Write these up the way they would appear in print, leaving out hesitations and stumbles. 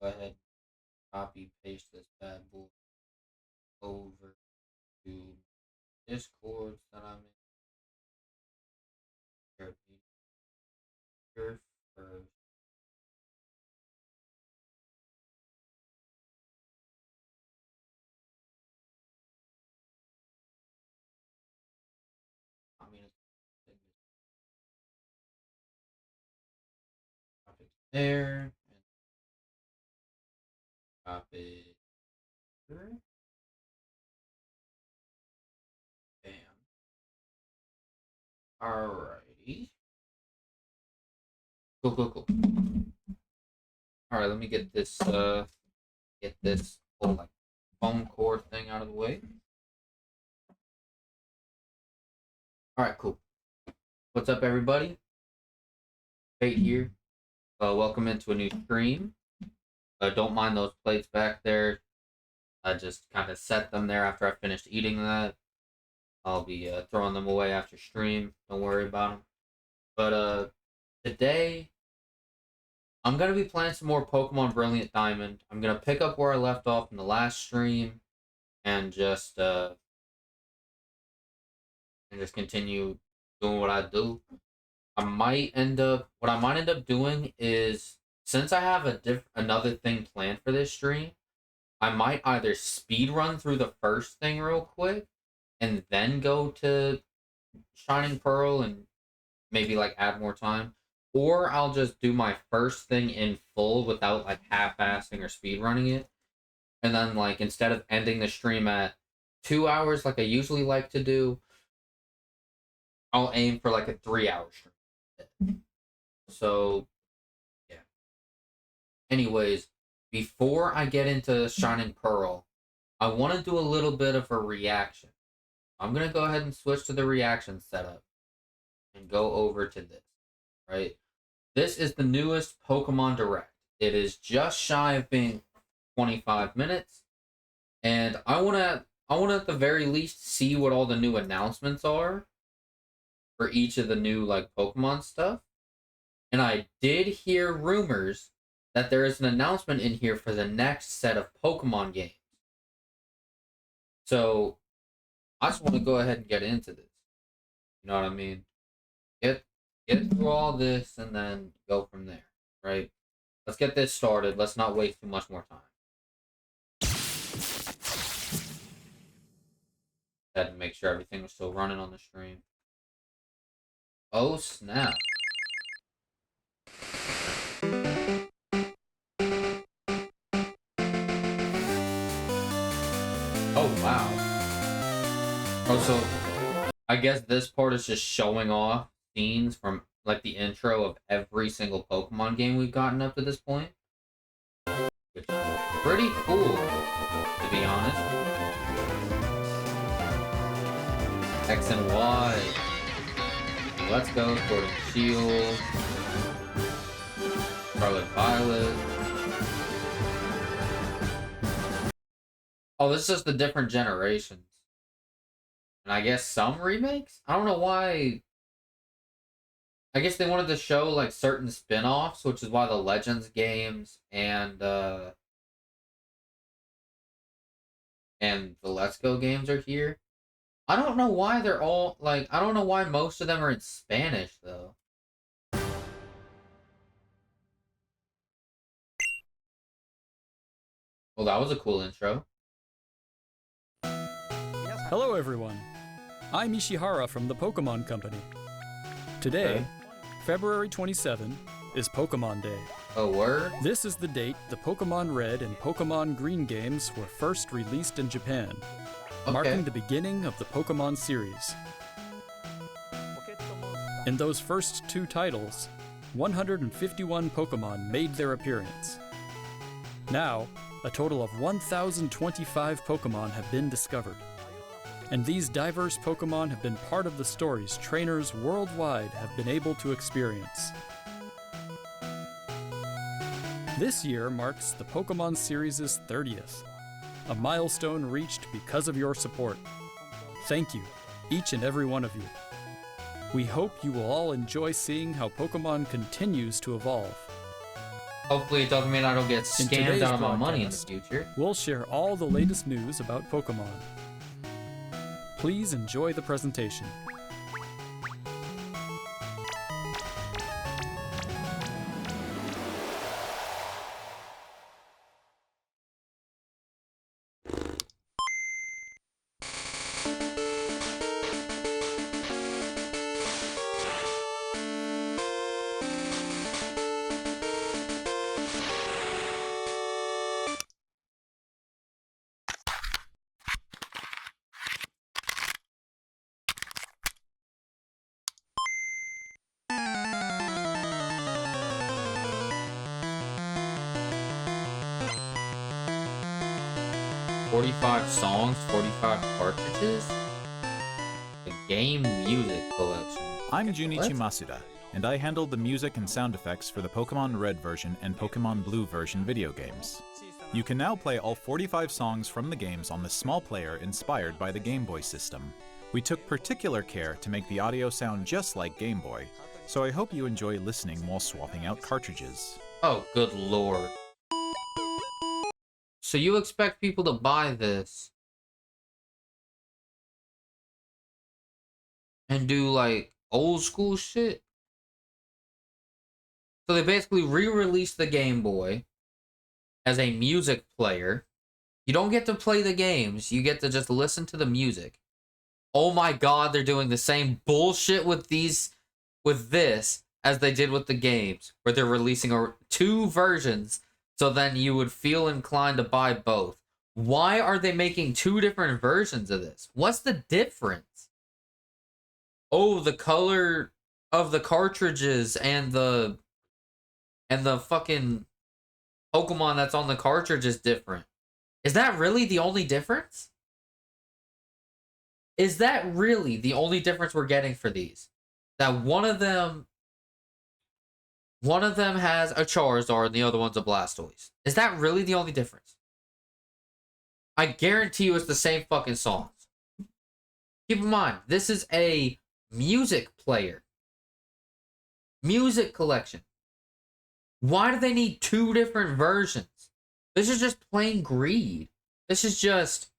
go ahead and copy paste this bad boy over to Discord that I'm in. Here first. I mean, drop it there and drop it here. Bam. Alrighty. Cool. Alright, let me get this whole like foam core thing out of the way. Alright, cool. What's up, everybody? Fate here. Welcome into a new stream. Don't mind those plates back there. I just kind of set them there after I finished eating that. I'll be throwing them away after stream. Don't worry about them. But today, I'm going to be playing some more Pokemon Brilliant Diamond. I'm going to pick up where I left off in the last stream and just continue doing what I do. What I might end up doing is, since I have another thing planned for this stream, I might either speed run through the first thing real quick and then go to Shining Pearl and maybe like add more time, or I'll just do my first thing in full without like half-assing or speed running it, and then like instead of ending the stream at 2 hours like I usually like to do, I'll aim for like a 3-hour stream. So yeah. Anyways, before I get into Shining Pearl, I want to do a little bit of a reaction. I'm going to go ahead and switch to the reaction setup and go over to this, right? This is the newest Pokemon Direct. It is just shy of being 25 minutes, and I want to at the very least see what all the new announcements are for each of the new like Pokemon stuff. And I did hear rumors that there is an announcement in here for the next set of Pokemon games. So I just want to go ahead and get into this. You know what I mean? Get through all this and then go from there, right? Let's get this started. Let's not waste too much more time. Had to make sure everything was still running on the stream. Oh snap. Oh wow. Oh, so I guess this part is just showing off scenes from like the intro of every single Pokemon game we've gotten up to this point. Which is pretty cool, to be honest. X and Y. Let's go, Sword and Shield. Scarlet Violet. Oh, this is just the different generations. And I guess some remakes? I don't know why. I guess they wanted to show like certain spin-offs, which is why the Legends games and the Let's Go games are here. I don't know why they're all like, I don't know why most of them are in Spanish though. Well, that was a cool intro. Hello everyone, I'm Ishihara from the Pokémon Company. Today, February 27, is Pokémon Day. Oh, word? This is the date the Pokémon Red and Pokémon Green games were first released in Japan, marking the beginning of the Pokémon series. In those first two titles, 151 Pokémon made their appearance. Now, a total of 1,025 Pokémon have been discovered. And these diverse Pokémon have been part of the stories trainers worldwide have been able to experience. This year marks the Pokémon series' 30th, a milestone reached because of your support. Thank you, each and every one of you. We hope you will all enjoy seeing how Pokémon continues to evolve. Hopefully it doesn't mean I don't get In scammed today's out of my money in the broadcast, future. we'll share all the latest news about Pokemon. Please enjoy the presentation. $45 songs, 45 cartridges? The game music collection. I'm Junichi What? Masuda, and I handled the music and sound effects for the Pokémon Red version and Pokémon Blue version video games. You can now play all 45 songs from the games on the small player inspired by the Game Boy system. We took particular care to make the audio sound just like Game Boy, so I hope you enjoy listening while swapping out cartridges. Oh, good lord. So you expect people to buy this and do like old school shit? So they basically re-released the Game Boy as a music player. You don't get to play the games, you get to just listen to the music. Oh my god, they're doing the same bullshit with this as they did with the games, where they're releasing two versions, so then you would feel inclined to buy both. Why are they making two different versions of this? What's the difference? Oh, the color of the cartridges and the fucking Pokemon that's on the cartridge is different. Is that really the only difference? Is that really the only difference we're getting for these? That one of them has a Charizard and the other one's a Blastoise. Is that really the only difference? I guarantee you it's the same fucking songs. Keep in mind, this is a music player. Music collection. Why do they need two different versions? This is just plain greed. This is just,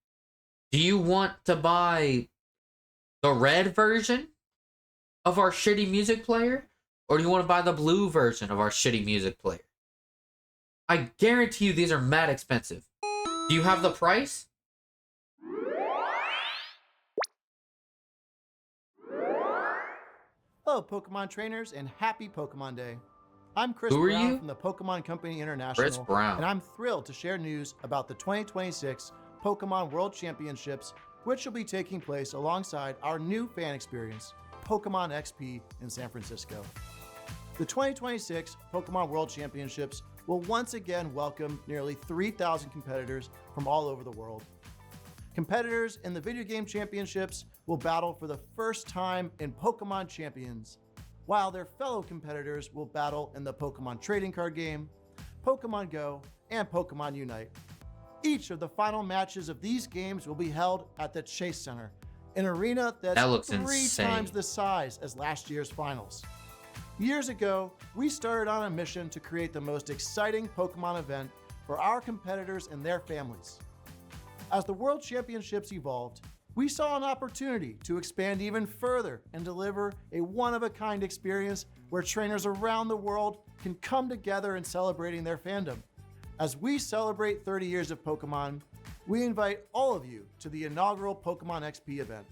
do you want to buy the red version of our shitty music player? Or do you want to buy the blue version of our shitty music player? I guarantee you these are mad expensive. Do you have the price? Hello, Pokemon trainers, and happy Pokemon Day. I'm Chris Who are Brown you? from the Pokemon Company International, Chris Brown. and I'm thrilled to share news about the 2026 Pokemon World Championships, which will be taking place alongside our new fan experience, Pokemon XP in San Francisco. The 2026 Pokemon World Championships will once again welcome nearly 3,000 competitors from all over the world. Competitors in the video game championships will battle for the first time in Pokemon Champions, while their fellow competitors will battle in the Pokemon trading card game, Pokemon Go, and Pokemon Unite. Each of the final matches of these games will be held at the Chase Center, an arena that's That looks 3 insane. times the size as last year's finals. Years ago, we started on a mission to create the most exciting Pokemon event for our competitors and their families. As the World Championships evolved, we saw an opportunity to expand even further and deliver a one-of-a-kind experience where trainers around the world can come together in celebrating their fandom. As we celebrate 30 years of Pokemon, we invite all of you to the inaugural Pokemon XP event.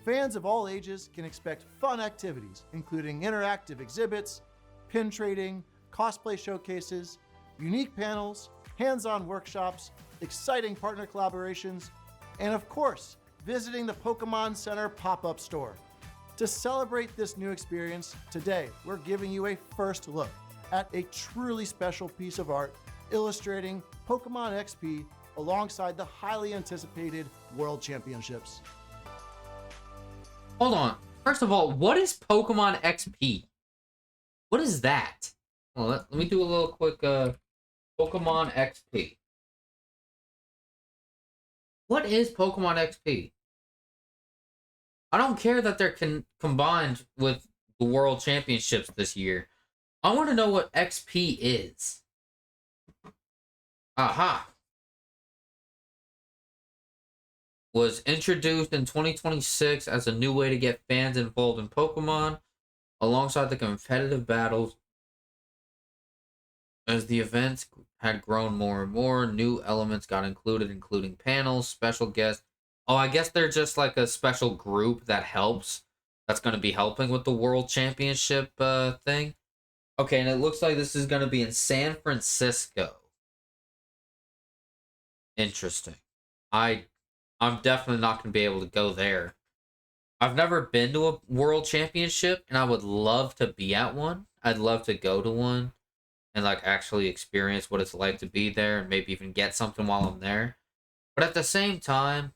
Fans of all ages can expect fun activities, including interactive exhibits, pin trading, cosplay showcases, unique panels, hands-on workshops, exciting partner collaborations, and of course, visiting the Pokemon Center pop-up store. To celebrate this new experience, today we're giving you a first look at a truly special piece of art illustrating Pokemon XP alongside the highly anticipated World Championships. Hold on. First of all, what is Pokemon XP? What is that? Well, let me do a little quick Pokemon XP. What is Pokemon XP? I don't care that they're combined with the World Championships this year. I want to know what XP is. Aha! Was introduced in 2026 as a new way to get fans involved in Pokemon, alongside the competitive battles. As the events had grown more and more, new elements got included, including panels, special guests. Oh, I guess they're just like a special group that helps. That's going to be helping with the World Championship thing. Okay, and it looks like this is going to be in San Francisco. Interesting. I'm definitely not going to be able to go there. I've never been to a World Championship, and I would love to be at one. I'd love to go to one and like actually experience what it's like to be there and maybe even get something while I'm there. But at the same time,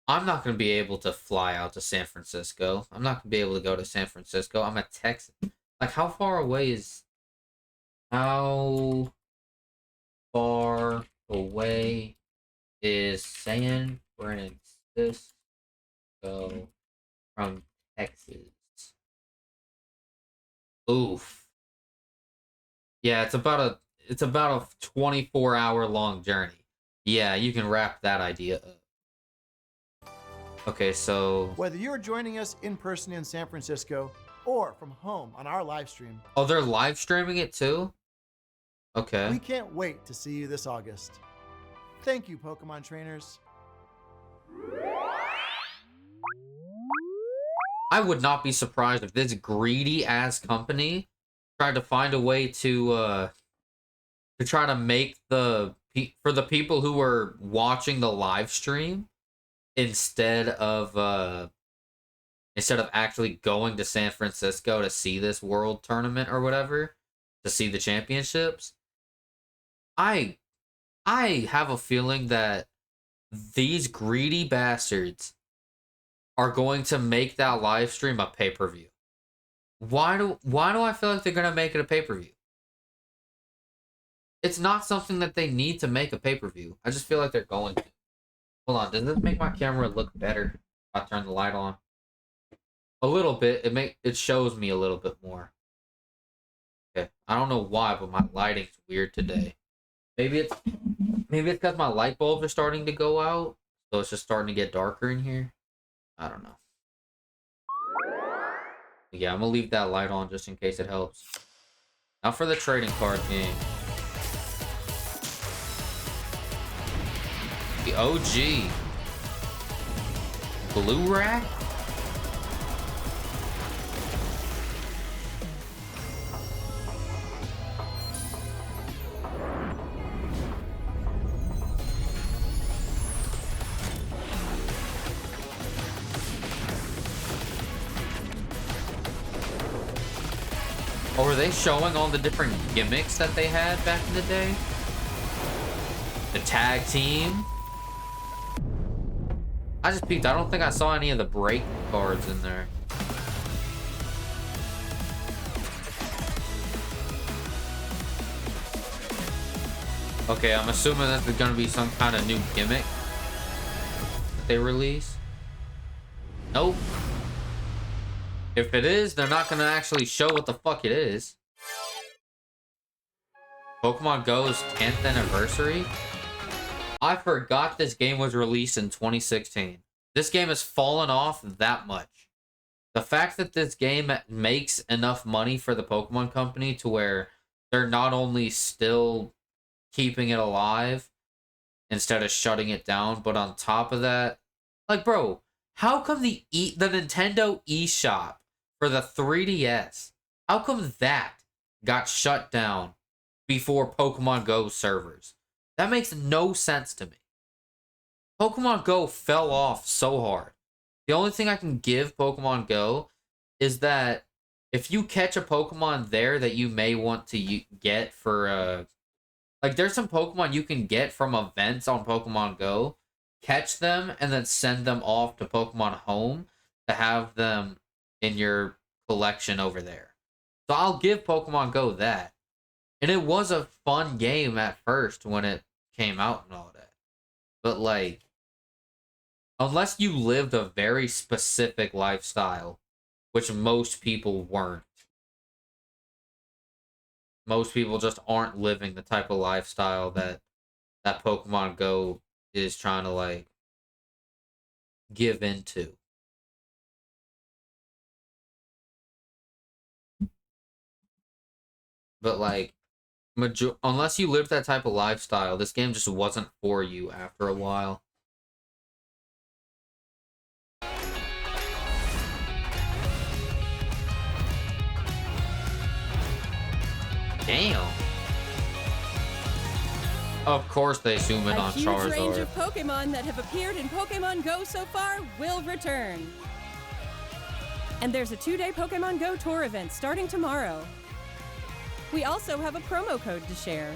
I'm not going to be able to fly out to San Francisco. I'm not going to be able to go to San Francisco. I'm a Texan. Like, how far away is... How far away is San Francisco from Texas? Oof. Yeah, it's about a 24-hour long journey. Yeah, you can wrap that idea up. Okay, so... Whether you're joining us in person in San Francisco or from home on our live stream. Oh, they're live streaming it too? Okay. We can't wait to see you this August. Thank you, Pokemon trainers. I would not be surprised if this greedy-ass company tried to find a way to try to make for the people who are watching the live stream, instead of actually going to San Francisco to see this world tournament or whatever, to see the championships. I have a feeling that these greedy bastards are going to make that live stream a pay-per-view. Why do I feel like they're gonna make it a pay-per-view? It's not something that they need to make a pay-per-view. I just feel like they're going to. Hold on, does this make my camera look better if I turn the light on? A little bit. It shows me a little bit more. Okay. I don't know why, but my lighting's weird today. Maybe it's because my light bulbs are starting to go out, so it's just starting to get darker in here. I don't know. Yeah, I'm gonna leave that light on just in case it helps. Now for the trading card game. The OG. Blue Rack? Or were they showing all the different gimmicks that they had back in the day? The tag team? I just peeked. I don't think I saw any of the break cards in there. Okay, I'm assuming that there's gonna be some kind of new gimmick that they release. Nope. If it is, they're not gonna actually show what the fuck it is. Pokemon Go's 10th anniversary? I forgot this game was released in 2016. This game has fallen off that much. The fact that this game makes enough money for the Pokemon Company to where they're not only still keeping it alive instead of shutting it down, but on top of that, like, bro, how come the Nintendo eShop for the 3DS, how come that got shut down before Pokemon Go servers? That makes no sense to me. Pokemon Go fell off so hard. The only thing I can give Pokemon Go is that if you catch a Pokemon there that you may want to get for like, there's some Pokemon you can get from events on Pokemon Go, catch them, and then send them off to Pokemon Home to have them in your collection over there. So I'll give Pokemon Go that. And it was a fun game at first when it came out and all that. But, like, unless you lived a very specific lifestyle, which most people weren't, most people just aren't living the type of lifestyle that Pokemon Go is trying to like give into. But like unless you live that type of lifestyle, this game just wasn't for you after a while. Damn. Of course they zoom in on A huge range Charizard. of Pokemon that have appeared in Pokemon Go so far will return. And there's a 2-day Pokemon Go tour event starting tomorrow. We also have a promo code to share.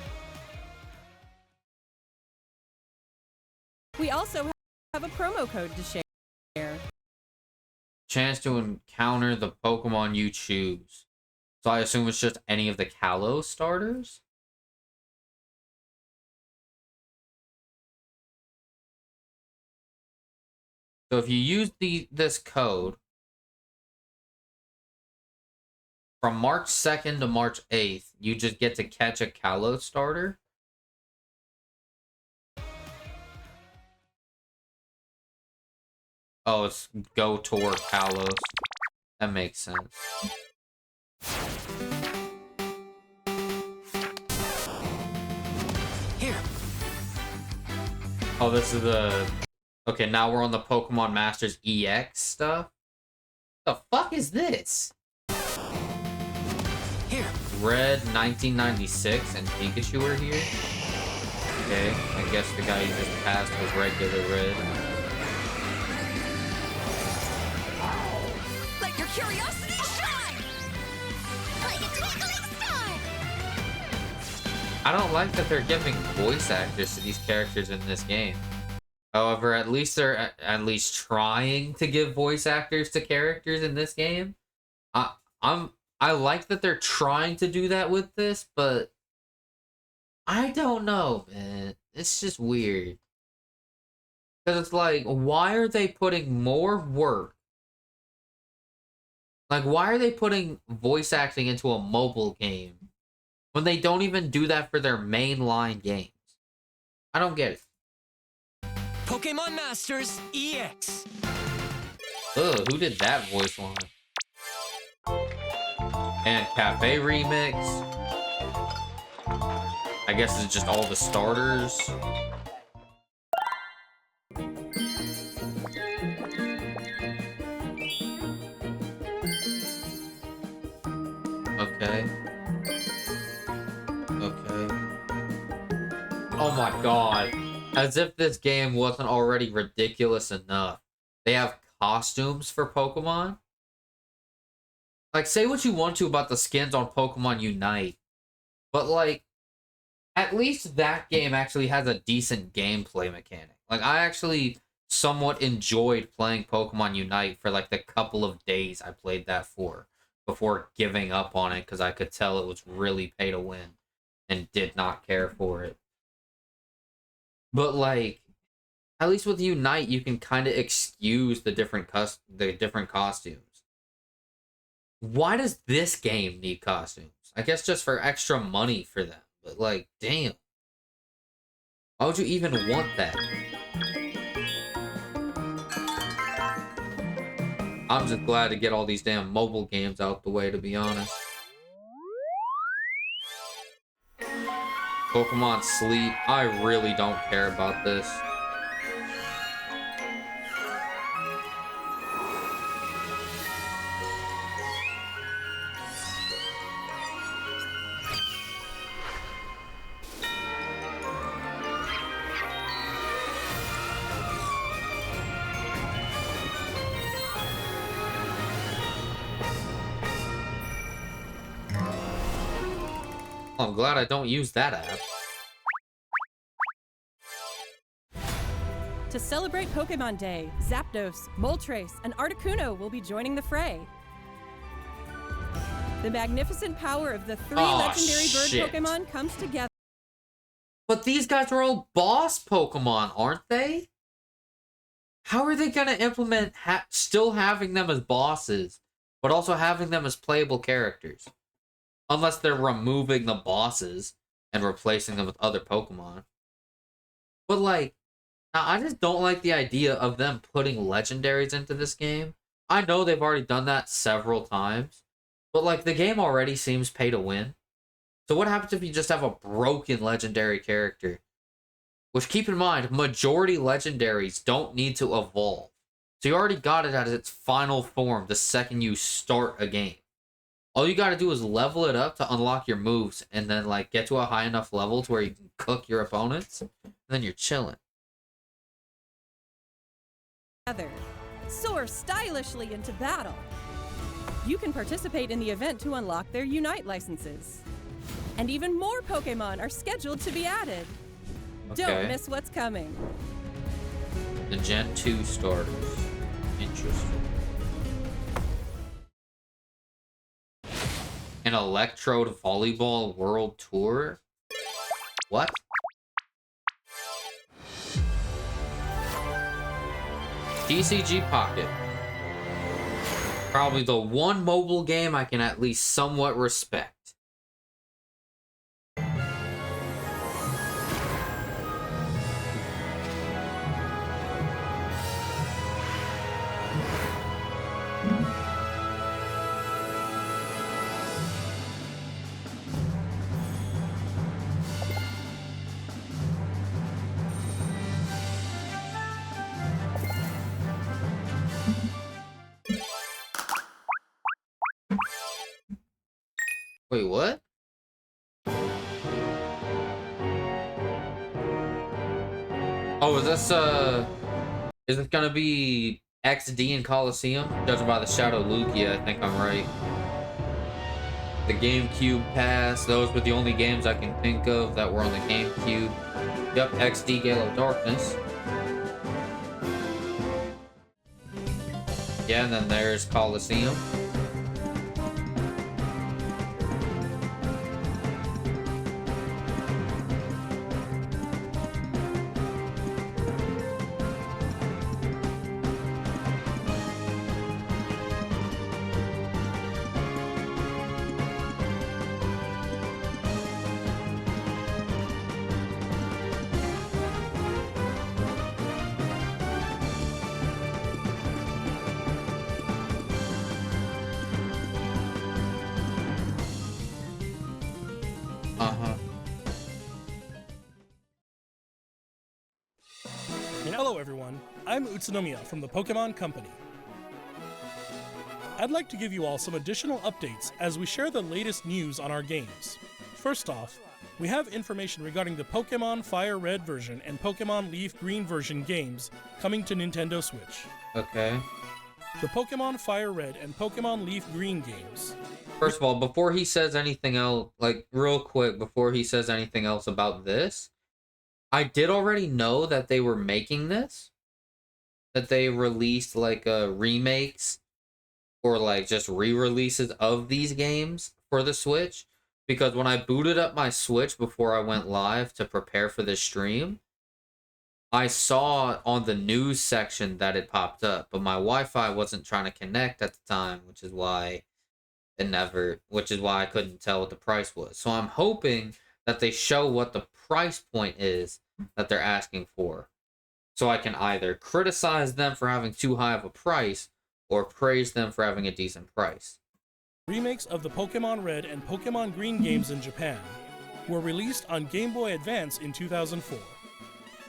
Chance to encounter the Pokemon you choose. So I assume it's just any of the Kalos starters? So if you use this code from March 2nd to March 8th, you just get to catch a Kalos starter. Oh, it's Go Tour Kalos. That makes sense. Here. Oh, this is the... Okay, now we're on the Pokemon Masters EX stuff. The fuck is this? Here. Red 1996 and Pikachu are here. Okay, I guess the guy you just passed was regular Red. Let your curiosity shine! Like a twinkling star! I don't like that they're giving voice actors to these characters in this game. However, at least they're at least trying to give voice actors to characters in this game. I like that they're trying to do that with this, but I don't know, man. It's just weird. Because it's like, why are they putting more work? Like, why are they putting voice acting into a mobile game when they don't even do that for their mainline games? I don't get it. Pokemon Masters EX. Ugh, who did that voice line? And Cafe Remix. I guess it's just all the starters. Okay. Okay. Oh my god. As if this game wasn't already ridiculous enough. They have costumes for Pokemon? Like, say what you want to about the skins on Pokemon Unite. But, like, at least that game actually has a decent gameplay mechanic. Like, I actually somewhat enjoyed playing Pokemon Unite for, like, the couple of days I played that for. Before giving up on it, because I could tell it was really pay to win. And did not care for it. But, like, at least with Unite, you can kind of excuse the different costumes. Why does this game need costumes? I guess just for extra money for them. But, like, damn. Why would you even want that? I'm just glad to get all these damn mobile games out the way, to be honest. Pokemon Sleep. I really don't care about this. I'm glad I don't use that app. To celebrate Pokemon Day, Zapdos, Moltres, and Articuno will be joining the fray. The magnificent power of the three legendary bird Pokemon comes together. But these guys are all boss Pokemon, aren't they? How are they going to implement still having them as bosses, but also having them as playable characters? Unless they're removing the bosses and replacing them with other Pokemon. But, like, I just don't like the idea of them putting legendaries into this game. I know they've already done that several times, but, like, the game already seems pay to win. So what happens if you just have a broken legendary character? Which, keep in mind, majority legendaries don't need to evolve. So you already got it at its final form the second you start a game. All you gotta do is level it up to unlock your moves, and then, like, get to a high enough level to where you can cook your opponents, and then you're chilling. Soar stylishly into battle. You can participate in the event to unlock their Unite licenses. And even more Pokemon are scheduled to be added. Okay. Don't miss what's coming. The Gen 2 starters. Interesting. An Electrode Volleyball World Tour? What? TCG Pocket. Probably the one mobile game I can at least somewhat respect. Wait, what? Oh, is this gonna be XD and Coliseum? Judging by the Shadow Lugia, I think I'm right. The GameCube pass, those were the only games I can think of that were on the GameCube. Yep, XD Gale of Darkness. Yeah, and then there's Coliseum. Hello everyone, I'm Utsunomiya from the Pokémon Company. I'd like to give you all some additional updates as we share the latest news on our games. First off, we have information regarding the Pokémon Fire Red version and Pokémon Leaf Green version games coming to Nintendo Switch. Okay. The Pokémon Fire Red and Pokémon Leaf Green games. First of all, before he says anything else, like, real quick, before he says anything else about this, I did already know that they were making this. That they released, like, remakes or, like, just re-releases of these games for the Switch. Because when I booted up my Switch before I went live to prepare for this stream, I saw on the news section that it popped up. But my Wi-Fi wasn't trying to connect at the time, which is why I couldn't tell what the price was. So I'm hoping that they show what the price point is that they're asking for. So I can either criticize them for having too high of a price or praise them for having a decent price. Remakes of the Pokémon Red and Pokémon Green games in Japan were released on Game Boy Advance in 2004.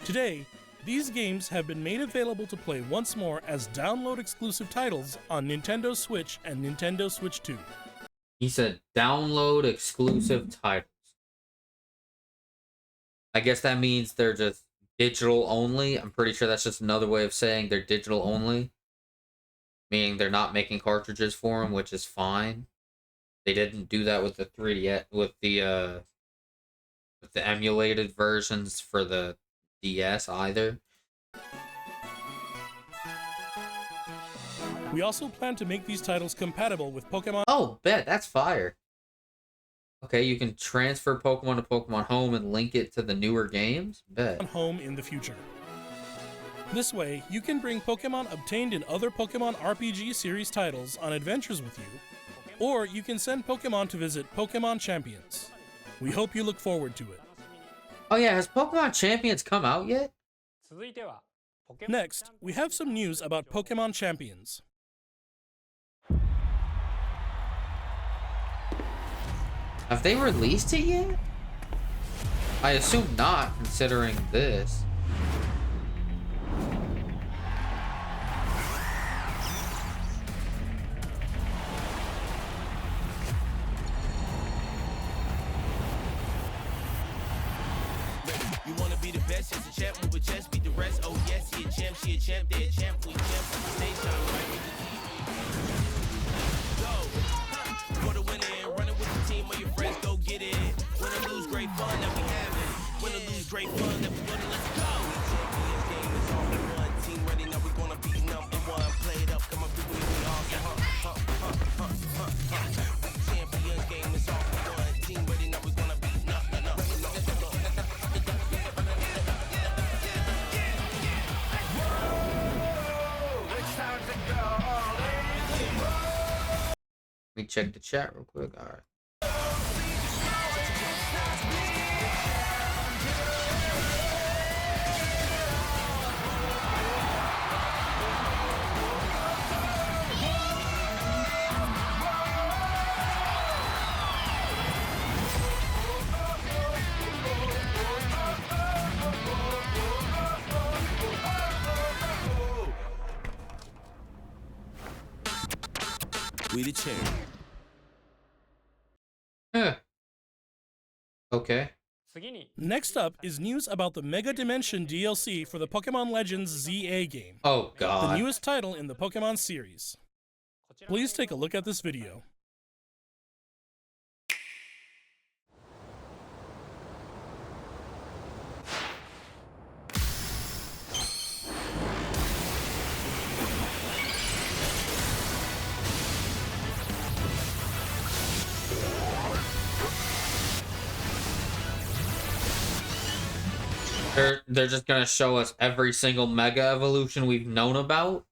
Today, these games have been made available to play once more as download-exclusive titles on Nintendo Switch and Nintendo Switch 2. He said download exclusive titles. I guess that means they're just digital only. I'm pretty sure that's just another way of saying they're digital only. Meaning they're not making cartridges for them, which is fine. They didn't do that with the 3D, with the emulated versions for the DS either. We also plan to make these titles compatible with Pokémon. Oh, bet, that's fire. Okay, you can transfer Pokemon to Pokemon Home and link it to the newer games? Bet. Home in the future. This way, you can bring Pokemon obtained in other Pokemon RPG series titles on adventures with you, Or you can send Pokemon to visit Pokemon Champions. We hope you look forward to it. Oh yeah, has Pokemon Champions come out yet? Next, we have some news about Pokemon Champions. Have they released it yet? I assume not, considering this. You wanna be the best, just a champ, move a chest, beat the rest. Oh yes, she a champ, they a champ, we champ, stay shine right with the team. Go, for the winning, running with the team, or your friends, go get it. Win or lose, great fun that we having. Win or lose, great fun that we winning, let's go. Champions game is all we want, team ready, now we gonna be number one. Play it up, come up with me, we awesome. Champions game is all we want, team ready, now we gonna be Let me check the chat real quick. All right. we the champ. Okay. Next up is news about the Mega Dimension DLC for the Pokemon Legends ZA game, Oh the god. newest title in the Pokemon series. Please take a look at this video. They're just gonna show us every single Mega Evolution we've known about.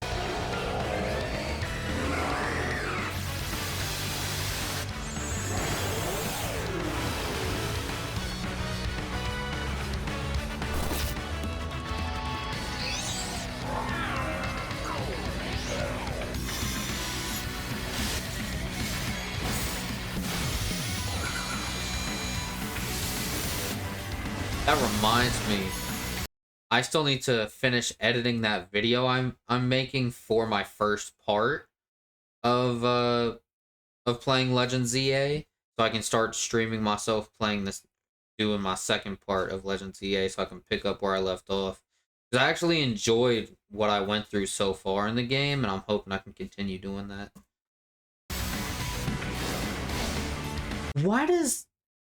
That reminds me, I still need to finish editing that video I'm making for my first part of playing Legend ZA, so I can start streaming myself playing this, doing my second part of Legend ZA, so I can pick up where I left off. Because I actually enjoyed what I went through so far in the game, and I'm hoping I can continue doing that.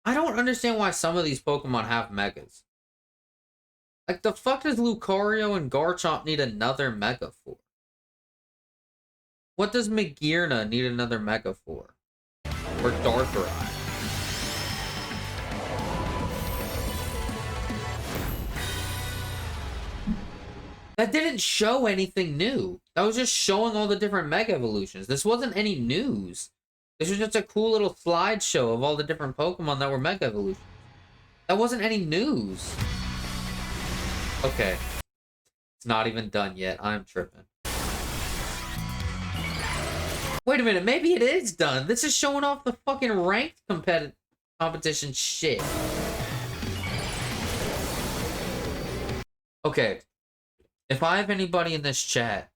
I don't understand why some of these Pokemon have Megas. Like, the fuck does Lucario and Garchomp need another Mega for? What does Magearna need another Mega for? Or Darkrai? That didn't show anything new. That was just showing all the different Mega Evolutions. This wasn't any news. This was just a cool little slideshow of all the different Pokemon that were Mega Evolutions. That wasn't any news. Okay. It's not even done yet. I'm tripping. Wait a minute. Maybe it is done. This is showing off the fucking ranked competition shit. Okay. If I have anybody in this chat,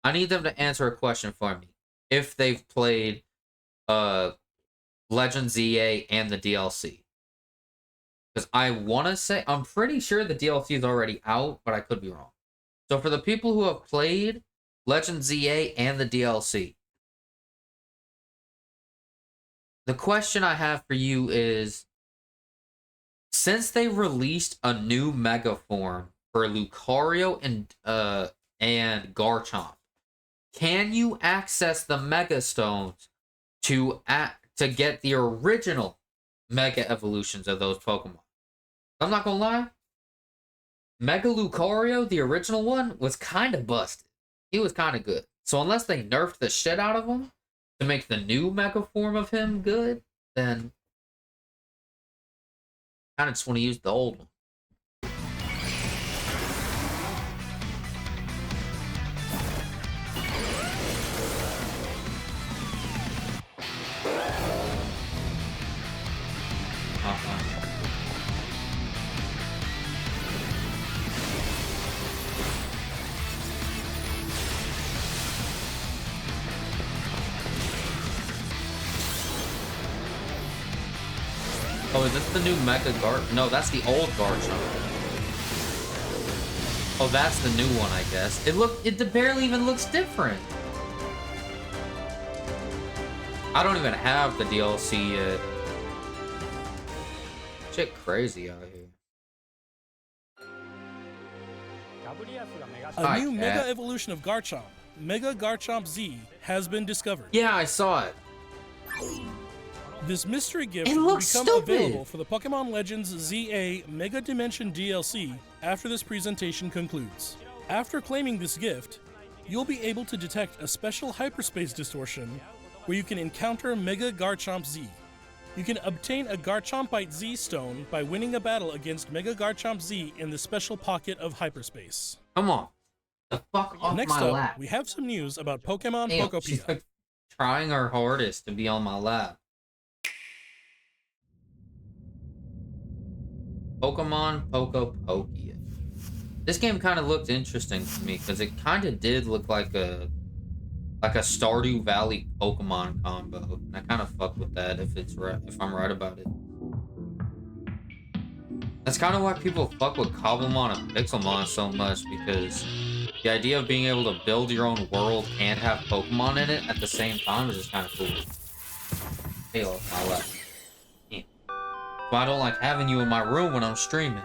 I need them to answer a question for me. If they've played Legend ZA and the DLC. Because I want to say, I'm pretty sure the DLC is already out, but I could be wrong. So for the people who have played Legend ZA and the DLC, the question I have for you is, since they released a new Mega form for Lucario and Garchomp, can you access the Mega Stones to get the original Mega Evolutions of those Pokemon? I'm not gonna lie, Mega Lucario, the original one, was kind of busted. He was kind of good. So unless they nerfed the shit out of him to make the new mega form of him good, then I just want to use the old one. Oh, is this the new Mega Guard? No, that's the old Garchomp. Oh, that's the new one, I guess. It barely even looks different. I don't even have the DLC yet. Shit crazy out here. A new Mega Evolution of Garchomp, Mega Garchomp Z, has been discovered. Yeah, I saw it. This mystery gift It will looks become stupid. available for the Pokemon Legends ZA Mega Dimension DLC after this presentation concludes. After claiming this gift, you'll be able to detect a special hyperspace distortion where you can encounter Mega Garchomp Z. You can obtain a Garchompite Z stone by winning a battle against Mega Garchomp Z in the special pocket of hyperspace. Come on. The fuck off Next my up, lap. we have some news about Pokemon Damn, Pokopia. she's like trying her hardest to be on my lap. Pokemon Pokopokia. This game kind of looked interesting to me because it kind of did look like a Stardew Valley Pokemon combo, and I kind of fuck with that if I'm right about it. That's kind of why people fuck with Cobblemon and Pixelmon so much, because the idea of being able to build your own world and have Pokemon in it at the same time is just kind of cool. Hey, off my lap. Yeah. So I don't like having you in my room when I'm streaming.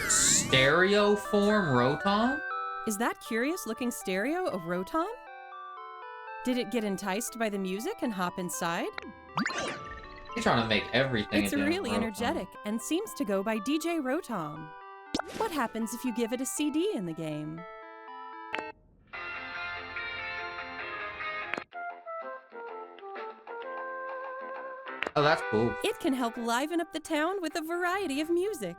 Stereo form Rotom? Is that curious-looking stereo of Rotom? Did it get enticed by the music and hop inside? You're trying to make everything It's a damn really Rotom. energetic and seems to go by DJ Rotom. What happens if you give it a CD in the game? Oh, that's cool. It can help liven up the town with a variety of music.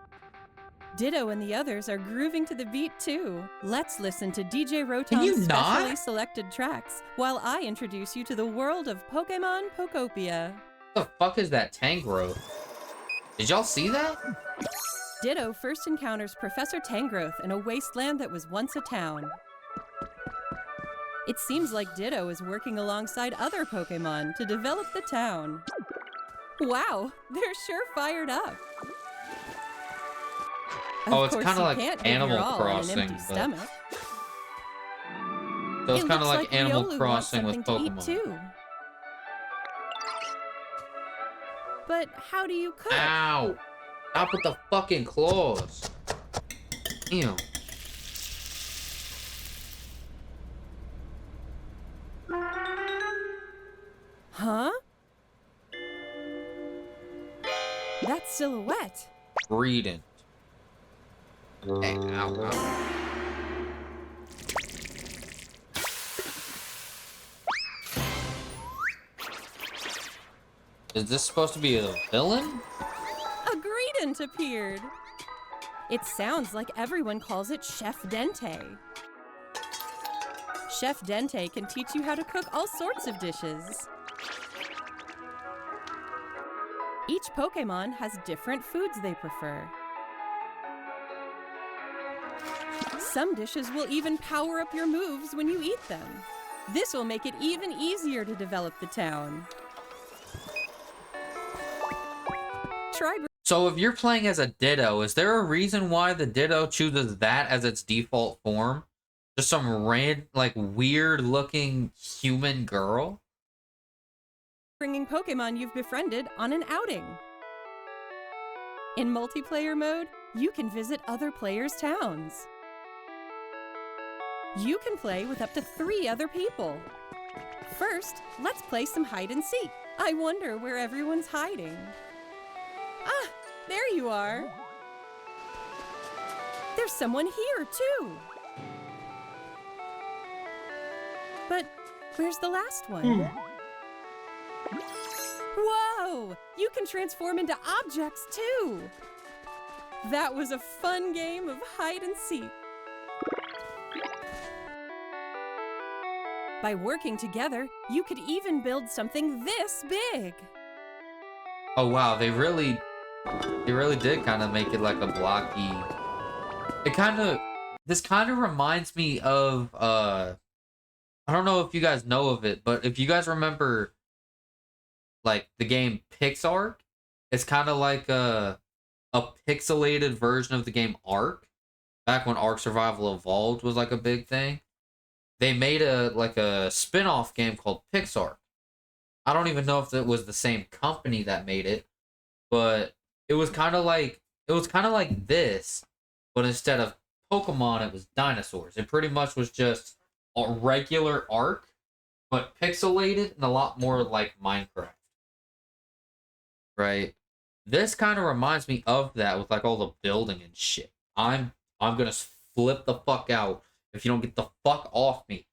Ditto and the others are grooving to the beat too. Let's listen to DJ Can you Rotom's not? specially selected tracks while I introduce you to the world of Pokemon Pokopia. What the fuck is that Tangrowth? Did y'all see that? Ditto first encounters Professor Tangrowth in a wasteland that was once a town. It seems like Ditto is working alongside other Pokemon to develop the town. Wow, they're sure fired up. Oh, Of it's course, kinda you like can't give Animal your all on Crossing, an empty but- stomach. So it's It kind of looks like Animal Riolu wants Crossing with something to eat Pokemon. too. But how do you cook? Ow! Stop with the fucking claws. Ew. Huh? That silhouette. Greedent. Hey, ow, ow. Is this supposed to be a villain? A Greedent appeared. It sounds like everyone calls it Chef Dente. Chef Dente can teach you how to cook all sorts of dishes. Each Pokemon has different foods they prefer. Some dishes will even power up your moves when you eat them. This will make it even easier to develop the town. Try So if you're playing as a Ditto, is there a reason why the Ditto chooses that as its default form? Just some weird looking human girl? bringing Pokemon you've befriended on an outing. In multiplayer mode, you can visit other players' towns. You can play with up to 3 other people. First, let's play some hide and seek. I wonder where everyone's hiding. Ah, there you are. There's someone here, too. But where's the last one? Whoa! You can transform into objects too! That was a fun game of hide and seek. By working together, you could even build something this big. Oh wow, they really did kind of make it like a blocky. This kind of reminds me of I don't know if you guys know of it, but if you guys remember like the game Pixark, it's kind of like a pixelated version of the game Ark. Back when Ark Survival Evolved was like a big thing. They made a spin-off game called Pixark. I don't even know if it was the same company that made it, but it was kind of like this, but instead of Pokemon, it was dinosaurs. It pretty much was just a regular Ark, but pixelated and a lot more like Minecraft. Right? This kind of reminds me of that with like all the building and shit. I'm gonna flip the fuck out if you don't get the fuck off me.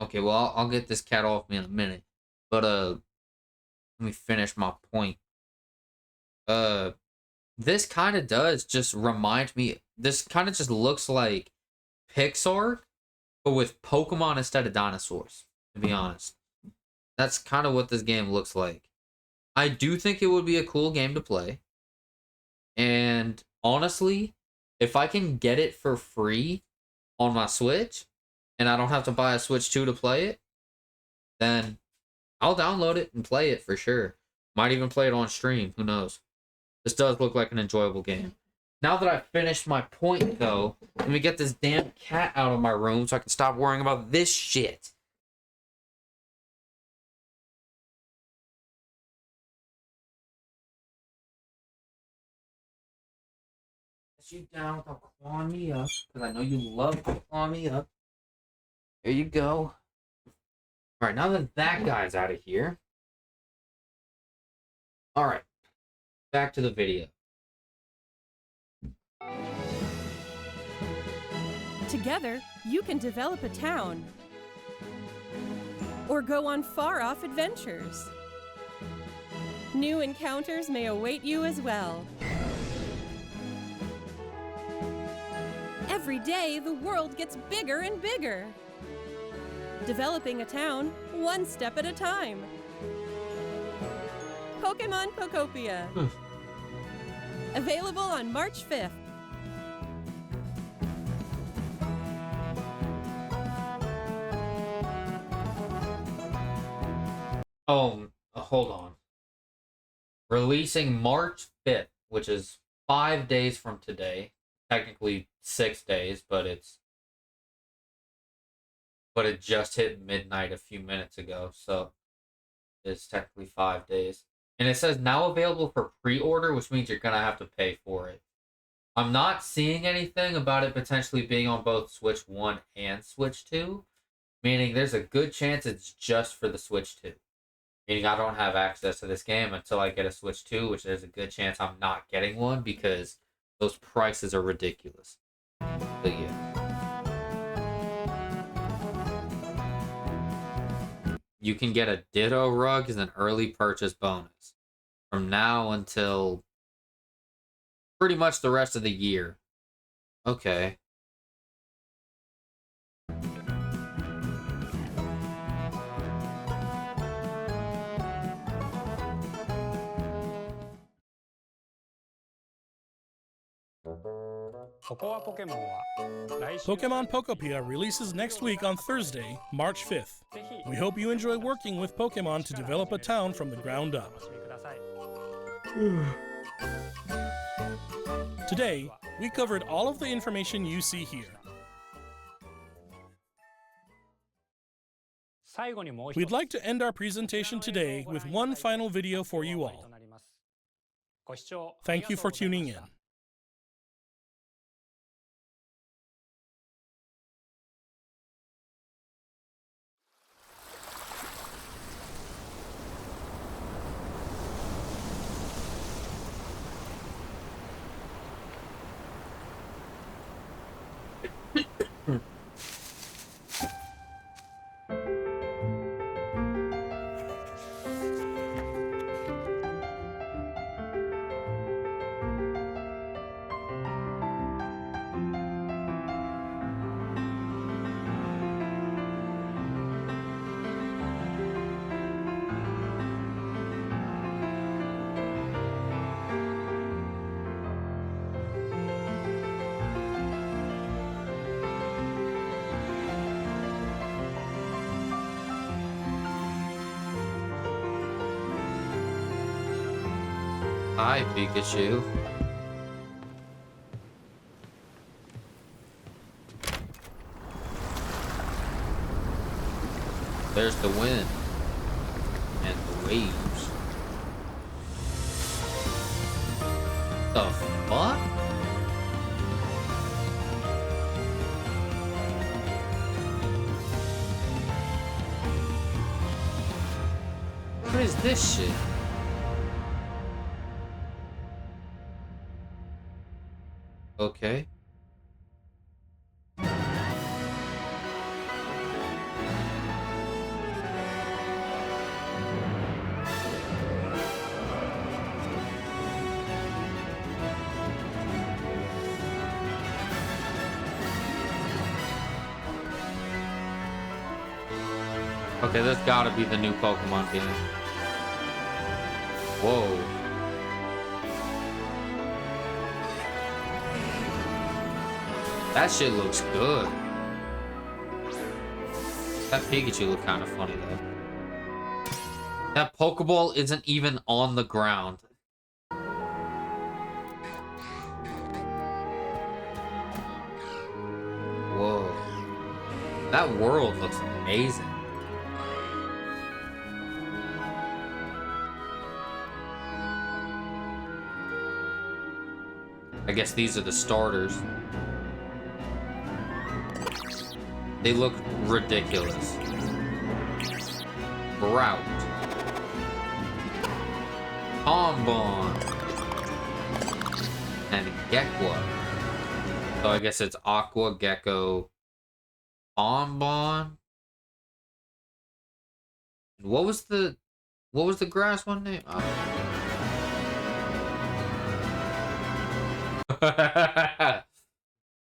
Okay, well, I'll get this cat off me in a minute. But, let me finish my point. This kind of does just remind me... This kind of just looks like Pixar, but with Pokemon instead of dinosaurs, to be honest. That's kind of what this game looks like. I do think it would be a cool game to play. And, honestly, if I can get it for free on my Switch, and I don't have to buy a Switch 2 to play it, then I'll download it and play it for sure. Might even play it on stream, who knows. This does look like an enjoyable game. Now that I've finished my point, though, let me get this damn cat out of my room so I can stop worrying about this shit. You down without clawing me up, because I know you love to claw me up. There you go. Alright, now that that guy's out of here. Alright. Back to the video. Together, you can develop a town. Or go on far-off adventures. New encounters may await you as well. Every day, the world gets bigger and bigger. Developing a town, one step at a time. Pokémon Pokopia. Available on March 5th. Oh, hold on. Releasing March 5th, which is 5 days from today. Technically 6 days, but it just hit midnight a few minutes ago, so it's technically 5 days. And it says now available for pre-order, which means you're gonna have to pay for it. I'm not seeing anything about it potentially being on both Switch 1 and Switch 2, meaning there's a good chance it's just for the Switch 2. Meaning I don't have access to this game until I get a Switch 2, which there's a good chance I'm not getting one because those prices are ridiculous. But yeah. You can get a Ditto rug as an early purchase bonus from now until pretty much the rest of the year. Okay. Pokemon Pokopia releases next week on Thursday, March 5th. We hope you enjoy working with Pokemon to develop a town from the ground up. Today, we covered all of the information you see here. We'd like to end our presentation today with one final video for you all. Thank you for tuning in. Hi, Pikachu. There's the wind and the waves. The fuck? What is this shit? Okay. Okay, that's gotta be the new Pokemon game. Whoa. That shit looks good. That Pikachu looked kind of funny though. That Pokeball isn't even on the ground. Whoa. That world looks amazing. I guess these are the starters. They look ridiculous. Grout. Tombon. And Gekwa. So I guess it's Aqua, Gecko, Tombon. What was the grass one name?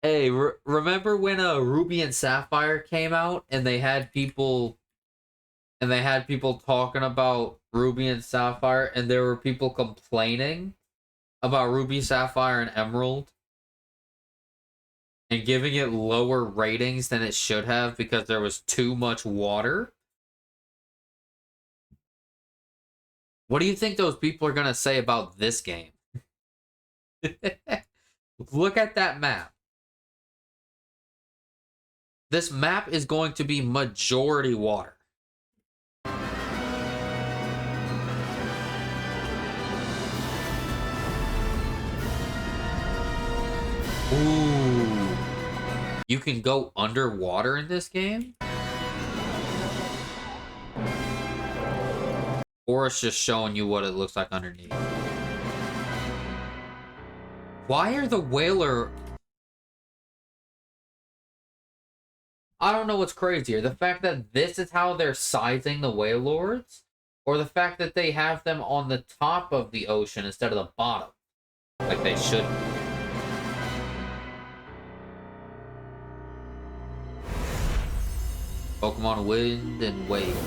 Hey, remember when Ruby and Sapphire came out and they had people talking about Ruby and Sapphire and there were people complaining about Ruby, Sapphire, and Emerald and giving it lower ratings than it should have because there was too much water? What do you think those people are going to say about this game? Look at that map. This map is going to be majority water. Ooh. You can go underwater in this game? Or it's just showing you what it looks like underneath. Why are the Whaler... I don't know what's crazier. The fact that this is how they're sizing the Wailords, or the fact that they have them on the top of the ocean instead of the bottom. Like they should be. Pokemon Wind and Wave.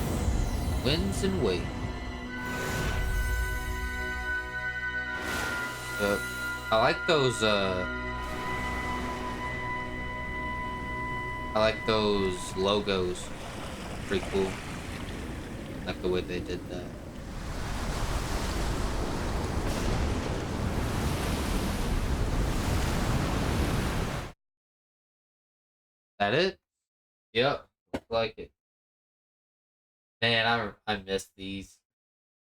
Winds and Wave. I like those, I like those logos. Pretty cool. I like the way they did that. That it? Yep. Like it. Man, I miss these.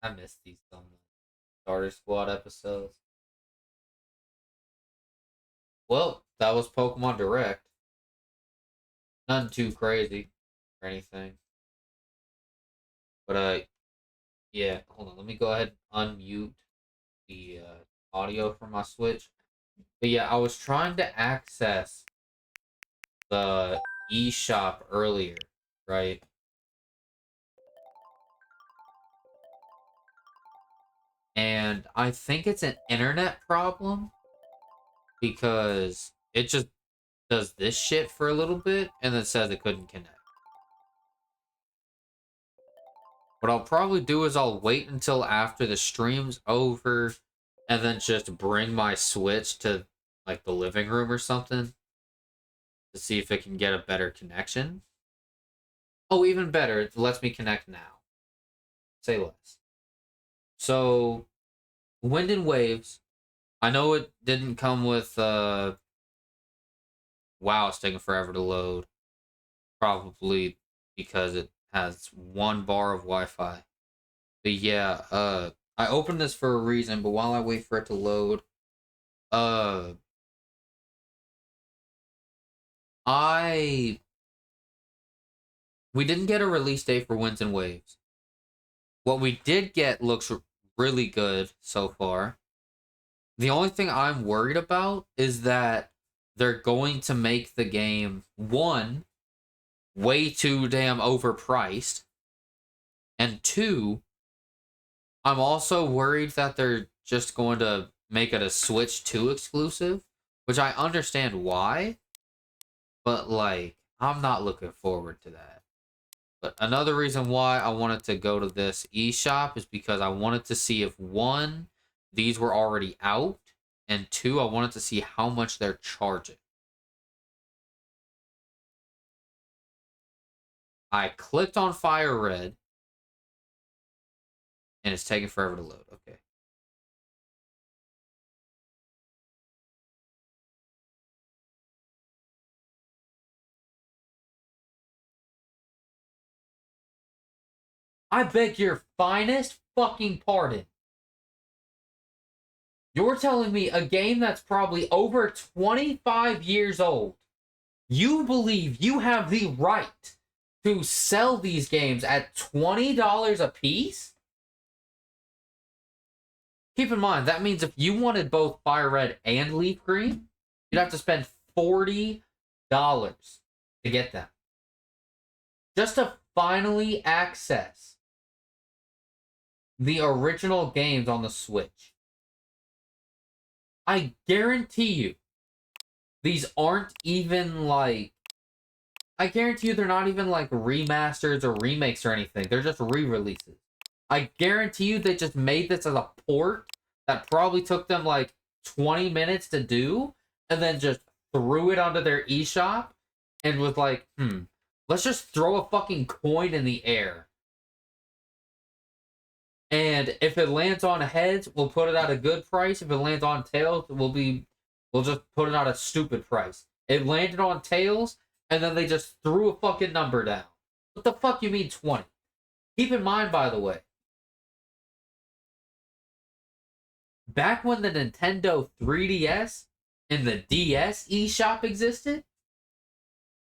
I miss these so much. Starter Squad episodes. Well, that was Pokemon Direct. Nothing too crazy or anything. But yeah, hold on. Let me go ahead and unmute the audio from my Switch. But yeah, I was trying to access the eShop earlier, right? And I think it's an internet problem because it just does this shit for a little bit and then says it couldn't connect. What I'll probably do is I'll wait until after the stream's over and then just bring my Switch to like the living room or something to see if it can get a better connection. Oh, even better, it lets me connect now. Say less. So Wind and Waves. I know it didn't come with wow, it's taking forever to load. Probably because it has 1 bar of Wi-Fi. But yeah, I opened this for a reason, but while I wait for it to load, we didn't get a release date for Winds and Waves. What we did get looks really good so far. The only thing I'm worried about is that they're going to make the game, 1, way too damn overpriced, and 2, I'm also worried that they're just going to make it a Switch 2 exclusive, which I understand why, but like, I'm not looking forward to that. But another reason why I wanted to go to this eShop is because I wanted to see if 1, these were already out, and 2, I wanted to see how much they're charging. I clicked on Fire Red, and it's taking forever to load. Okay. I beg your finest fucking pardon. You're telling me a game that's probably over 25 years old, you believe you have the right to sell these games at $20 a piece? Keep in mind, that means if you wanted both Fire Red and Leaf Green, you'd have to spend $40 to get them. Just to finally access the original games on the Switch. I guarantee you, these aren't even like... I guarantee you they're not even like remasters or remakes or anything. They're just re-releases. I guarantee you they just made this as a port that probably took them like 20 minutes to do, and then just threw it onto their eShop and was like, let's just throw a fucking coin in the air. And if it lands on heads, we'll put it at a good price. If it lands on tails, we'll just put it at a stupid price. It landed on tails, and then they just threw a fucking number down. What the fuck you mean 20? Keep in mind, by the way, back when the Nintendo 3DS and the DS eShop existed,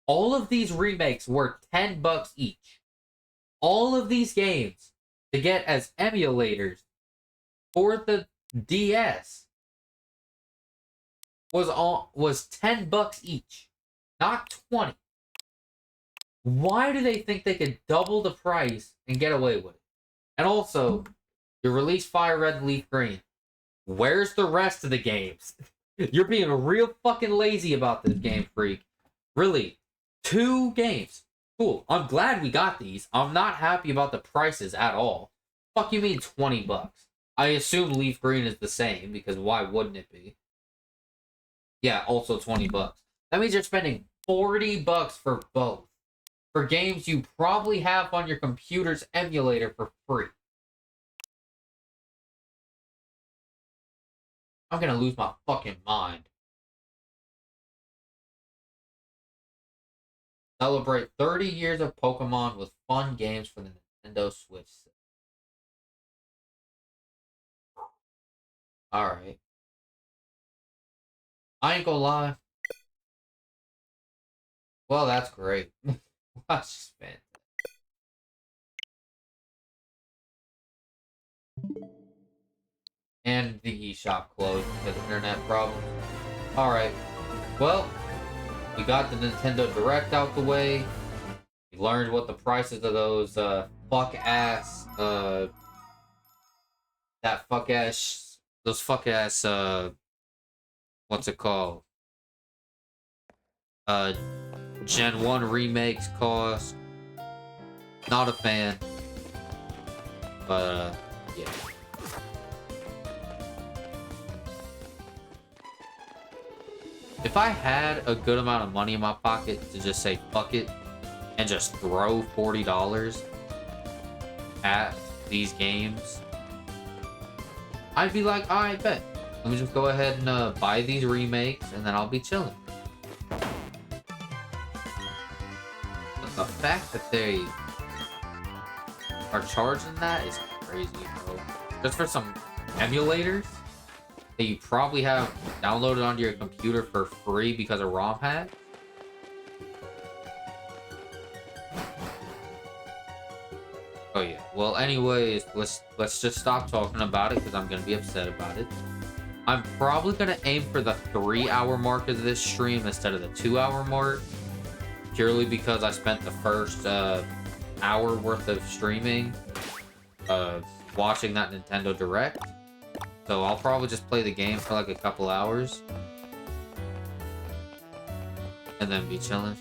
all of these remakes were $10 each. All of these games to get as emulators for the DS was $10 each, not 20. Why do they think they could double the price and get away with it? And also, you release Fire Red and Leaf Green. Where's the rest of the games? You're being real fucking lazy about this, Game Freak. Really, 2 games. Cool. I'm glad we got these. I'm not happy about the prices at all. Fuck you mean $20? I assume Leaf Green is the same, because why wouldn't it be? Yeah, also $20. That means you're spending $40 for both. For games you probably have on your computer's emulator for free. I'm gonna lose my fucking mind. Celebrate 30 years of Pokemon with fun games for the Nintendo Switch. Alright. I ain't gonna lie. Well, that's great. That's just fantastic. And the eShop closed because of internet problems. Alright. Well, we got the Nintendo Direct out the way. We learned what the prices of those fuck-ass... those fuck-ass... what's it called? Gen 1 remakes cost. Not a fan. But, yeah. If I had a good amount of money in my pocket to just say fuck it and just throw $40 at these games, I'd be like, I bet. Let me just go ahead and buy these remakes, and then I'll be chilling. But the fact that they are charging that is crazy, bro. Just for some emulators that you probably have downloaded onto your computer for free because of ROM hack. Oh yeah. Well, anyways, let's just stop talking about it because I'm gonna be upset about it. I'm probably gonna aim for the 3-hour mark of this stream instead of the 2-hour mark, purely because I spent the first hour worth of streaming watching that Nintendo Direct. So I'll probably just play the game for like a couple hours and then be chilling.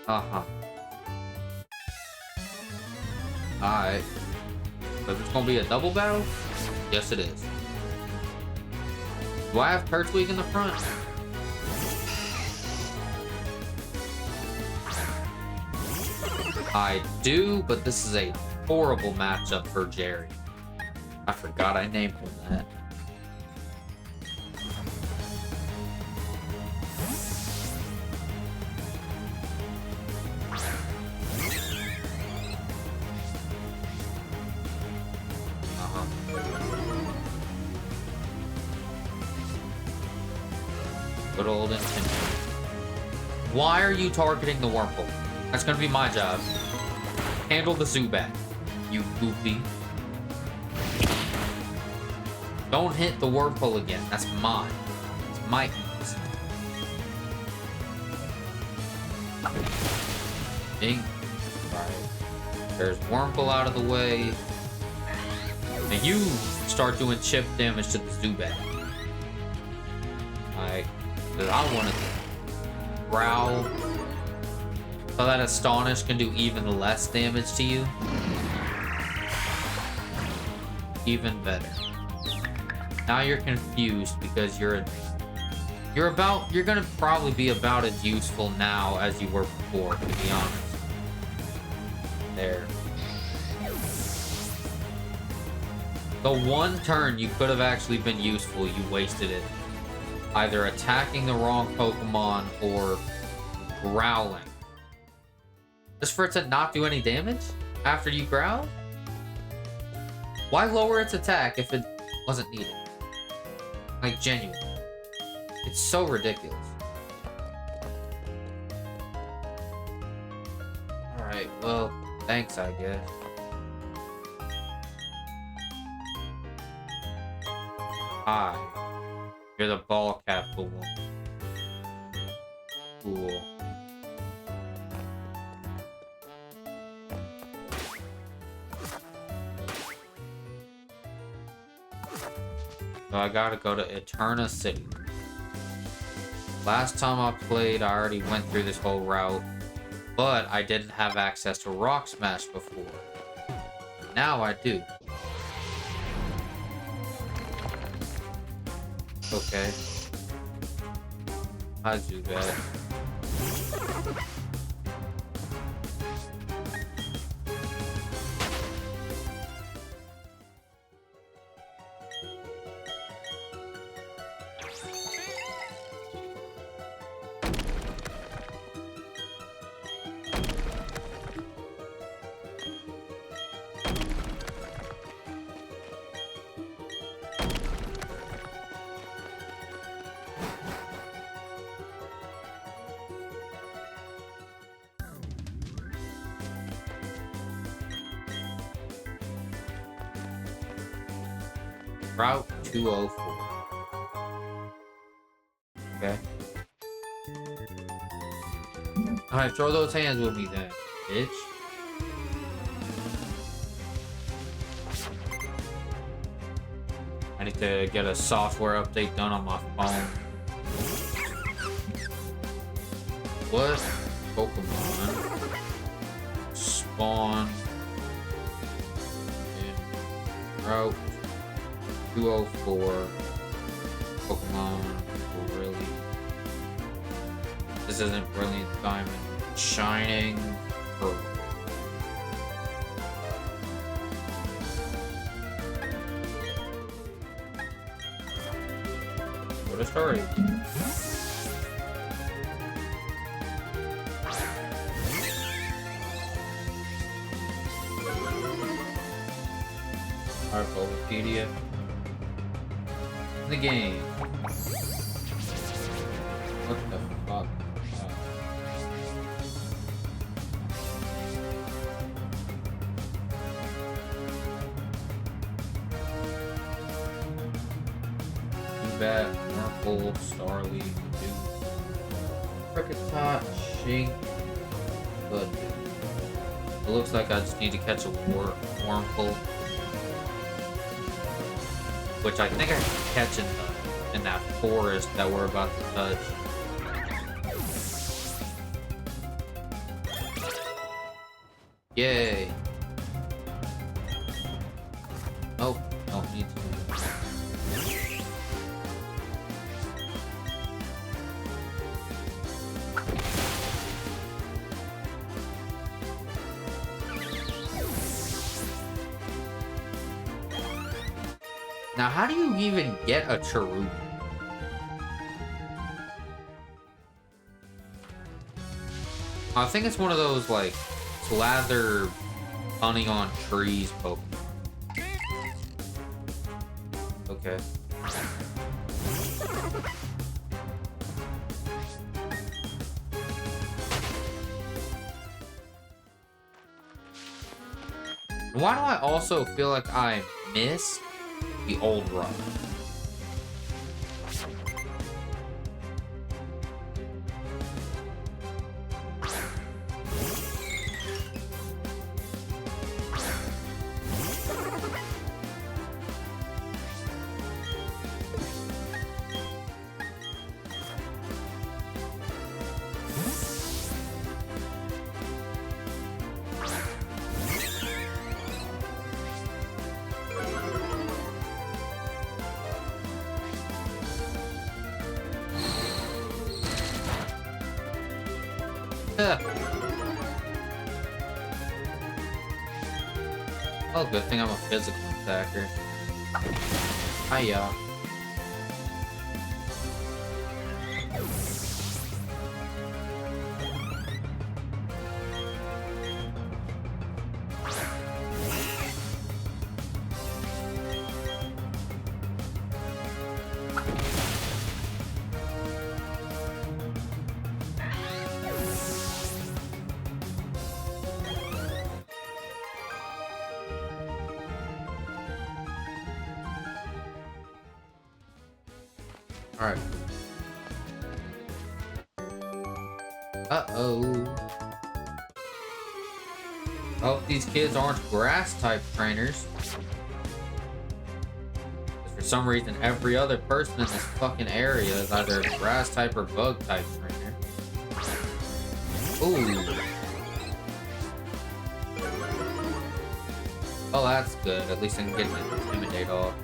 Uh-huh. Alright. So it's gonna be a double battle? Yes, it is. Do I have Turtwig in the front? I do, but this is a horrible matchup for Jerry. I forgot I named him that. Good old Nintendo. Why are you targeting the Wurmple? That's gonna be my job. Handle the Zubat, you goofy. Don't hit the Wurmple again. That's mine. It's my hands. Ding. Right. There's Wurmple out of the way. And you start doing chip damage to the Zubat. Alright. Because I want to growl so that Astonish can do even less damage to you. Even better. Now you're confused because you're gonna probably be about as useful now as you were before, to be honest. There. The one turn you could have actually been useful, you wasted it. Either attacking the wrong Pokemon or growling. Just for it to not do any damage after you growl? Why lower its attack if it wasn't needed? Like, genuinely. It's so ridiculous. Alright, well, thanks, I guess. Hi. You're the ball capsule one. Cool. So I gotta go to Eterna City. Last time I played, I already went through this whole route, but I didn't have access to Rock Smash before. Now I do. Okay. I do that. Route 204. Okay. Alright, throw those hands with me then, bitch. I need to get a software update done on my phone. What Pokemon spawn in Route 204 Pokemon really. This isn't Brilliant Diamond Shining. for what a story. Our Bulbapedia. The game. What the fuck? Bat, Wurmple, Starly, Duke, Kricketot, Shink. Good. It looks like I just need to catch a Wurmple, which I think I can catch in that forest that we're about to touch. Yay! Oh, don't need to. Now, how do you even get a Cherubi? I think it's one of those, like, slather hunting on trees Pokemon. Okay. Why do I also feel like I miss the old run? Oh, good thing I'm a physical attacker. Hiya. Alright. Uh-oh. I hope these kids aren't grass-type trainers. For some reason, every other person in this fucking area is either a grass-type or bug-type trainer. Ooh. Oh, that's good. At least I can get an Intimidate off.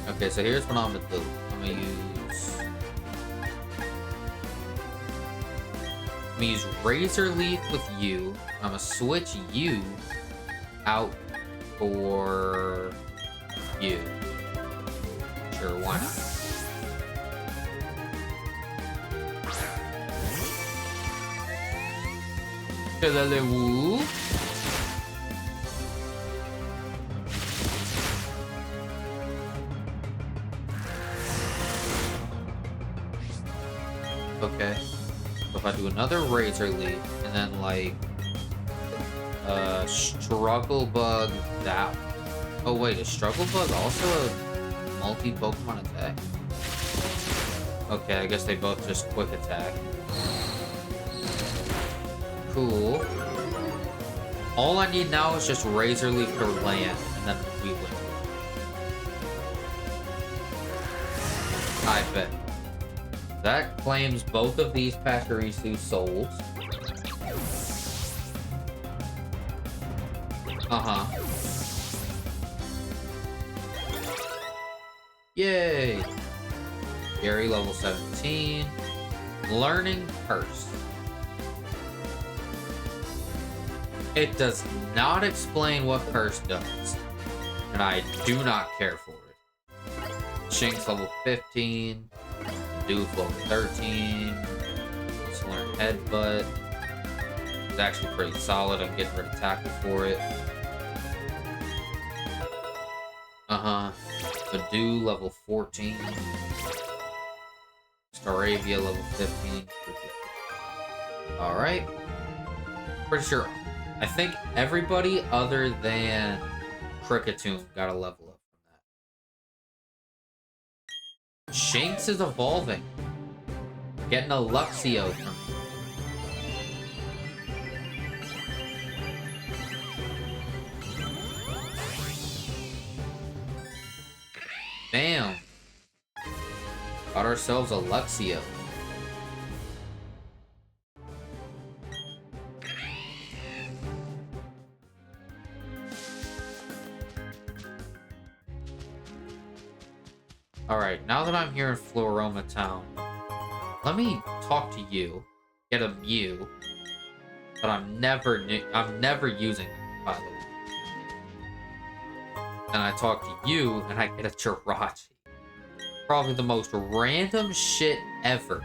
Okay, so here's what I'm gonna do. I'm gonna use Razor Leaf with you. I'm gonna switch you out for you. Sure, why not? Woo. Okay. So if I do another Razor Leaf and then like Struggle Bug that. Oh wait, is Struggle Bug also a multi-Pokemon attack? Okay, I guess they both just quick attack. Cool. All I need now is just Razor Leaf to land, and then we win. I bet. That claims both of these Pachirisu souls. Uh-huh. Yay! Gary level 17. Learning Curse. It does not explain what curse does, and I do not care for it. Shinx level 15, Doof level 13. Let's learn Headbutt. It's actually pretty solid. I'm getting rid of Tackle for it. Badoo level 14. Staravia level 15. Alright. Pretty sure. I think everybody other than Kricketune got a level up from that. Shinx is evolving. Getting a Luxio from me. Damn. Got ourselves a Luxio. Alright, now that I'm here in Floroma Town, let me talk to you, get a Mew, but I'm never using, by the way. And I talk to you, and I get a Jirachi. Probably the most random shit ever.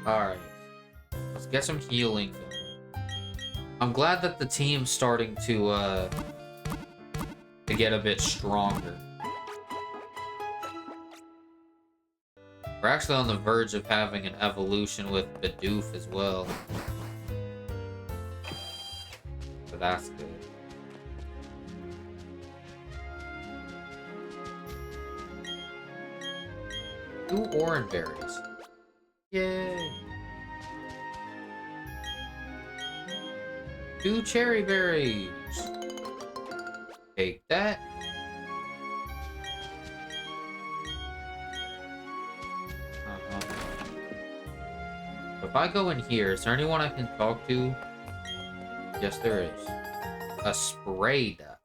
Alright. Let's get some healing going. I'm glad that the team's starting to get a bit stronger. We're actually on the verge of having an evolution with Bidoof as well. So that's good. Two orange berries. Yay! 2 cherry berries. Take that. If I go in here, is there anyone I can talk to? Yes, there is. A Sprayda.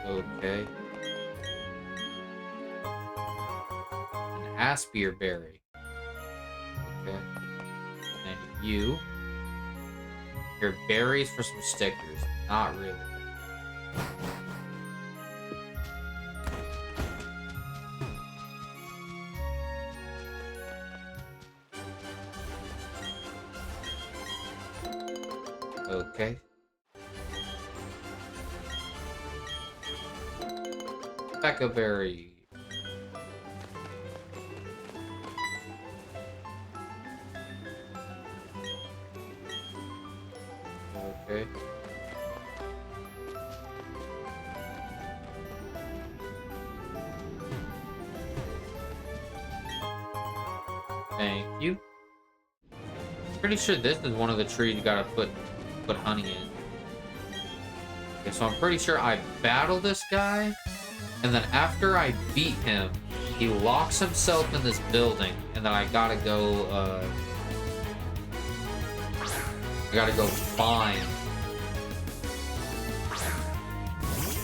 Okay. Aspir berry. Okay. And you. Your berries for some stickers. Not really. Okay. Becca berry. Okay. Thank you. Pretty sure this is one of the trees you gotta put honey in. Okay, so I'm pretty sure I battle this guy, and then after I beat him, he locks himself in this building, and then I gotta go find.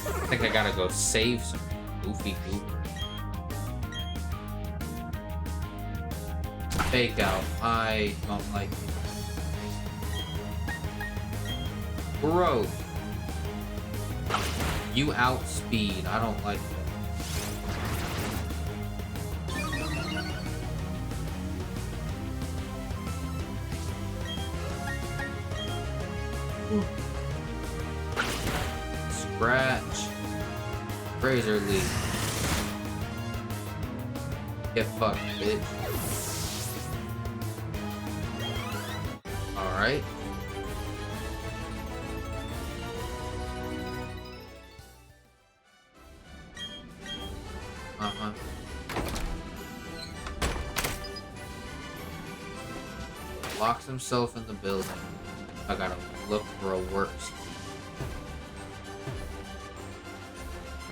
I think I gotta go save some goofy goober. Fake out. I don't like it. Growth. You outspeed. I don't like that. Scratch. Razor Leaf. Get fucked, bitch. Alright. Locks himself in the building. I gotta look for a work speed.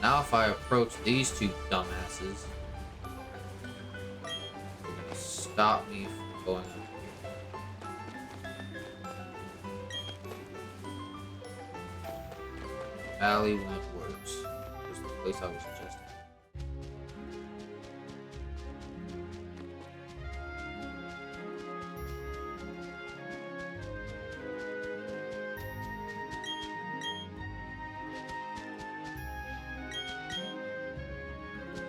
Now if I approach these two dumbasses, they're gonna stop me from going up here. Valley Windworks was the place I was suggesting.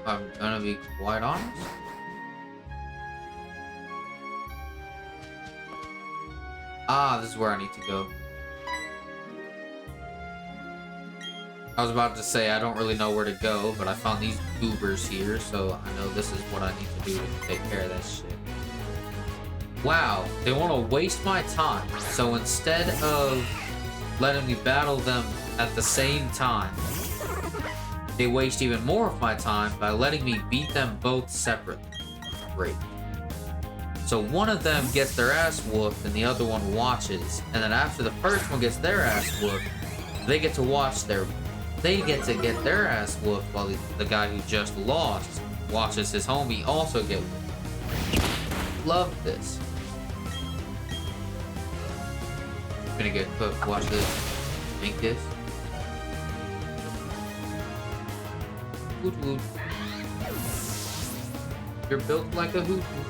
I'm gonna be quite honest. Ah, this is where I need to go. I was about to say I don't really know where to go, but I found these goobers here, so I know this is what I need to do to take care of that shit. Wow, they want to waste my time, so instead of letting me battle them at the same time, they waste even more of my time by letting me beat them both separately. Great. So one of them gets their ass whooped and the other one watches. And then after the first one gets their ass whooped, they get to get their ass whooped while the guy who just lost watches his homie also get whooped. Love this. Gonna get cooked. Watch this. Make this. Hoot hoot. You're built like a hoot hoot.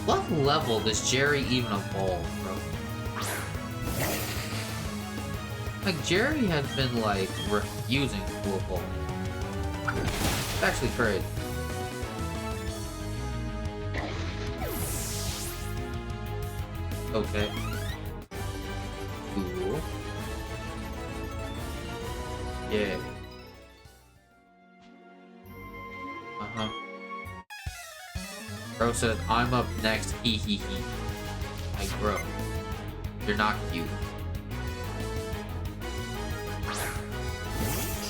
What level does Jerry even evolve, bro? Like, Jerry has been, like, refusing to evolve. It's actually crazy. Okay. Cool. Yeah. Uh-huh. Bro said, I'm up next, hee hee hee. Like, bro, you're not cute.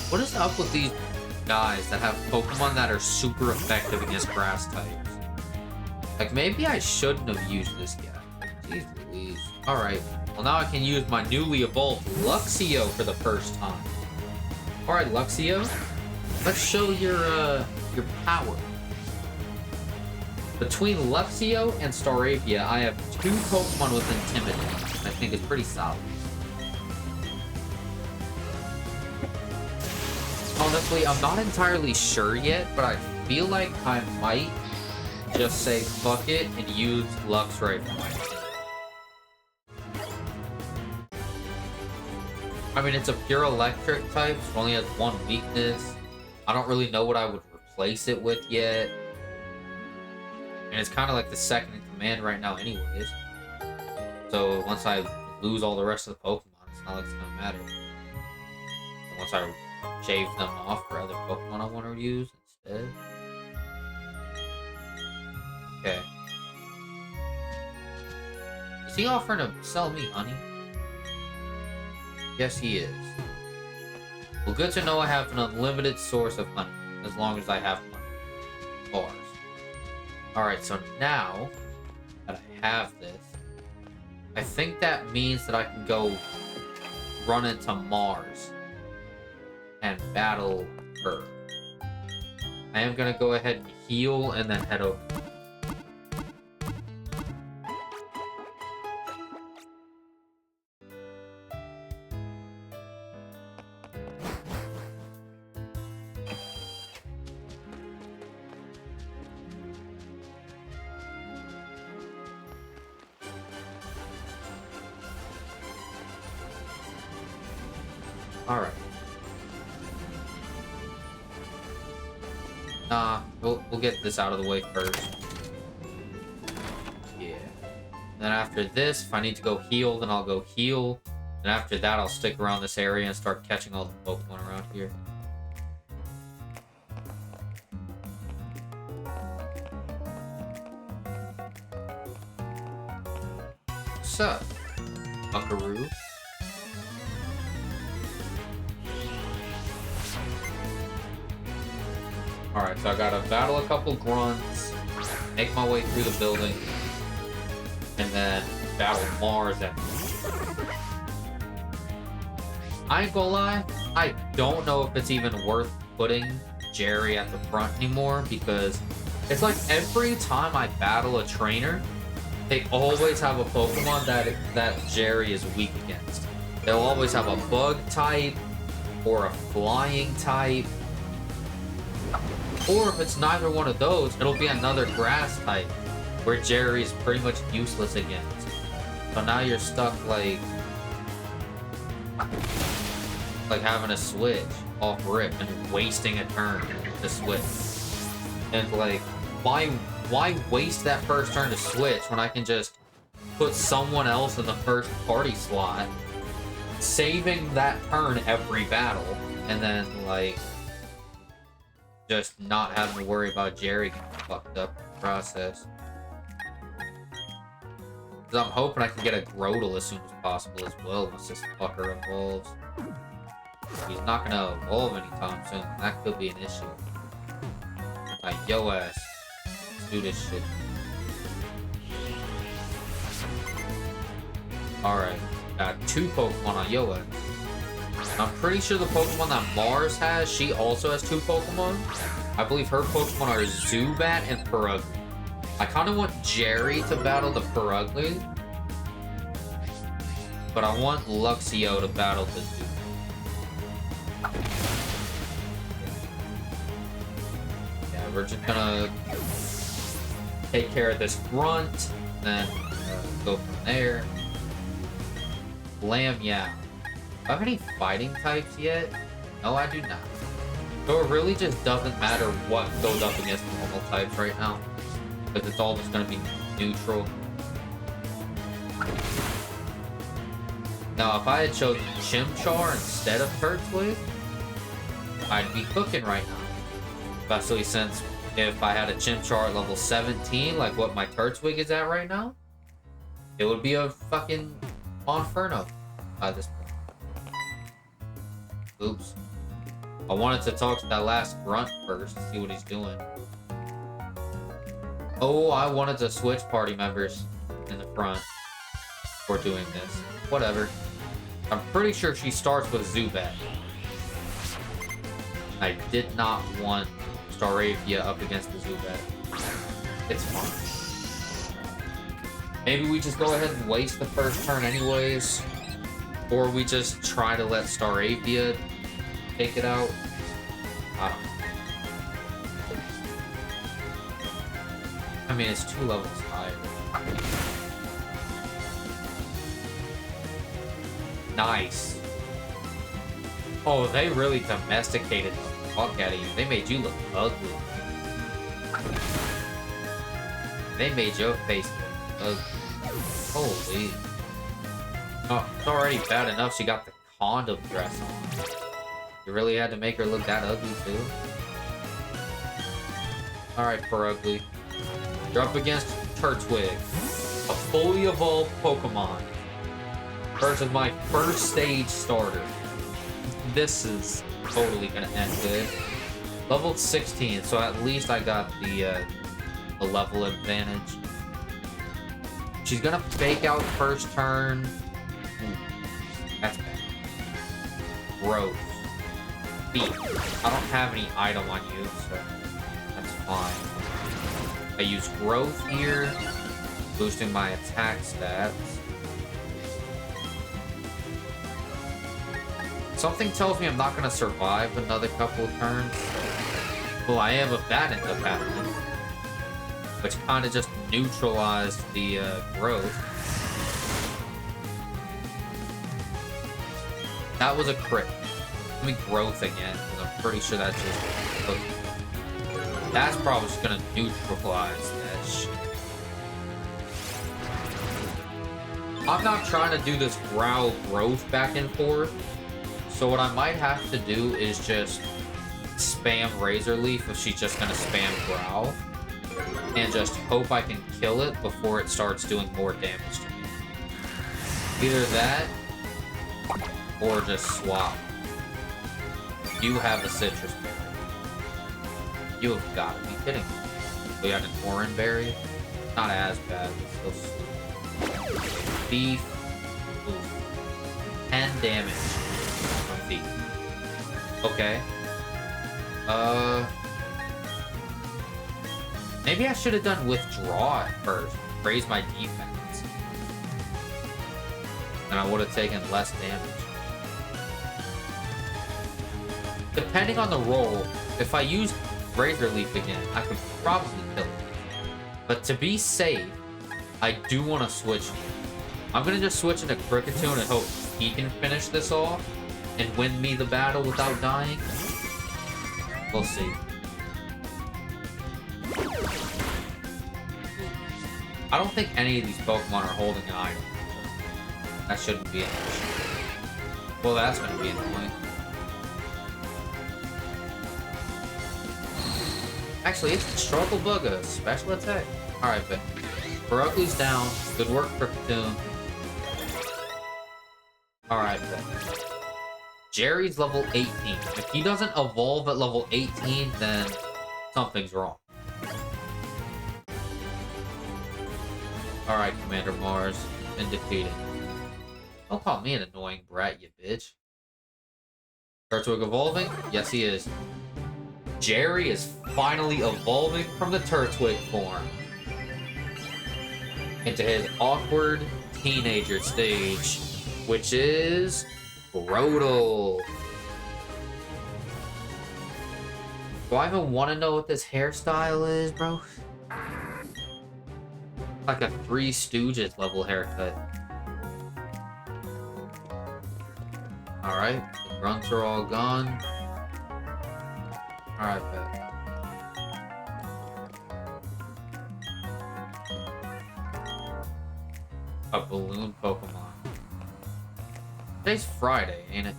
What is up with these guys that have Pokemon that are super effective against grass types? Like, maybe I shouldn't have used this guy. Jeez Louise. Alright, well now I can use my newly evolved Luxio for the first time. Alright, Luxio, let's show your power. Between Luxio and Staravia, I have 2 Pokemon with Intimidate. I think it's pretty solid. Honestly, I'm not entirely sure yet, but I feel like I might just say fuck it and use Luxray for my team. I mean, it's a pure electric type, so it only has 1 weakness. I don't really know what I would replace it with yet. And it's kind of like the second in command right now anyways. So once I lose all the rest of the Pokemon, it's not like it's gonna matter. And once I shave them off for other Pokemon I want to use instead. Okay. Is he offering to sell me honey? Yes, he is. Well, good to know I have an unlimited source of honey, as long as I have money. Bars. Alright, so now that I have this, I think that means that I can go run into Mars and battle her. I am gonna go ahead and heal and then head over. Alright. Nah, we'll get this out of the way first. Yeah. Then after this, if I need to go heal, then I'll go heal. And after that, I'll stick around this area and start catching all the Pokemon around here. What's up, Buckaroo? Alright, so I gotta battle a couple grunts, make my way through the building, and then battle Mars at. I ain't gonna lie, I don't know if it's even worth putting Jerry at the front anymore, because it's like every time I battle a trainer, they always have a Pokemon that Jerry is weak against. They'll always have a bug type or a flying type. Or if it's neither one of those, it'll be another grass type where Jerry is pretty much useless against. So now you're stuck like having to switch off rip and wasting a turn to switch. And like, why waste that first turn to switch when I can just put someone else in the first party slot, saving that turn every battle, and then like just not having to worry about Jerry getting fucked up in the process. Because I'm hoping I can get a Grotle as soon as possible as well once this fucker evolves. He's not gonna evolve anytime soon. That could be an issue. Like, yo ass. Let's do this shit. Alright. Got 2 Pokemon on yo ass. I'm pretty sure the Pokemon that Mars has, she also has 2 Pokemon. I believe her Pokemon are Zubat and Purugly. I kind of want Jerry to battle the Purugly, but I want Luxio to battle the Zubat. Yeah, we're just gonna take care of this grunt, then go from there. Blam, yeah. Do I have any fighting types yet? No, I do not. So it really just doesn't matter what goes up against normal types right now, because it's all just going to be neutral. Now, if I had chosen Chimchar instead of Turtwig, I'd be cooking right now. Especially since if I had a Chimchar at level 17, like what my Turtwig is at right now, it would be a fucking Monferno by this point. Oops. I wanted to talk to that last grunt first, see what he's doing. Oh, I wanted to switch party members in the front for doing this. Whatever. I'm pretty sure she starts with Zubat. I did not want Staravia up against the Zubat. It's fine. Maybe we just go ahead and waste the first turn anyways. Or we just try to let Staravia take it out. I don't know. I mean, it's 2 levels higher. Nice. Oh, they really domesticated the fuck out of you. They made you look ugly. They made your face look ugly. Holy. Oh, it's already bad enough she got the condom dress on. You really had to make her look that ugly too? Alright, Purugly. You're up against Turtwig, a fully evolved Pokemon. Versus my first stage starter. This is totally gonna end good. Level 16, so at least I got the level advantage. She's gonna fake out first turn. Ooh, that's bad. Growth. Beat. I don't have any item on you, so that's fine. I use growth here, boosting my attack stats. Something tells me I'm not gonna survive another couple of turns. Well, I am if that ends up happening, which kind of just neutralized the growth. That was a crit. Let me growth again, because I'm pretty sure that's just... Look, that's probably just gonna neutralize that shit. I'm not trying to do this growl growth back and forth, so what I might have to do is just spam Razor Leaf if she's just gonna spam growl, and just hope I can kill it before it starts doing more damage to me. Either that, or just swap. You have a citrus berry. You have got to be kidding me. We got an orange berry. Not as bad, but still sweet. Thief. Ooh. 10 damage from Thief. Okay. Maybe I should have done Withdraw at first. Raise my defense. And I would have taken less damage. Depending on the roll, if I use Razor Leaf again, I could probably kill it. But to be safe, I do want to switch. I'm going to just switch into Kricketune and hope he can finish this off and win me the battle without dying. We'll see. I don't think any of these Pokemon are holding an item. That shouldn't be an issue. Well, that's going to be annoying. Actually, it's a Struggle Bugga. Special attack. Alright, but Baroku's down. Good work, Kricketune. Alright, then. Jerry's level 18. If he doesn't evolve at level 18, then something's wrong. Alright, Commander Mars. Been defeated. Don't call me an annoying brat, you bitch. Turtwig evolving? Yes, he is. Jerry is finally evolving from the Turtwig form into his awkward teenager stage, which is Grotle. Do I even want to know what this hairstyle is, bro? Like a Three Stooges level haircut. Alright, the grunts are all gone. Alright, bet. A balloon Pokemon. Today's Friday, ain't it?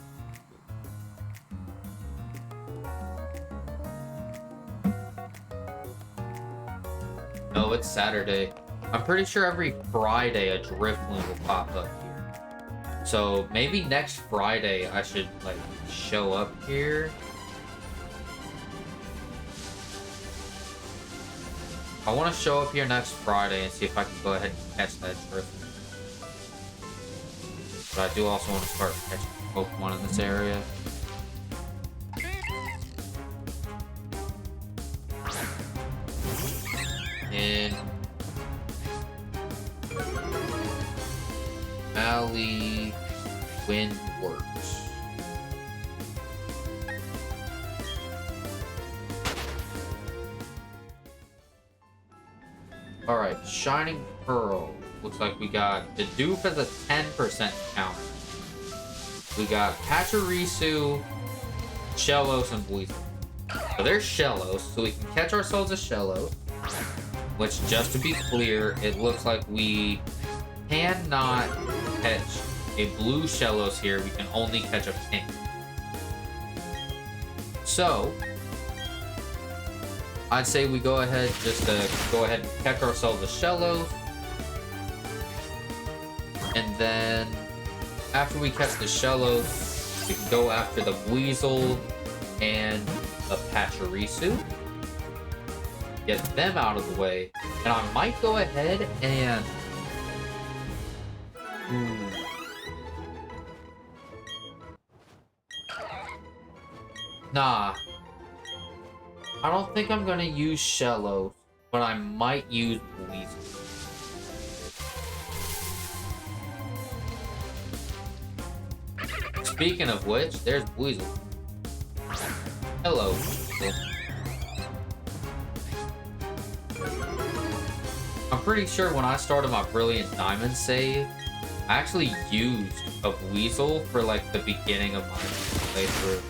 No, it's Saturday. I'm pretty sure every Friday a Drifloon will pop up here. So maybe next Friday I should like show up here. I want to show up here next Friday and see if I can go ahead and catch that Drifloon. But I do also want to start catching Pokemon in this area. In Valley Windworks. Alright, Shining Pearl. Looks like we got the Doof as a 10% counter. We got Pachirisu, Shellos, and Weasel. So there's Shellos, so we can catch ourselves a Shellos. Which, just to be clear, it looks like we cannot catch a blue Shellos here. We can only catch a pink. So, I'd say we go ahead and catch ourselves a Shellos. And then, after we catch the Shellos, we can go after the Weasel and the Pachirisu. Get them out of the way. And I might go ahead and... Nah. I don't think I'm gonna use Shellos, but I might use Weasel. Speaking of which, there's Weasel. Hello, Weasel. I'm pretty sure when I started my Brilliant Diamond save, I actually used a Weasel for like the beginning of my playthrough.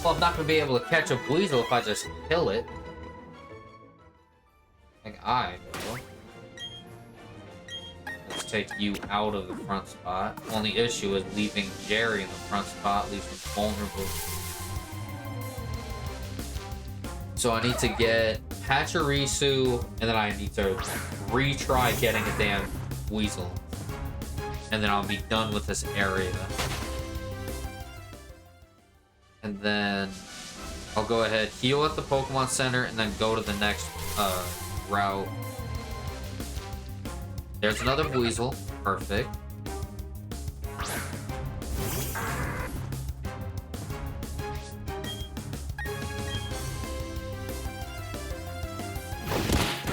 Well, I'm not gonna be able to catch a Weasel if I just kill it. Like I will. Let's take you out of the front spot. Only issue is leaving Jerry in the front spot leaves him vulnerable. So I need to get Pachirisu, and then I need to retry getting a damn Weasel. And then I'll be done with this area. And then I'll go ahead, heal at the Pokemon Center, and then go to the next route. There's another Weasel. Perfect.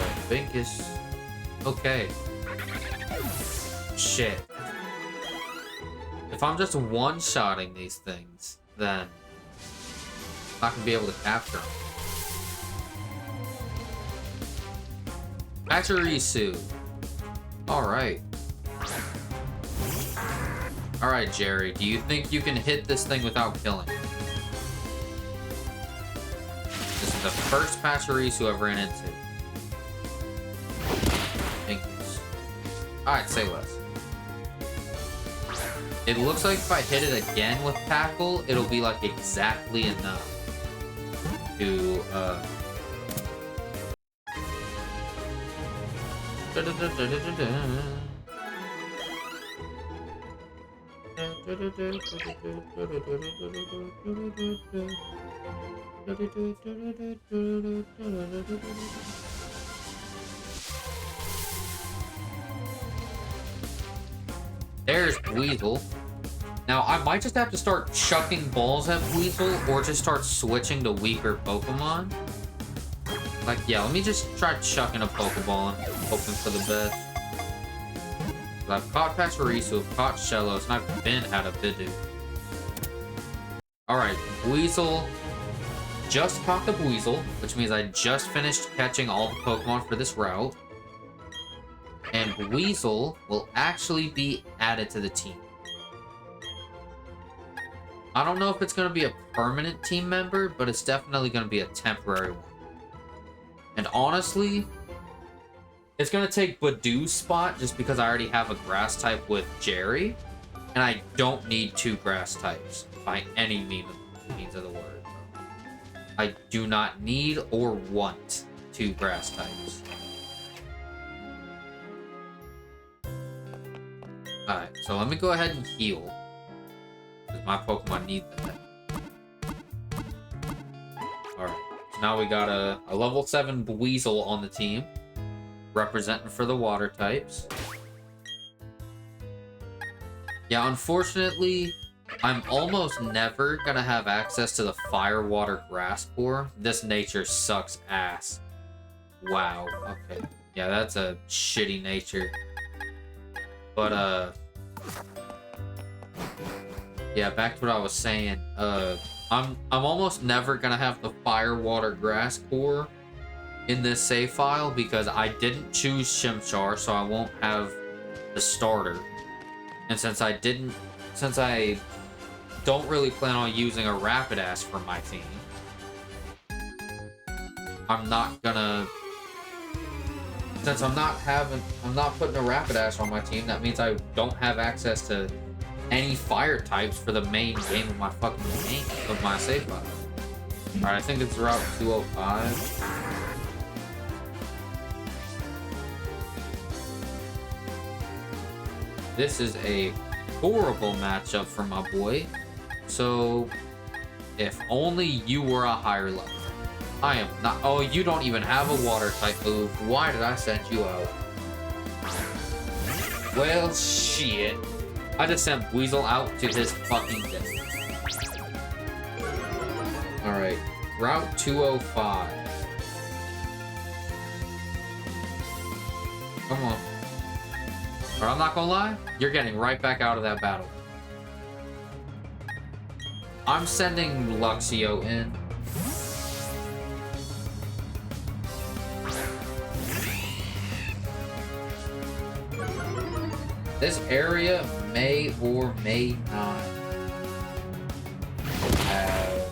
I think is okay. Shit. If I'm just one-shotting these things, then I'm not gonna be able to capture them. Pachirisu. Alright. Alright, Jerry. Do you think you can hit this thing without killing it? This is the first Pachirisu I've ran into. Thank you. Alright, say less. It looks like if I hit it again with Tackle, it'll be like exactly enough to There's Weasel. Now, I might just have to start chucking balls at Weasel or just start switching to weaker Pokemon. Like, yeah, let me just try chucking a Pokeball and hoping for the best. I've caught Pachirisu, I've caught Shellos, and I've been out of Bidoof. Alright, Weasel. Just caught the Weasel, which means I just finished catching all the Pokemon for this route. And Weasel will actually be added to the team. I don't know if it's going to be a permanent team member, but it's definitely going to be a temporary one. And honestly, it's going to take Bidoo's spot just because I already have a grass type with Jerry. And I don't need 2 grass types by any means of the word. I do not need or want 2 grass types. Alright, so let me go ahead and heal. Because my Pokemon need that. Alright, so now we got a level 7 Weasel on the team. Representing for the water types. Yeah, unfortunately, I'm almost never gonna have access to the Fire, Water, Grass core. This nature sucks ass. Wow, okay. Yeah, that's a shitty nature. But, yeah, back to what I was saying. I'm almost never gonna have the Fire, Water, Grass core in this save file because I didn't choose Chimchar, so I won't have the starter. And since I don't really plan on using a Rapidash for my team, I'm not gonna. Since I'm not putting a Rapidash on my team, that means I don't have access to any fire types for the main game of my fucking game, of my save file. Alright, I think it's Route 205. This is a horrible matchup for my boy. So, if only you were a higher level. I am not. Oh, you don't even have a water type move. Why did I send you out? Well, shit. I just sent Weasel out to his fucking death. Alright. Route 205. Come on. But I'm not gonna lie, you're getting right back out of that battle. I'm sending Luxio in. This area may or may not have...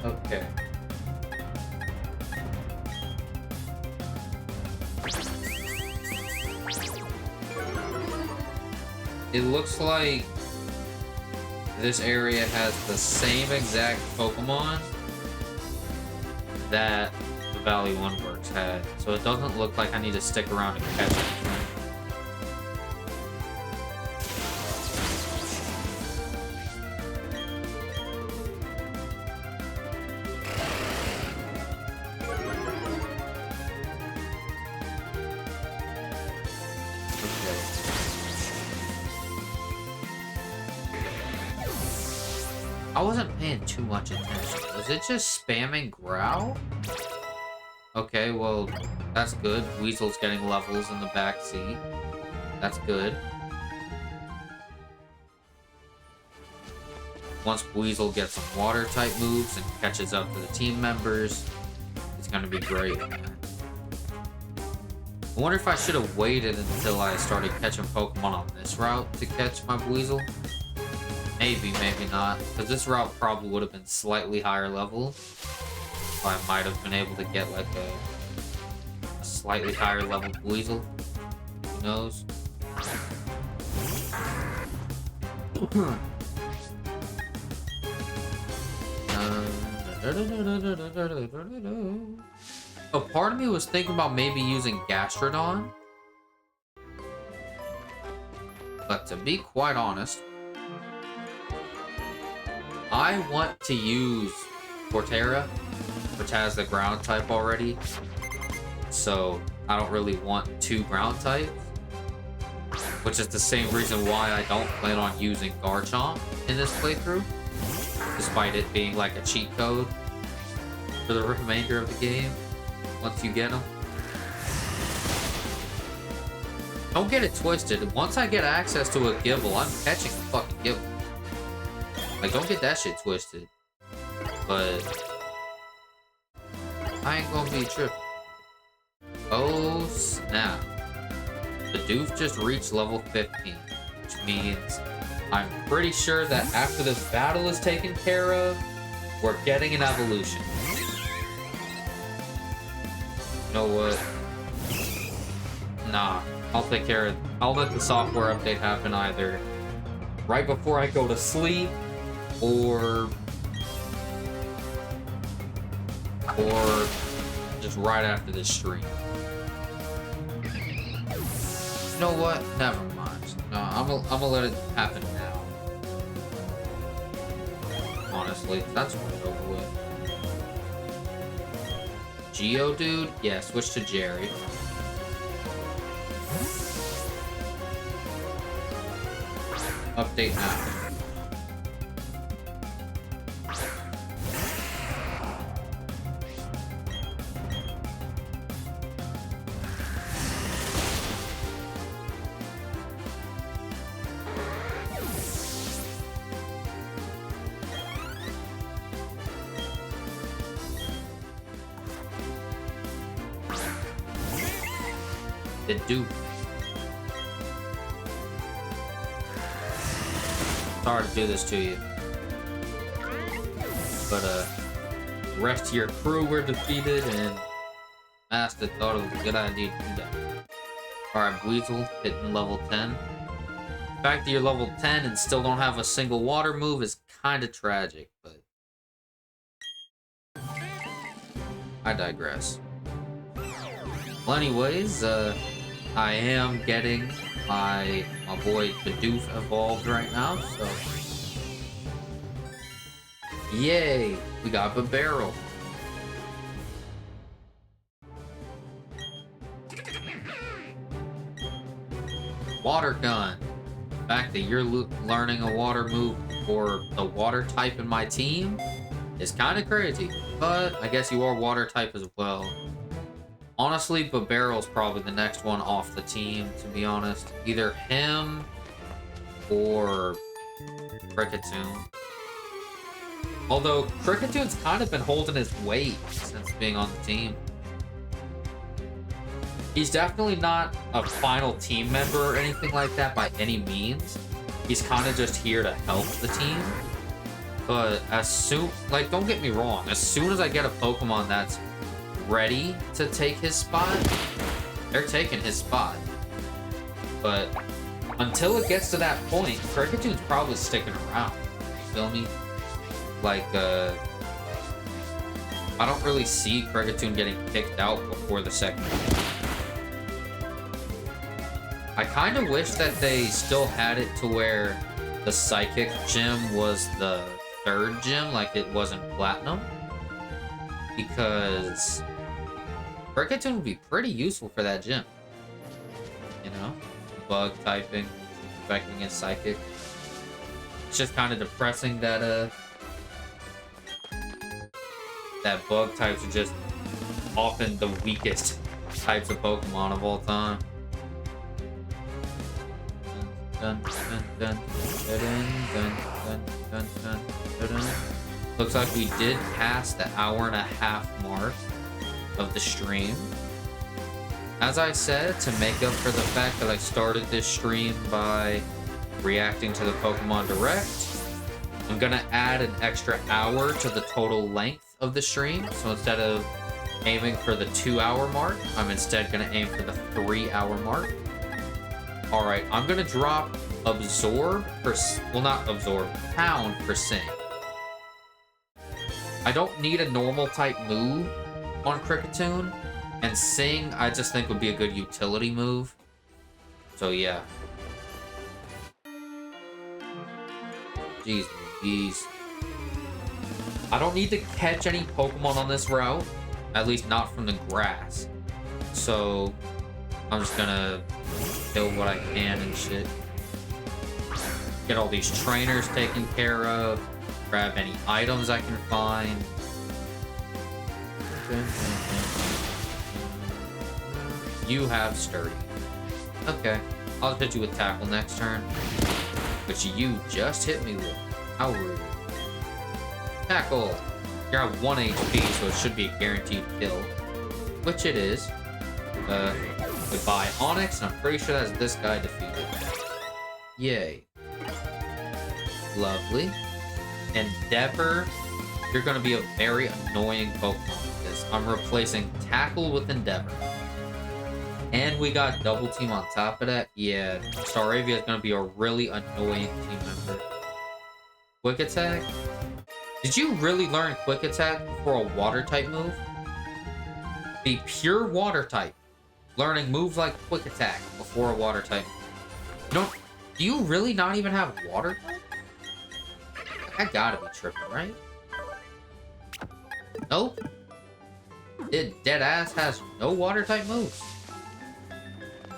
Okay. It looks like this area has the same exact Pokemon that Valley 1 Works had, so it doesn't look like I need to stick around and catch it. I wasn't paying too much attention. Was it just spamming growl? Okay, well, that's good. Weasel's getting levels in the back seat. That's good. Once Weasel gets some water type moves and catches up to the team members, it's gonna be great. I wonder if I should have waited until I started catching Pokemon on this route to catch my Weasel. Maybe, maybe not, because this route probably would have been slightly higher level. So I might have been able to get like a slightly higher level Weasel. Who knows? A part of me was thinking about maybe using Gastrodon. But to be quite honest, I want to use Torterra, which has the ground type already. So I don't really want 2 ground types. Which is the same reason why I don't plan on using Garchomp in this playthrough. Despite it being like a cheat code for the remainder of the game, once you get them. Don't get it twisted. Once I get access to a Gibble, I'm catching a fucking Gibble. Like, don't get that shit twisted. But I ain't gonna be tripping. Oh, snap. The Doof just reached level 15, which means I'm pretty sure that after this battle is taken care of, we're getting an evolution. You know what? Nah, I'll take care of it. I'll let the software update happen either right before I go to sleep or just right after this stream. You know what? Never mind. No, I'm gonna let it happen now. Honestly, that's what it's over with. Geodude? Yeah, switch to Jerry. Update now. It do. Sorry to do this to you. But the rest of your crew were defeated and Master thought it was a good idea to do that. Alright, Weasel hitting level 10. The fact that you're level 10 and still don't have a single water move is kinda tragic, but I digress. Well, anyways, I am getting my boy Bidoof evolved right now, so yay, we got a barrel. Water gun. The fact that you're learning a water move for the water type in my team is kind of crazy, but I guess you are water type as well. Honestly, Babarrel's probably the next one off the team, to be honest. Either him or Kricketune. Although Kricketune kind of been holding his weight since being on the team. He's definitely not a final team member or anything like that by any means. He's kind of just here to help the team. But as soon, like, don't get me wrong, as soon as I get a Pokemon that's ready to take his spot, they're taking his spot. But until it gets to that point, Kricketune probably sticking around. You feel me? Like, I don't really see Kricketune getting kicked out before the second gym. I kind of wish that they still had it to where the Psychic Gym was the third gym, like it wasn't Platinum. Because Kricketune would be pretty useful for that gym. You know? Bug typing, affecting his Psychic. It's just kind of depressing that, that bug types are just often the weakest types of Pokemon of all time. Looks like we did pass the 1.5 hour mark of the stream. As I said, to make up for the fact that I started this stream by reacting to the Pokemon Direct, I'm gonna add an extra hour to the total length of the stream. So instead of aiming for the 2-hour mark, I'm instead gonna aim for the 3-hour mark. Alright, I'm gonna drop Absorb for, well, not Absorb, Pound for Sing. I don't need a normal type move on Kricketune, and Sing I just think would be a good utility move. So yeah. Jeez Louise. I don't need to catch any Pokemon on this route, at least not from the grass. So I'm just gonna kill what I can and shit. Get all these trainers taken care of. Grab any items I can find. You have Sturdy. Okay, I'll just hit you with Tackle next turn. Which you just hit me with. How rude. Tackle! You're at 1 HP, so it should be a guaranteed kill. Which it is. Goodbye, Onyx, and I'm pretty sure that's this guy defeated. Yay. Lovely. Endeavor, you're going to be a very annoying Pokemon because I'm replacing Tackle with Endeavor. And we got Double Team on top of that. Yeah, Staravia is going to be a really annoying team member. Quick Attack? Did you really learn Quick Attack before a Water type move? Be pure Water type. Learning moves like Quick Attack before a Water type. No, do you really not even have Water type? I gotta be tripping, right? Nope. It deadass has no Water type moves.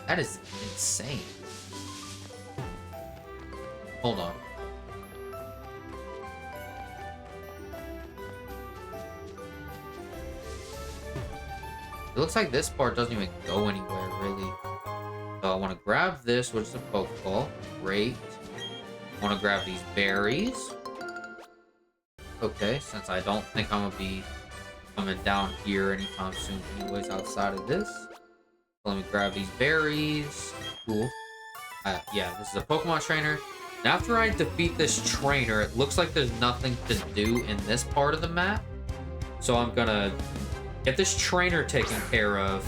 That is insane. Hold on. It looks like this part doesn't even go anywhere, really. So I want to grab this, which is a Pokeball. Great. I want to grab these berries. Okay, since I don't think I'm going to be coming down here anytime soon anyways outside of this. Let me grab these berries. Cool. Yeah, this is a Pokemon trainer. And after I defeat this trainer, it looks like there's nothing to do in this part of the map. So I'm gonna get this trainer taken care of,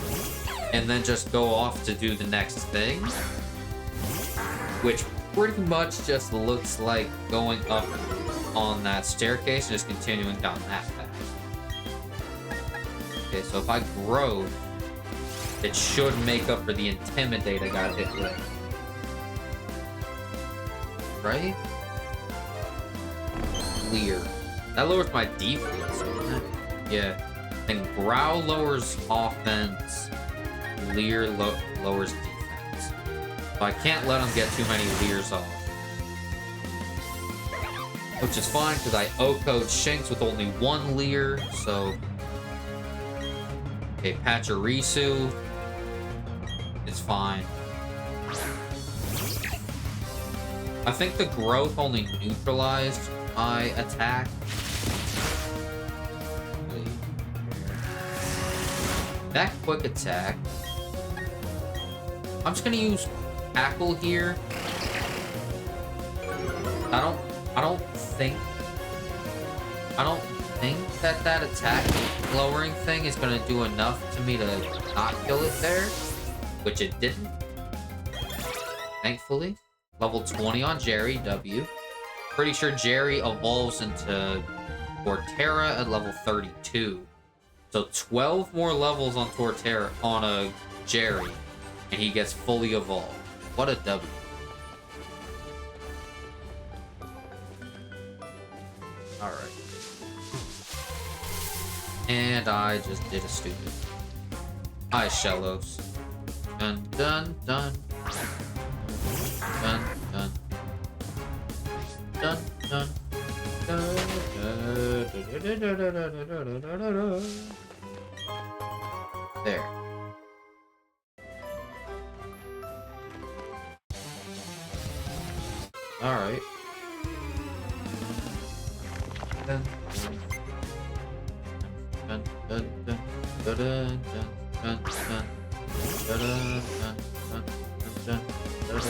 and then just go off to do the next thing. Which pretty much just looks like going up on that staircase and just continuing down that path. Okay, so if I grow, it should make up for the Intimidate I got hit with. Right? Clear. That lowers my defense, doesn't it? Yeah. And Growl lowers offense. Leer lowers defense. So I can't let him get too many Leers off. Which is fine, because I O-code Shinx with only 1 Leer, so... Okay, Pachirisu. It's fine. I think the growth only neutralized my attack. That quick attack. I'm just gonna use Tackle here. I don't think that attack lowering thing is gonna do enough to me to not kill it there, which it didn't. Thankfully. Level 20 on Jerry, W. Pretty sure Jerry evolves into Torterra at level 32. So 12 more levels on Torterra on a Jerry, and he gets fully evolved. What a W. Alright. And I just did a stupid. Hi, Shellos. Dun dun dun. Dun dun. Dun dun. There. Alright. Dun, dun, dun, dun, dun, dun, dun, dun, dun, dun, dun, dun, dun,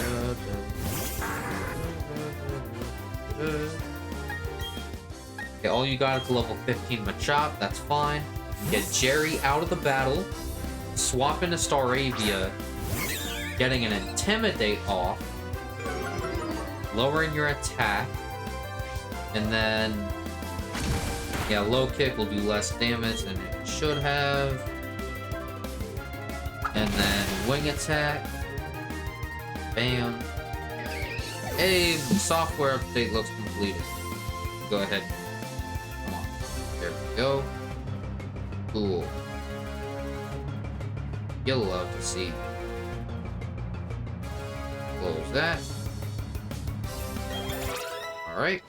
dun. Okay, all you got is level 15 Machop, that's fine. Get Jerry out of the battle, swap into Staravia, getting an Intimidate off, lowering your attack, and then, yeah, low kick will do less damage than it should have. And then wing attack. Bam. Hey, software update looks completed. Go ahead. Come on. There we go. Cool. You'll love to see. Close that. Alright.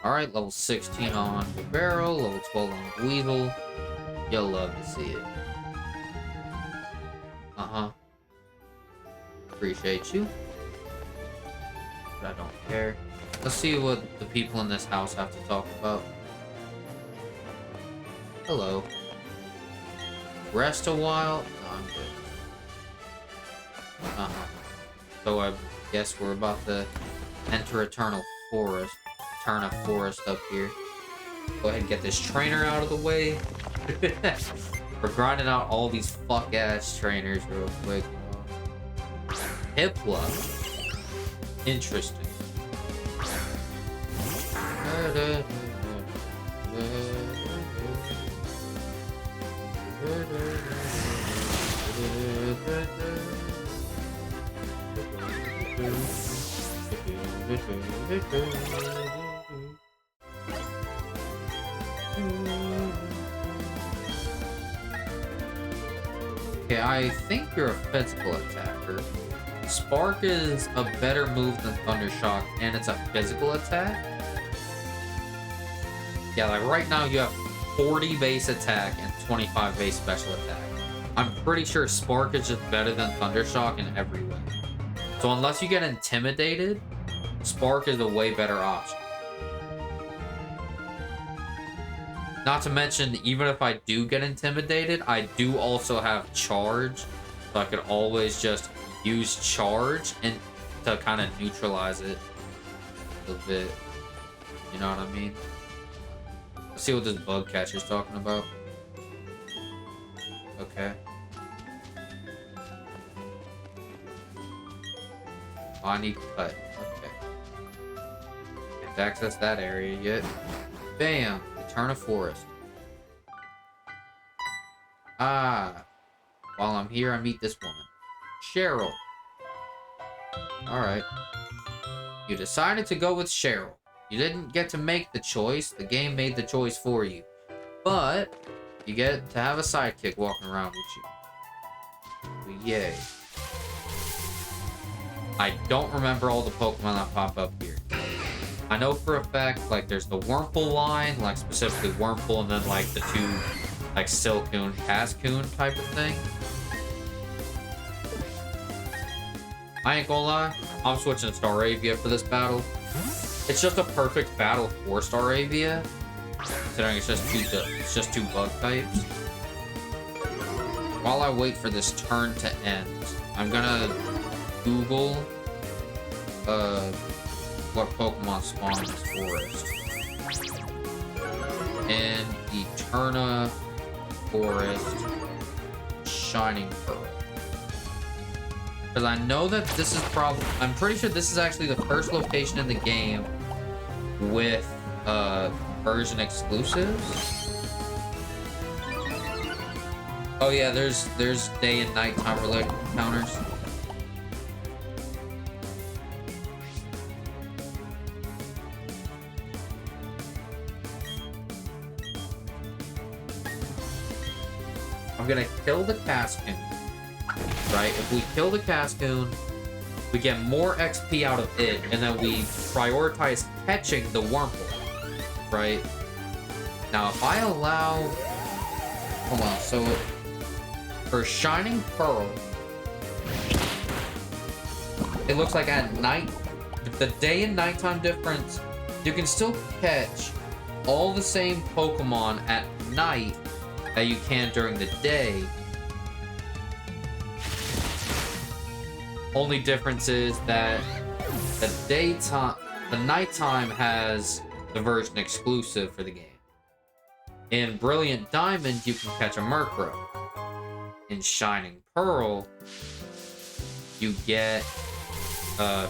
Alright, level 16 on the barrel, level 12 on Weevil. You'll love to see it. Appreciate you. But I don't care. Let's see what the people in this house have to talk about. Hello. Rest a while? No, I'm good. So I guess we're about to enter Eternal Forest. Eterna Forest up here. Go ahead and get this trainer out of the way. We're grinding out all these fuck-ass trainers real quick. Hipla. Interesting. Okay, I think you're a physical attacker. Spark is a better move than Thundershock, and it's a physical attack. Yeah, like right now you have 40 base attack and 25 base special attack. I'm pretty sure Spark is just better than Thundershock in every way. So unless you get intimidated, Spark is a way better option. Not to mention, even if I do get intimidated, I do also have charge. So I could always just use charge and to kind of neutralize it a little bit. You know what I mean? Let's see what this bug catcher's talking about. Okay. Oh, I need to cut. Okay. Can't access that area yet. Bam! Eterna Forest. Ah. While I'm here, I meet this woman. Cheryl. Alright. You decided to go with Cheryl. You didn't get to make the choice. The game made the choice for you. But you get to have a sidekick walking around with you. So yay. I don't remember all the Pokemon that pop up here. I know for a fact, like, there's the Wurmple line, like, specifically Wurmple, and then, like, the two, like, Silcoon, Cascoon type of thing. I ain't gonna lie, I'm switching to Staravia for this battle. It's just a perfect battle for Staravia, considering it's just two bug types. While I wait for this turn to end, I'm gonna Google what Pokemon spawn in this forest. And Eterna Forest Shining Pearl. Because I know that this is I'm pretty sure this is actually the first location in the game with version exclusives. Oh yeah, there's day and nighttime related counters. I'm gonna kill the Cascoon, right? If we kill the Cascoon, we get more XP out of it, and then we prioritize catching the Wurmple, right? Now, if I allow... Hold on, so... For Shining Pearl, it looks like at night, the day and nighttime difference, you can still catch all the same Pokemon at night that you can during the day. Only difference is that the nighttime has the version exclusive for the game. In Brilliant Diamond, you can catch a Murkrow. In Shining Pearl, you get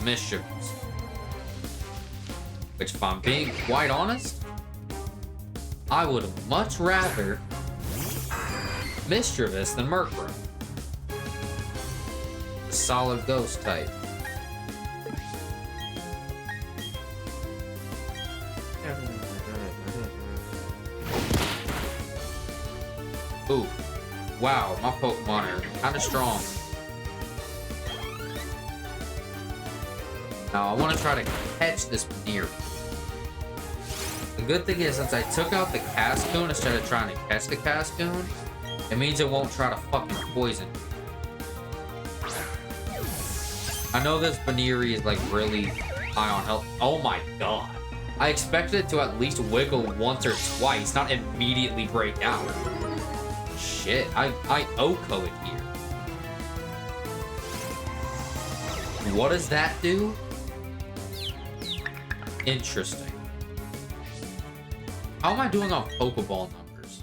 Mischievous. Which, if I'm being quite honest, I would much rather Mischievous than Murkrow. A solid ghost type. Ooh. Wow, my Pokemon are kind of strong. Now, I want to try to catch this Veneer. The good thing is, since I took out the Cascoon instead of trying to catch the Cascoon, it means it won't try to fucking poison me. I know this Veneer is like really high on health. Oh my god. I expected it to at least wiggle once or twice, not immediately break out. Shit, I OHKO it here. What does that do? Interesting. How am I doing on Pokeball numbers?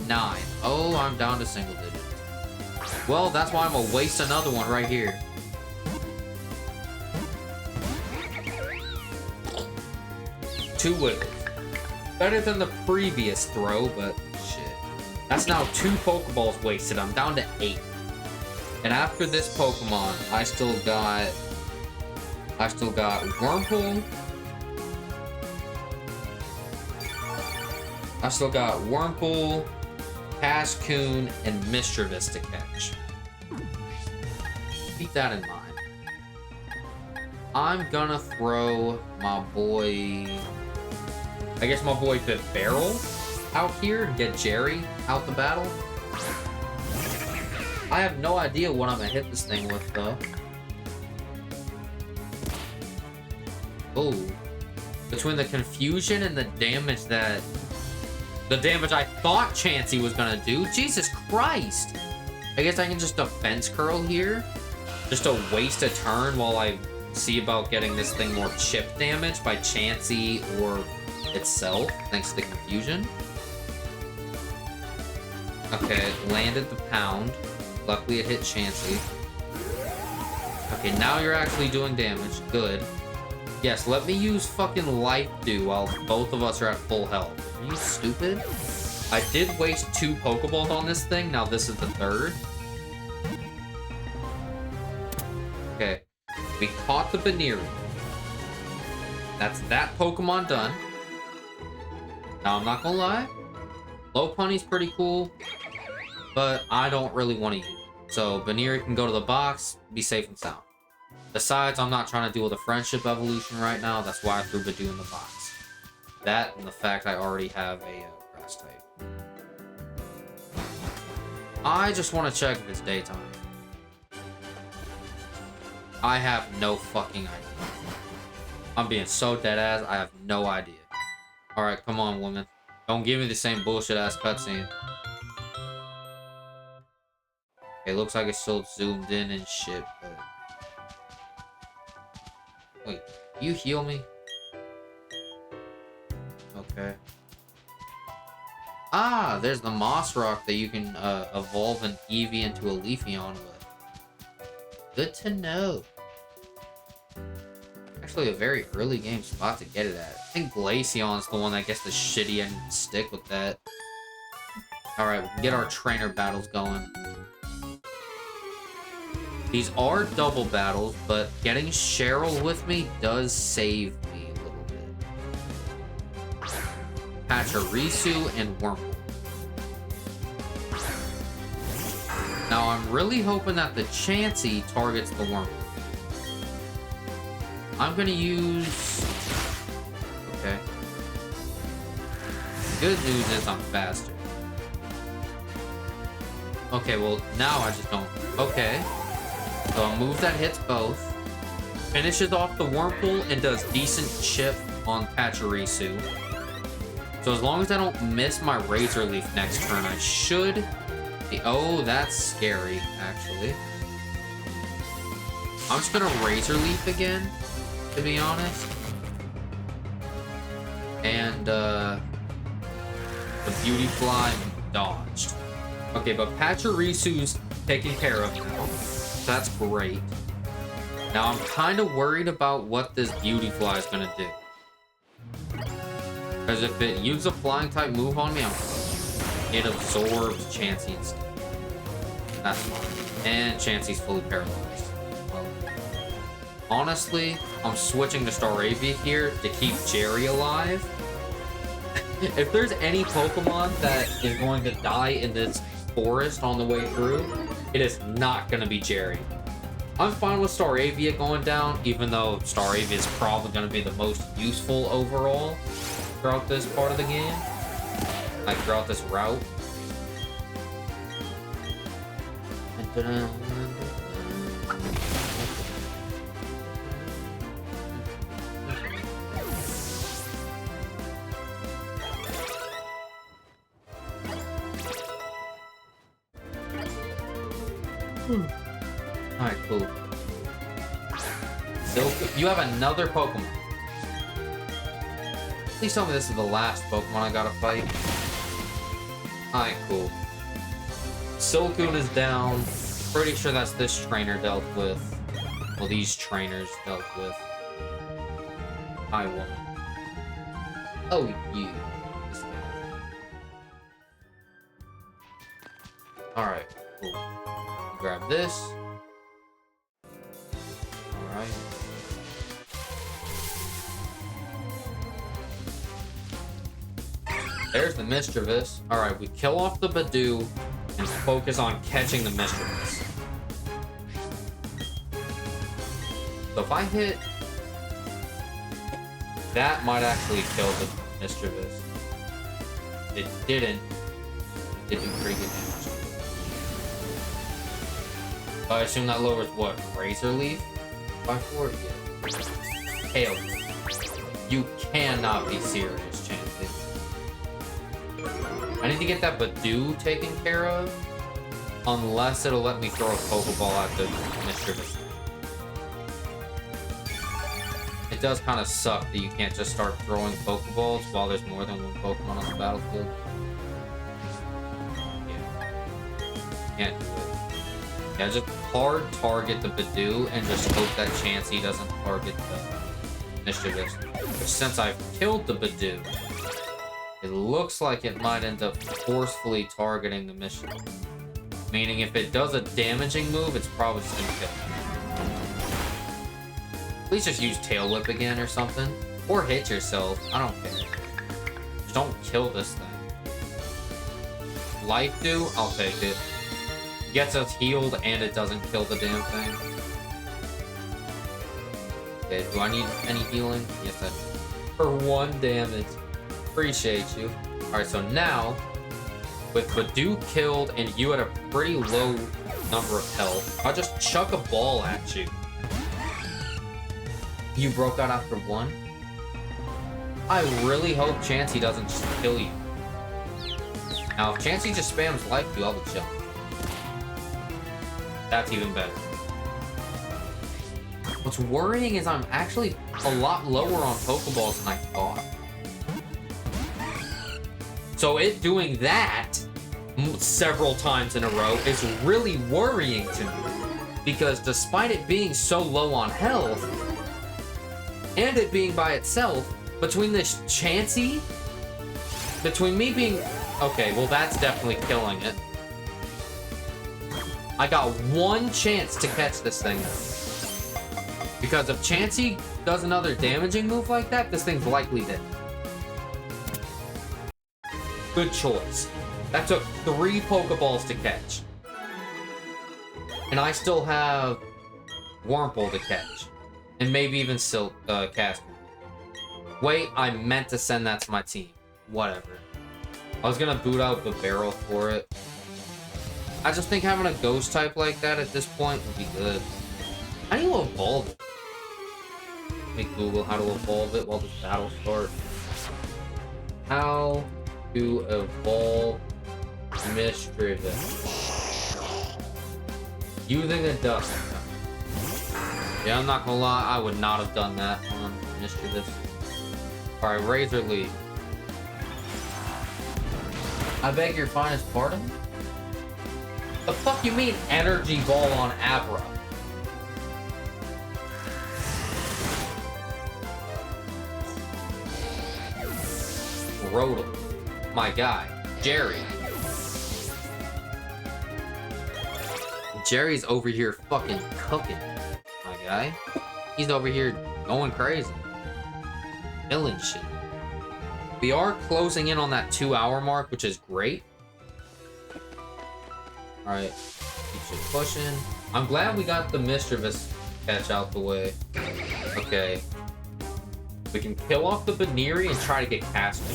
9. Oh, I'm down to single digits. Well, that's why I'm gonna waste another one right here. Two wiggles. Better than the previous throw, but shit. That's now 2 Pokeballs wasted. I'm down to 8. And after this Pokemon, I still got Wurmple. I still got Wurmple, Cascoon, and Mischievous to catch. Keep that in mind. I'm gonna throw my boy... I guess my boy Barrel out here and get Jerry out the battle. I have no idea what I'm gonna hit this thing with, though. Oh. Between the confusion and the damage that... The damage I thought Chansey was gonna do. Jesus Christ! I guess I can just defense curl here. Just to waste a turn while I see about getting this thing more chip damage by Chansey or itself, thanks to the confusion. Okay, it landed the pound. Luckily it hit Chansey. Okay, now you're actually doing damage. Good. Yes, let me use fucking Life Dew while both of us are at full health. Are you stupid? I did waste 2 Pokeballs on this thing. Now this is the 3rd. Okay. We caught the Veneer. That's that Pokemon done. Now, I'm not gonna lie. Lopunny's pretty cool. But I don't really want to use it. So, Veneer can go to the box. Be safe and sound. Besides, I'm not trying to deal with a friendship evolution right now. That's why I threw Badoo in the box. That and the fact I already have a grass type. I just want to check if it's daytime. I have no fucking idea. I'm being so deadass, I have no idea. Alright, come on, woman. Don't give me the same bullshit-ass cutscene. Okay, looks like it's still zoomed in and shit, but... Wait, you heal me? Okay. Ah, there's the Moss Rock that you can evolve an Eevee into a Leafeon with. Good to know. Actually, a very early game spot to get it at. I think Glaceon's the one that gets the shitty end stick with that. Alright, we can get our trainer battles going. These are double battles, but getting Cheryl with me does save me a little bit. Pachirisu and Wurmple. Now, I'm really hoping that the Chansey targets the Wurmple. I'm gonna use... Okay. Good news is I'm faster. Okay, well, now I just don't... Okay. So a move that hits both. Finishes off the Wurmple and does decent chip on Pachirisu. So as long as I don't miss my Razor Leaf next turn, I should... Oh, that's scary, actually. I'm just gonna Razor Leaf again, to be honest. And, the Beautyfly dodged. Okay, but Pachirisu's taken care of now. So that's great. Now I'm kind of worried about what this Beautyfly is gonna do. Because if it uses a flying type move on me, it absorbs Chansey instead. That's fine. And Chansey's fully paralyzed. Honestly, I'm switching to Staravia here to keep Jerry alive. If there's any Pokemon that is going to die in this forest on the way through, it is not going to be Jerry. I'm fine with Staravia going down, even though Staravia is probably going to be the most useful overall throughout this part of the game. Like, throughout this route. Alright, cool. You have another Pokemon. Please tell me this is the last Pokemon I gotta fight. Alright, cool. Silcoon is down. Pretty sure that's this trainer dealt with. Well, these trainers dealt with. I won. Oh, you. Alright, cool. Grab this. Alright. There's the Mischievous. Alright, we kill off the Badoo and focus on catching the Mischievous. So if I hit... That might actually kill the Mischievous. It didn't. It did do pretty good damage. I assume that lowers what? Razor Leaf? By 4? Yeah. Hail. You cannot be serious, Chansey. I need to get that Badoo taken care of. Unless it'll let me throw a Pokeball at the Mischievous. It does kind of suck that you can't just start throwing Pokeballs while there's more than one Pokemon on the battlefield. Yeah. Can't do it. Yeah, just hard target the Badoo and just hope that Chansey doesn't target the Mischievous. Which, since I've killed the Badoo, it looks like it might end up forcefully targeting the Mischievous. Meaning if it does a damaging move, it's probably just gonna kill it. Please just use Tail Whip again or something. Or hit yourself. I don't care. Just don't kill this thing. Life Dew? I'll take it. Gets us healed and it doesn't kill the damn thing. Okay, do I need any healing? Yes, I do. For 1 damage. Appreciate you. Alright, so now, with Badoo killed and you at a pretty low number of health, I'll just chuck a ball at you. You broke out after 1? I really hope Chansey doesn't just kill you. Now, if Chansey just spams Life Dew, I'll be chilling. That's even better. What's worrying is I'm actually a lot lower on Pokeballs than I thought. So it doing that several times in a row is really worrying to me. Because despite it being so low on health, and it being by itself, between this Chansey, between me being... Okay, well, that's definitely killing it. I got one chance to catch this thing. Because if Chansey does another damaging move like that, this thing's likely dead. Good choice. That took 3 Pokeballs to catch. And I still have Wurmple to catch. And maybe even Silk, Casper. Wait, I meant to send that to my team. Whatever. I was gonna boot out the barrel for it. I just think having a ghost type like that at this point would be good. How do you evolve it? Let me Google how to evolve it while this battle starts. How to evolve Misdreavus. Using a dust. Yeah, I'm not gonna lie, I would not have done that on Misdreavus. Alright, Razor Leaf. I beg your finest pardon? The fuck you mean Energy Ball on Abra? Rodel. My guy. Jerry. Jerry's over here fucking cooking. My guy. He's over here going crazy. Killing shit. We are closing in on that 2-hour mark, which is great. Alright. Keep shit pushing. I'm glad we got the Mischievous catch out the way. Okay. We can kill off the Baneri and try to get Casper.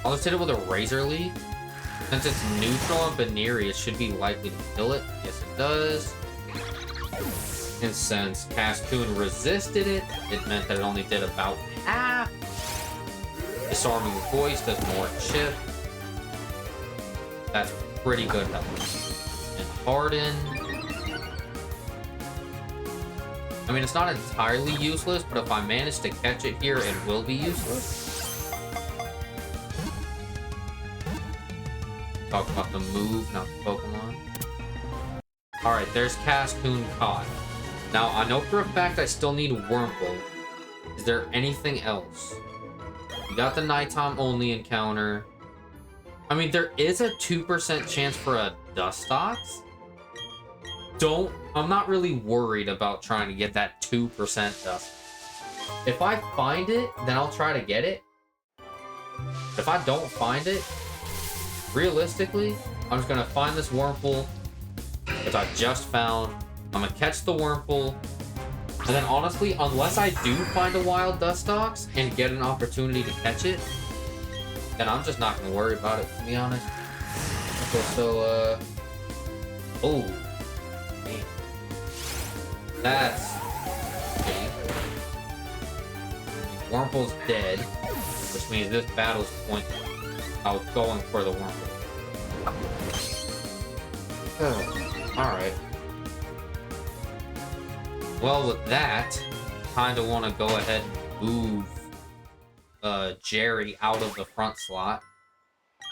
I'll just hit it with a Razor Leaf. Since it's neutral on Baneri, it should be likely to kill it. Yes, it does. And since Cascoon resisted it, it meant that it only did about half. Disarming Voice does more chip. That's pretty good health. And Harden. I mean, it's not entirely useless, but if I manage to catch it here, it will be useless. Talk about the move, not the Pokemon. Alright, there's Cascoon caught. Now, I know for a fact I still need Wurmple. Is there anything else? We got the nighttime only encounter. I mean, there is a 2% chance for a Dustox. I'm not really worried about trying to get that 2% Dust. If I find it, then I'll try to get it. If I don't find it, realistically, I'm just gonna find this Wurmple, which I just found. I'm gonna catch the Wurmple, and then honestly, unless I do find a wild Dustox and get an opportunity to catch it, then I'm just not gonna worry about it, to be honest. Okay, so, oh, man. That's okay. Wurmple's dead, which means this battle's pointless. I was going for the Wurmple. Alright. Well, with that, kinda wanna go ahead and move Jerry out of the front slot,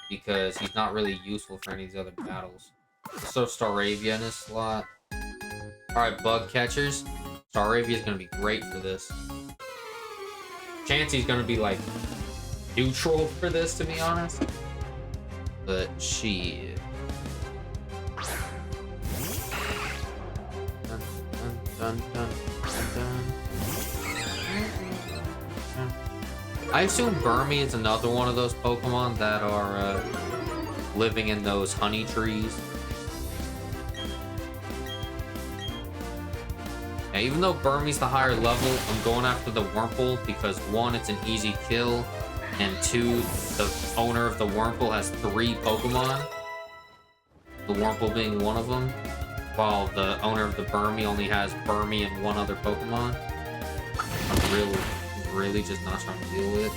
because he's not really useful for any of these other battles. Let's throw Staravia in his slot. Alright, Bug Catchers. Staravia is gonna be great for this. Chansey's gonna be, like, neutral for this, to be honest. But she... Dun, dun, dun, dun. I assume Burmy is another one of those Pokemon that are living in those honey trees. Yeah, even though Burmy's the higher level, I'm going after the Wurmple because 1, it's an easy kill, and 2, the owner of the Wurmple has 3 Pokemon. The Wurmple being one of them, while the owner of the Burmy only has Burmy and 1 other Pokemon. I'm really just not trying to deal with it.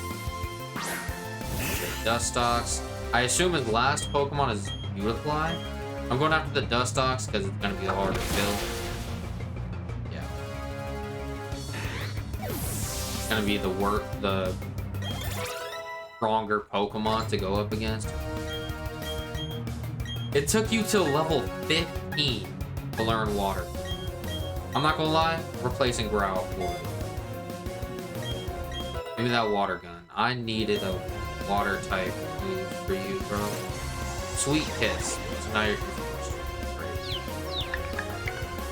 Dustox. I assume his last Pokemon is Beautifly. I'm going after the Dustox because it's going to be harder to kill. Yeah. It's going to be the stronger Pokemon to go up against. It took you till level 15 to learn water. I'm not gonna lie, replacing Growl for it. Give me that water gun. I needed a water type move for you, bro. Sweet Kiss. So now you're confused. Great.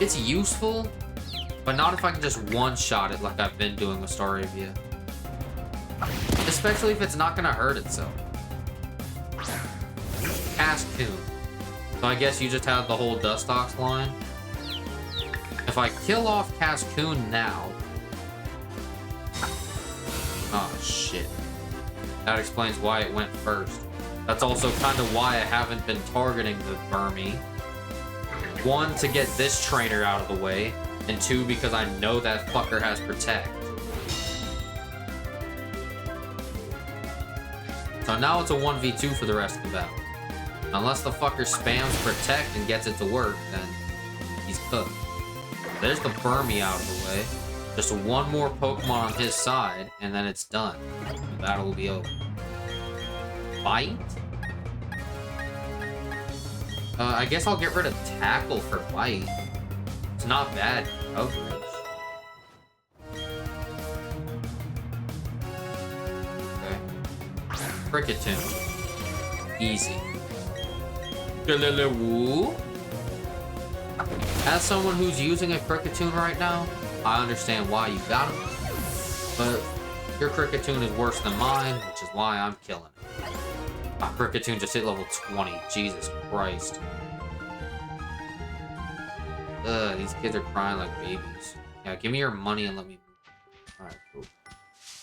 It's useful, but not if I can just one-shot it like I've been doing with Staravia. Especially if it's not gonna hurt itself. Cascoon. So I guess you just have the whole Dustox line. If I kill off Cascoon now... Oh, shit. That explains why it went first. That's also kind of why I haven't been targeting the Burmy. 1, to get this trainer out of the way, and 2, because I know that fucker has Protect. So now it's a 1v2 for the rest of the battle. Unless the fucker spams Protect and gets it to work, then he's cooked. There's the Burmy out of the way. Just one more Pokemon on his side, and then it's done. The battle will be over. Bite? I guess I'll get rid of Tackle for Bite. It's not bad coverage. Okay. Kricketune. Easy. Woo. As someone who's using a Kricketune right now, I understand why you got him. But your Kricketune is worse than mine, which is why I'm killing it. My Kricketune just hit level 20. Jesus Christ. Ugh, these kids are crying like babies. Yeah, give me your money and let me move. Alright, cool.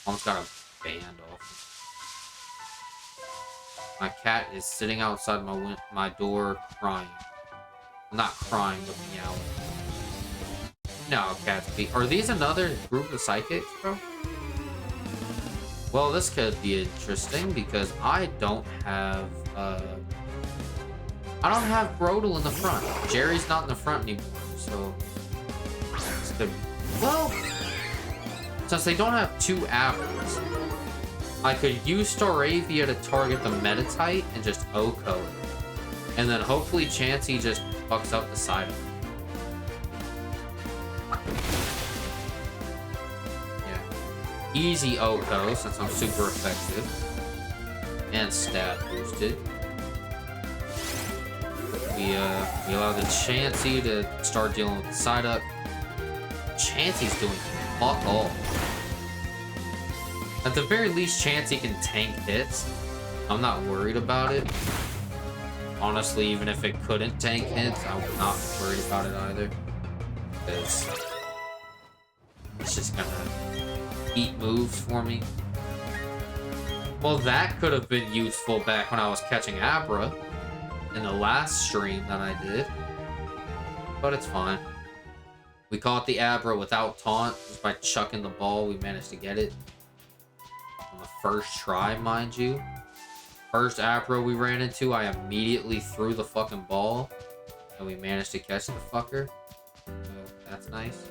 Almost got a band off. My cat is sitting outside my door crying. Well, not crying, but meowing. No, cats be. Are these another group of psychics, bro? Well, this could be interesting because I don't have Brodel in the front. Jerry's not in the front anymore, so this could be... Well, since they don't have 2 Abras, I could use Staravia to target the Meditite and just OHKO it. And then hopefully Chansey just fucks up the side of it. Easy OHKO, since I'm super effective. And stat boosted. We allow the Chansey to start dealing with the side up. Chansey's doing fuck all. At the very least, Chansey can tank hits. I'm not worried about it. Honestly, even if it couldn't tank hits, I'm not worried about it either. Because it's just gonna eat moves for me. Well, that could have been useful back when I was catching Abra in the last stream that I did. But it's fine. We caught the Abra without taunt. Just by chucking the ball, we managed to get it. On the first try, mind you. First Abra we ran into, I immediately threw the fucking ball. And we managed to catch the fucker. So, that's nice.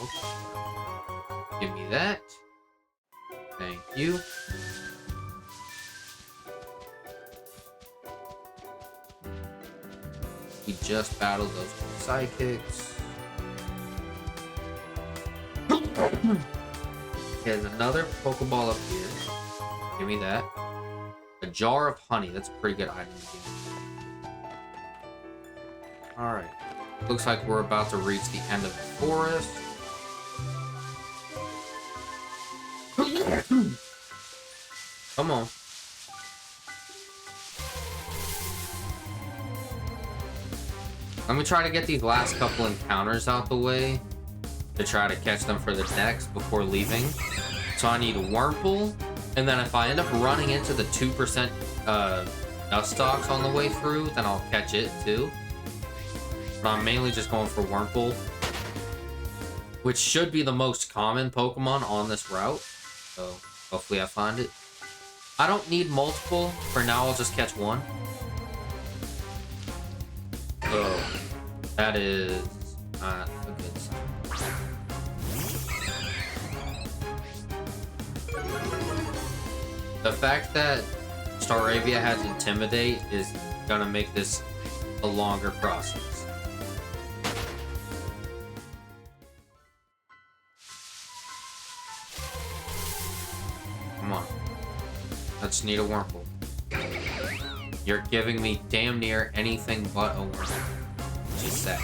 Oops. Give me that. Thank you. We just battled those 2 psychics. There's another Pokeball up here. Give me that. A jar of honey. That's a pretty good item to give. Alright. Looks like we're about to reach the end of the forest. Come on. Let me try to get these last couple encounters out the way to try to catch them for the next before leaving. So I need a Wurmple, and then if I end up running into the 2% Dustox on the way through, then I'll catch it too. But I'm mainly just going for Wurmple, which should be the most common Pokemon on this route. So hopefully I find it. I don't need multiple. For now, I'll just catch one. So that is not a good sign. The fact that Staravia has Intimidate is gonna make this a longer process. Come on. I just need a Wurmple. You're giving me damn near anything but a Wurmple. Just sad.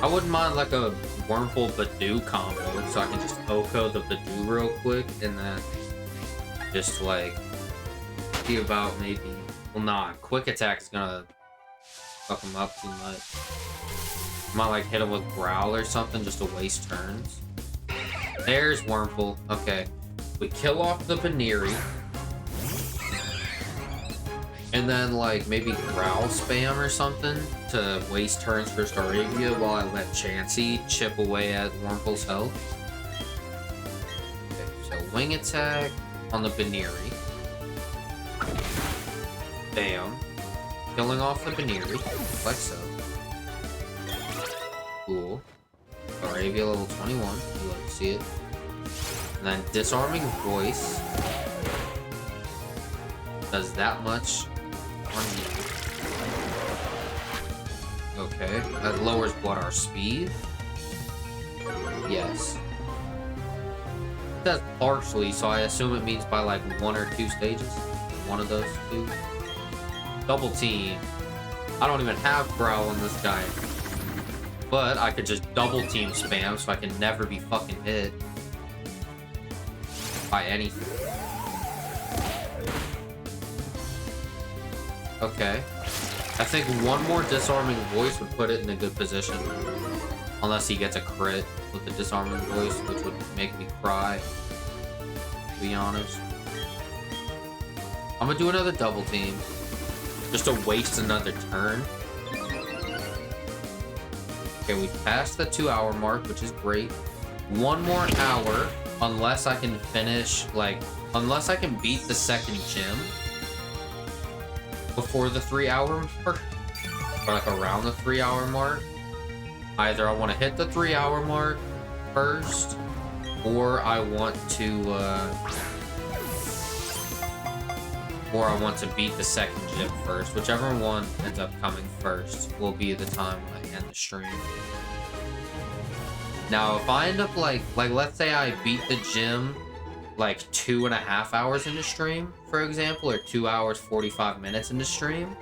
I wouldn't mind like a Wurmple Badoo combo, so I can just OHKO the Badoo real quick, and then just like see about maybe. Well, nah, Quick Attack's gonna fuck him up too much. Might like hit him with Growl or something just to waste turns. There's Wurmple. Okay, we kill off the Baneri. And then, like, maybe Growl spam or something to waste turns for Staravia while I let Chansey chip away at Wurmple's health. Okay, so Wing Attack on the Baneri. Bam. Killing off the Baneri, like so. Cool. Staravia level 21, you like to see it. And then Disarming Voice does that much on you. Okay, that lowers what, our speed? Yes. It does partially, so I assume it means by like 1 or 2 stages. One of those 2. Double team. I don't even have Growl on this guy. But I could just double team spam so I can never be fucking hit by anything. Okay. I think one more Disarming Voice would put it in a good position. Unless he gets a crit with the Disarming Voice, which would make me cry, to be honest. I'm gonna do another double team. Just to waste another turn. Okay, we've passed the 2-hour mark, which is great. 1 more hour, unless I can finish, like, unless I can beat the second gym before the 3-hour mark, or like around the 3-hour mark. Either I want to hit the 3-hour mark first, or I want to beat the second gym first. Whichever one ends up coming first will be the time when I end the stream. Now, if I end up like let's say I beat the gym like 2.5 hours into stream, for example, or 2 hours 45 minutes into stream,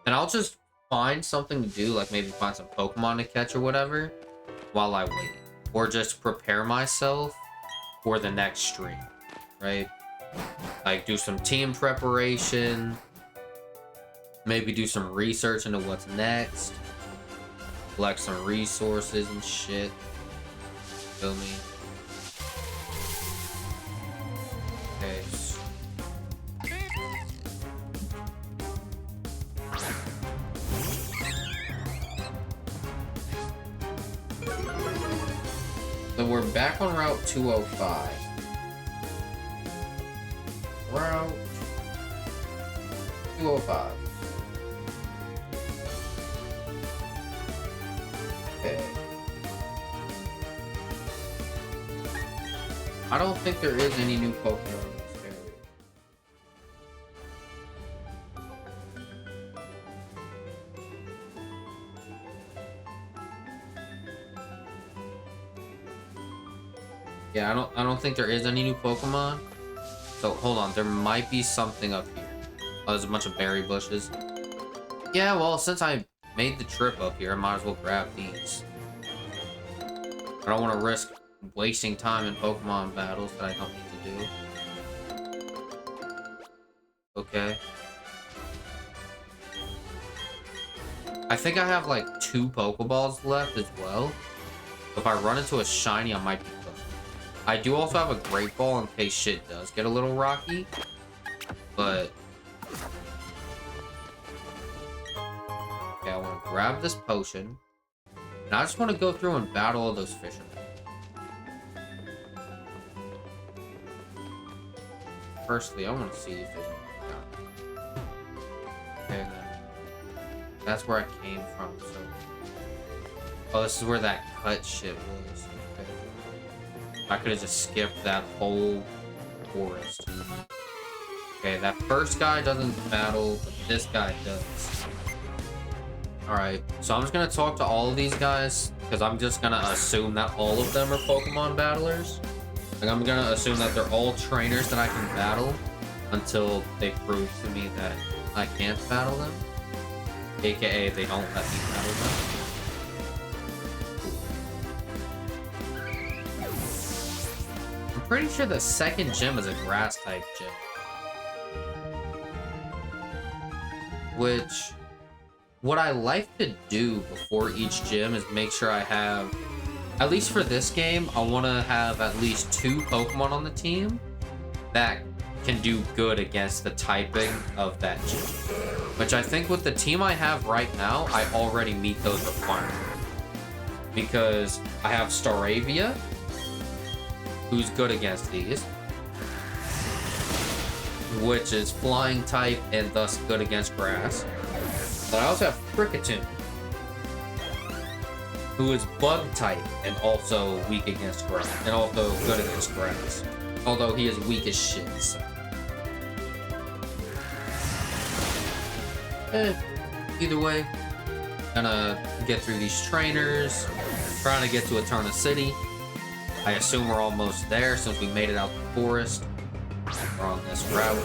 and I'll just find something to do, like maybe find some Pokemon to catch or whatever while I wait, or just prepare myself for the next stream, right? Like do some team preparation, maybe do some research into what's next, collect some resources and shit. Feel me? Okay. So we're back on Route 205. Route 205. Okay. I don't think there is any new Pokemon in this area. Yeah, I don't think there is any new Pokemon. So hold on, there might be something up here. Oh, there's a bunch of berry bushes. Yeah, well, since I made the trip up here, I might as well grab these. I don't want to risk wasting time in Pokemon battles that I don't need to do. Okay. I think I have like 2 Pokeballs left as well. If I run into a shiny, I might be cooked. I do also have a Great Ball in case shit does get a little rocky. But okay, I want to grab this potion. And I just want to go through and battle all those fishermen. Firstly, I want to see if there's okay, then that's where I came from. So, oh, this is where that cut shit was. Okay. I could have just skipped that whole forest. Okay, that first guy doesn't battle, but this guy does. Alright, so I'm just gonna talk to all of these guys, because I'm just gonna assume that all of them are Pokemon battlers. Like, I'm gonna assume that they're all trainers that I can battle until they prove to me that I can't battle them. AKA, they don't let me battle them. I'm pretty sure the second gym is a grass-type gym. Which, what I like to do before each gym is make sure I have, at least for this game, I want to have at least 2 Pokemon on the team that can do good against the typing of that gym. Which I think with the team I have right now, I already meet those requirements. Because I have Staravia, who's good against these, which is flying type and thus good against grass. But I also have Kricketune, who is bug type and also weak against grass, and also good against grass. Although he is weak as shit, so. Either way, gonna get through these trainers, trying to get to Eterna City. I assume we're almost there since we made it out the forest. We're on this route.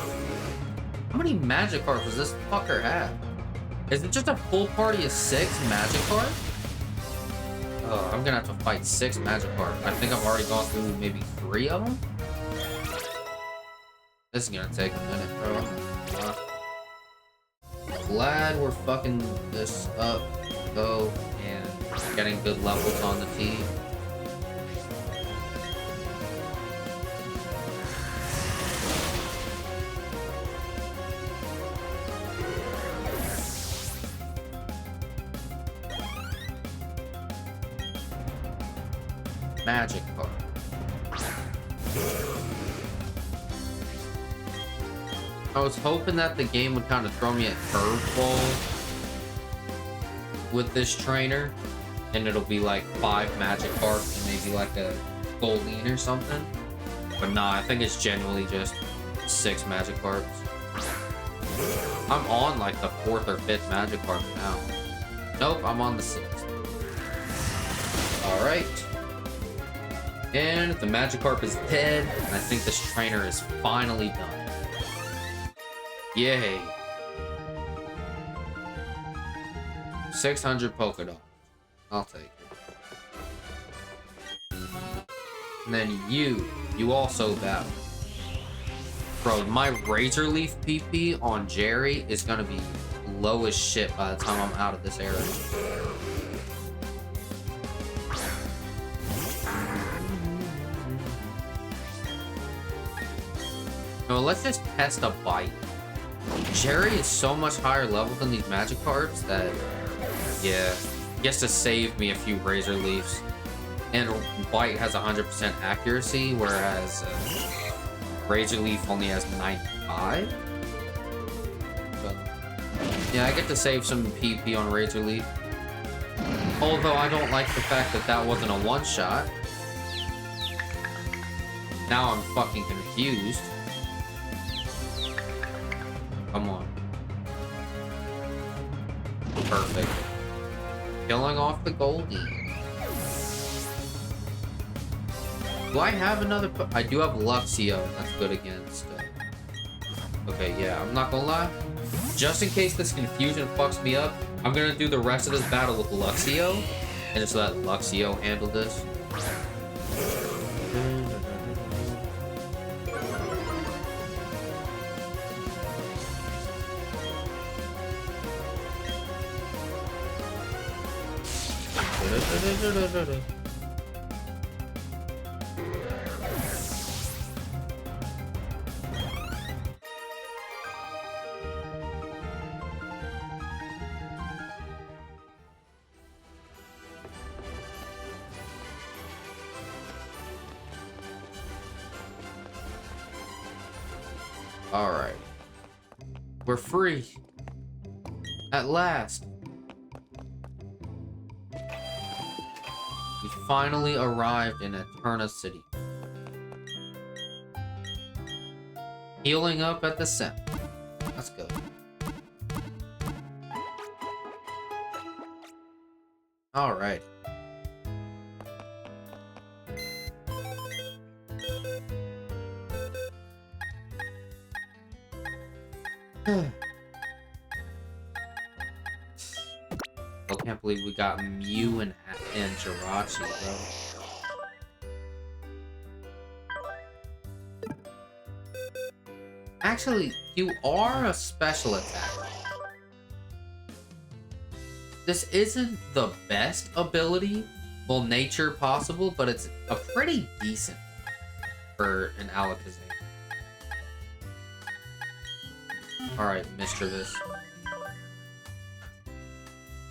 How many Magikarp does this fucker have? Is it just a full party of 6 Magikarp? Oh, I'm gonna have to fight 6 Magikarp. I think I've already gone through maybe 3 of them. This is gonna take a minute, bro. Glad we're fucking this up, though, and getting good levels on the team. Magikarp. I was hoping that the game would kind of throw me a curveball with this trainer, and it'll be like 5 Magikarp and maybe like a Goldeen or something. But nah, I think it's genuinely just 6 Magikarps. I'm on like the 4th or 5th Magikarp now. Nope, I'm on the 6th. Alright. And the Magikarp is dead, and I think this trainer is finally done. Yay. 600 Polka Dots. I'll take it. And then you also battle. Bro, my Razor Leaf PP on Jerry is gonna be low as shit by the time I'm out of this area. No, let's just test a bite. Jerry is so much higher level than these Magikarps that, yeah, he has to save me a few Razor Leafs. And Bite has 100% accuracy, whereas Razor Leaf only has 95. But, yeah, I get to save some PP on Razor Leaf. Although I don't like the fact that that wasn't a one-shot. Now I'm fucking confused. Come on. Perfect. Killing off the Goldeen. Do I have another? I do have Luxio. That's good against. Okay, yeah, I'm not gonna lie. Just in case this confusion fucks me up, I'm gonna do the rest of this battle with Luxio and just let Luxio handle this. All right, we're free at last. We finally arrived in Eterna City. Healing up at the center. Let's go. Alright. I can't believe we got Mew and Jirachi, bro. Actually, you are a special attacker. This isn't the best ability, well, nature possible, but it's a pretty decent for an Alakazam. Alright, Mischievous.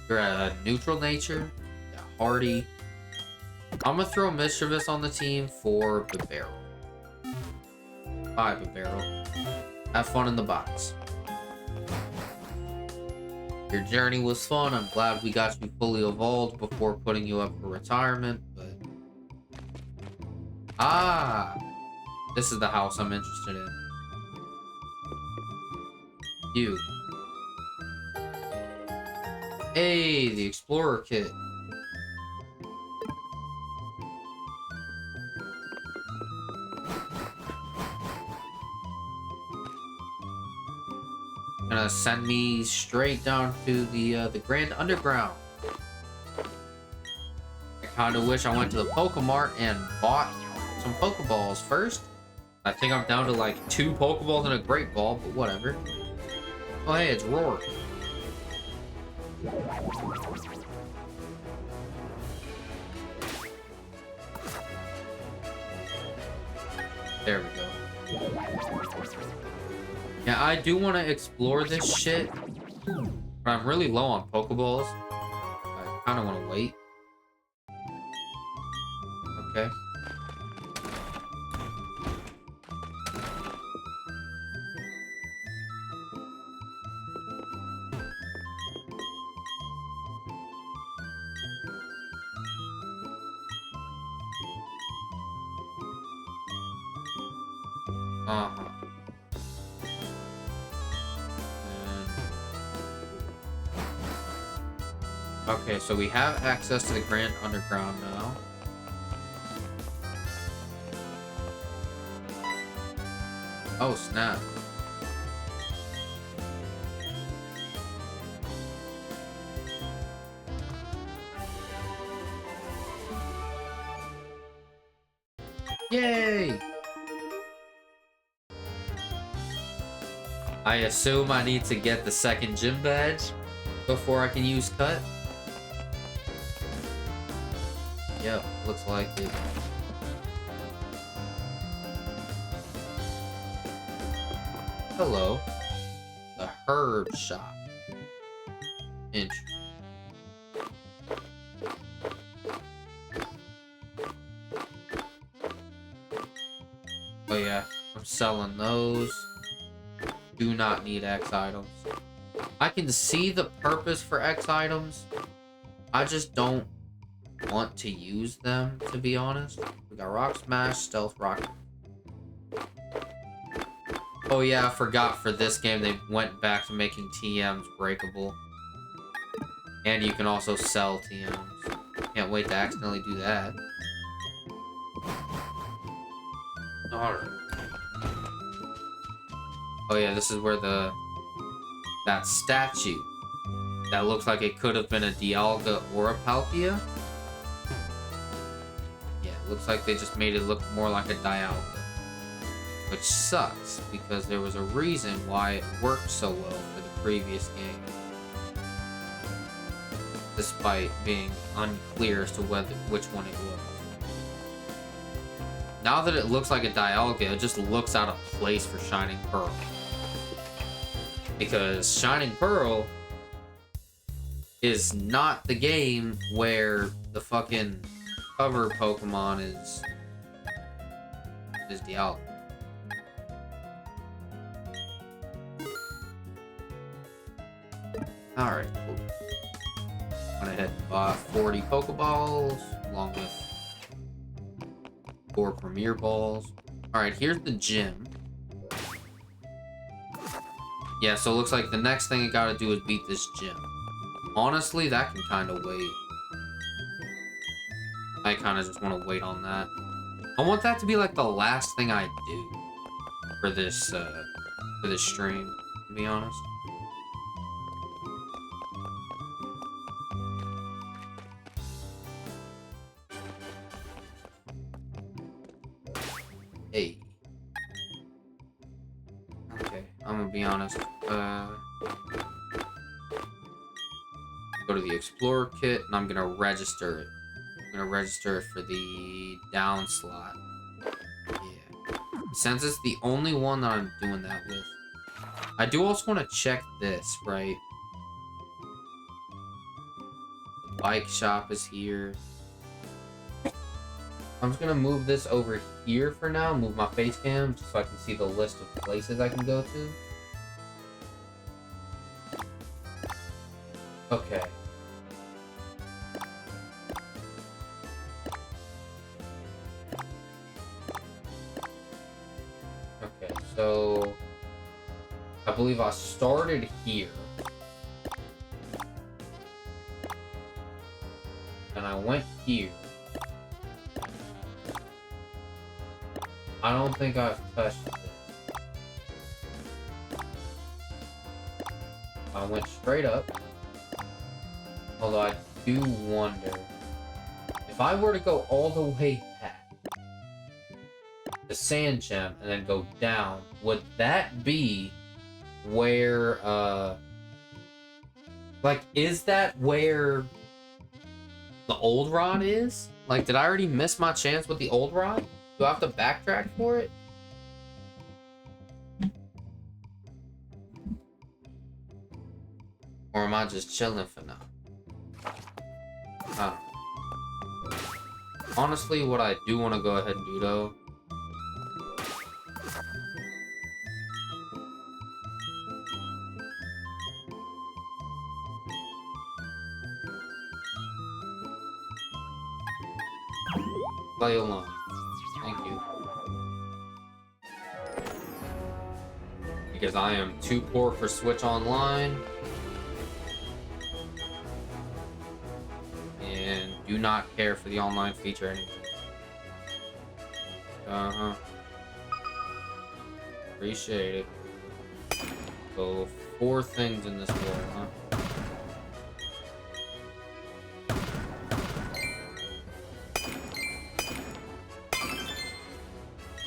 You're a neutral nature, yeah, hardy. I'm gonna throw Mischievous on the team for Bibarel. Bye, Bibarel. Have fun in the box. Your journey was fun. I'm glad we got you fully evolved before putting you up for retirement, but... Ah! This is the house I'm interested in. You. Hey, the Explorer Kit. Gonna send me straight down to the Grand Underground. I kinda wish I went to the Pokemart and bought some Pokeballs first. I think I'm down to like 2 Pokeballs and a Great Ball, but whatever. Oh hey, it's Roar. There we go. Yeah, I do want to explore this shit, but I'm really low on Pokeballs. I kind of want to wait. Okay. Uh-huh. Okay, so we have access to the Grand Underground now. Oh, snap. Yay! I assume I need to get the second gym badge before I can use Cut. Yep, looks like it. Hello. The herb shop. Interesting. Oh yeah, I'm selling those. Do not need X items. I can see the purpose for X items. I just don't want to use them, to be honest. We got Rock Smash, Stealth Rock. Oh yeah, I forgot for this game they went back to making TMs breakable. And you can also sell TMs. Can't wait to accidentally do that. Alright. Oh yeah, this is where that statue that looks like it could have been a Dialga or a Palkia. Yeah, it looks like they just made it look more like a Dialga. Which sucks, because there was a reason why it worked so well for the previous game. Despite being unclear as to which one it was. Now that it looks like a Dialga, it just looks out of place for Shining Pearl. Because Shining Pearl is not the game where the fucking cover Pokemon is Dialga. Alright, cool. Went ahead and bought 40 Pokeballs, along with 4 Premier Balls. Alright, here's the gym. Yeah, so it looks like the next thing I gotta do is beat this gym. Honestly, that can kind of wait. I kind of just want to wait on that. I want that to be like the last thing I do for this stream, to be honest. Hey. Okay, I'm gonna be honest. Go to the Explorer kit, and I'm gonna register it. I'm gonna register it for the down slot. Yeah. Since it's the only one that I'm doing that with. I do also want to check this, right? The bike shop is here. I'm just gonna move this over here for now, move my face cam, just so I can see the list of places I can go to. Okay. Okay, so I believe I started here. And I went here. I don't think I've touched this. I went straight up. Although I do wonder if I were to go all the way back the sand gem and then go down, would that be where like, is that where the old rod is? Like, did I already miss my chance with the old rod? Do I have to backtrack for it? Or am I just chilling for now? I don't know. Honestly, what I do want to go ahead and do, though, play alone. Thank you. Because I am too poor for Switch Online. And do not care for the online feature anymore. Uh-huh. Appreciate it. So, 4 things in this world, huh?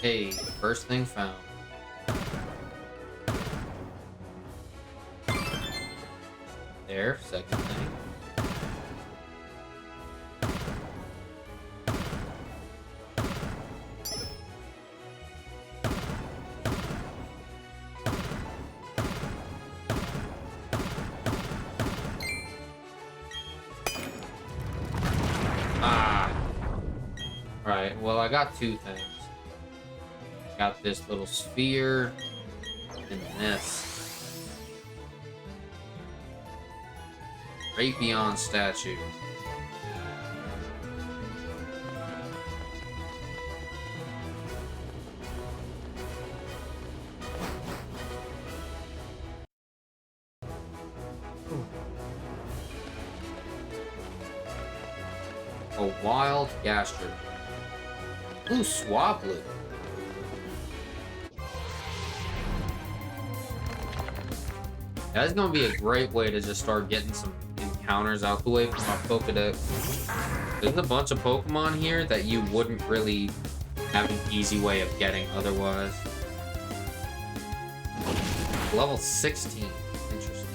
Hey, first thing found. There, second thing. Alright, well, I got 2 things. Got this little sphere and this Raytheon statue. A wild Gastro. Ooh, Swablu. That's gonna be a great way to just start getting some encounters out the way from my Pokedex. There's a bunch of Pokemon here that you wouldn't really have an easy way of getting otherwise. Level 16. Interesting.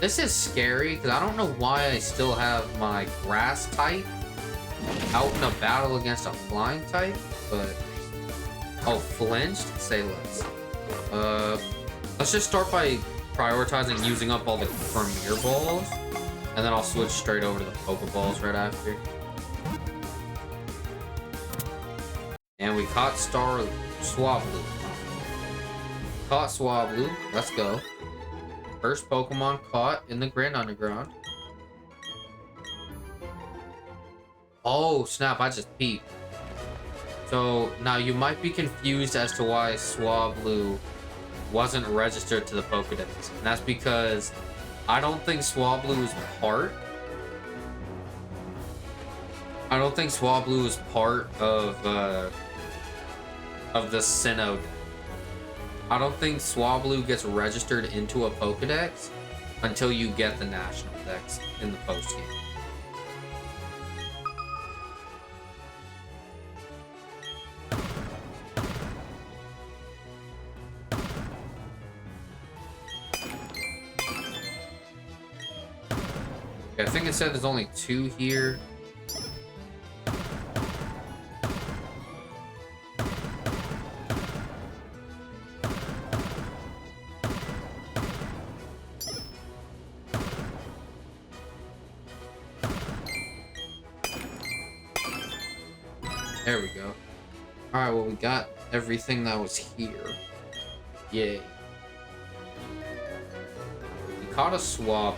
This is scary because I don't know why I still have my grass type out in a battle against a flying type, but... Oh, flinched? Say less. Let's just start by prioritizing using up all the Premier Balls, and then I'll switch straight over to the Pokeballs right after. And we caught Swablu. Caught Swablu. Let's go. First Pokemon caught in the Grand Underground. Oh, snap, I just peeped. So, now you might be confused as to why Swablu wasn't registered to the Pokédex. And that's because I don't think Swablu is part. I don't think Swablu is part of the Sinnoh. I don't think Swablu gets registered into a Pokédex until you get the National Dex in the post game. I think it said there's only 2 here. There we go. Alright, well, we got everything that was here. Yay. We caught a Swablu.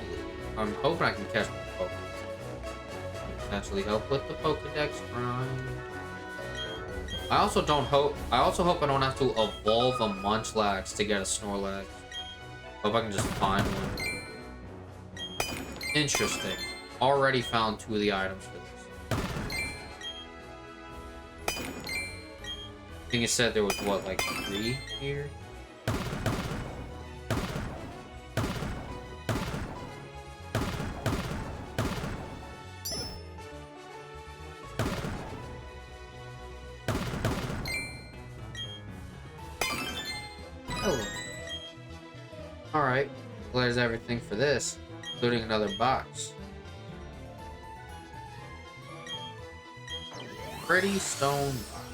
I'm hoping I can catch my Pokemon. Potentially help with the Pokedex grind. I also hope I don't have to evolve a Munchlax to get a Snorlax. Hope I can just find one. Interesting. Already found 2 of the items for this. I think it said there was what, like 3 here? Alright, well, there's everything for this, including another box. Pretty stone box.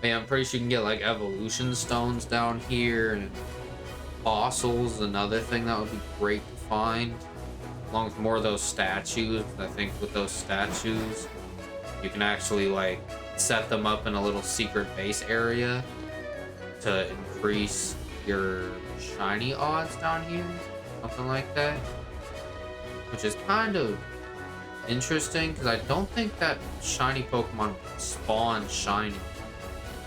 Yeah, I'm pretty sure you can get like evolution stones down here, and fossils, another thing that would be great to find. Along with more of those statues. I think with those statues, you can actually like set them up in a little secret base area to increase your shiny odds down here, something like that, which is kind of interesting because I don't think that shiny Pokemon spawn shiny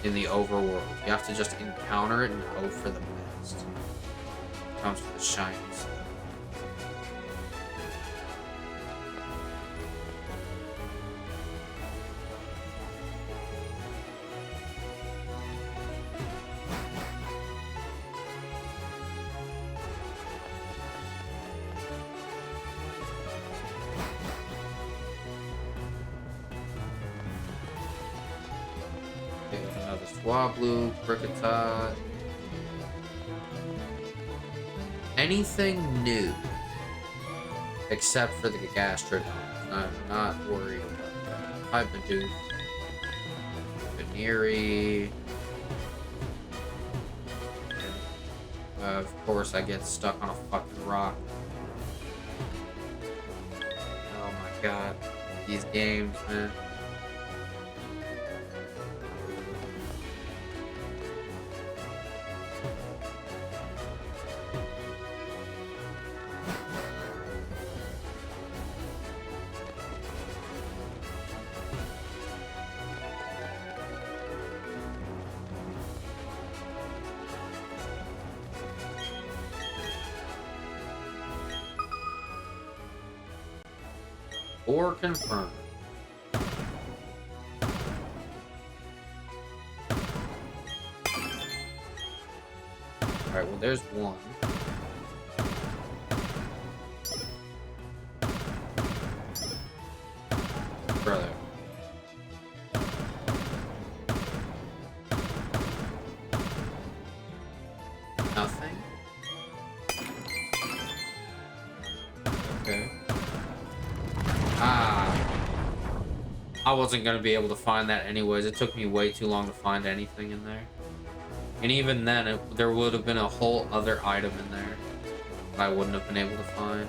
in the overworld. You have to just encounter it and hope for the best. Comes with the shinies. Swablu, Kricketot. Anything new except for the Gastrodon. I'm not worried about that. Hyperdoof, Veneeri. Of course, I get stuck on a fucking rock. Oh my god, these games, man. Or confirm. Alright, well there's one. Brother. Nothing? Okay. I wasn't going to be able to find that anyways. It took me way too long to find anything in there. And even then, there would have been a whole other item in there that I wouldn't have been able to find.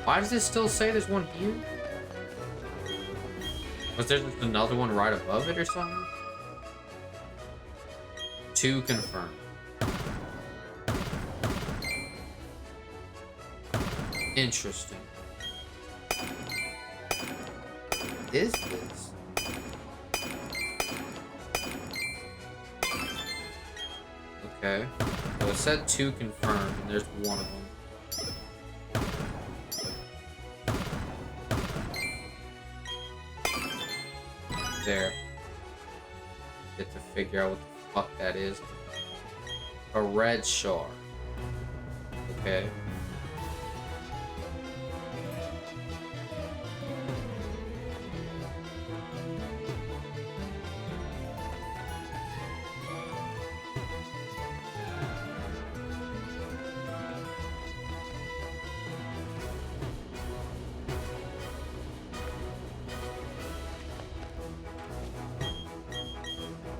Why does it still say there's one here? Was there just another one right above it or something? To confirm. Interesting. Is this? Okay. So it said 2 confirmed, and there's one of them. There. Get to figure out what the fuck that is. A red shard. Okay.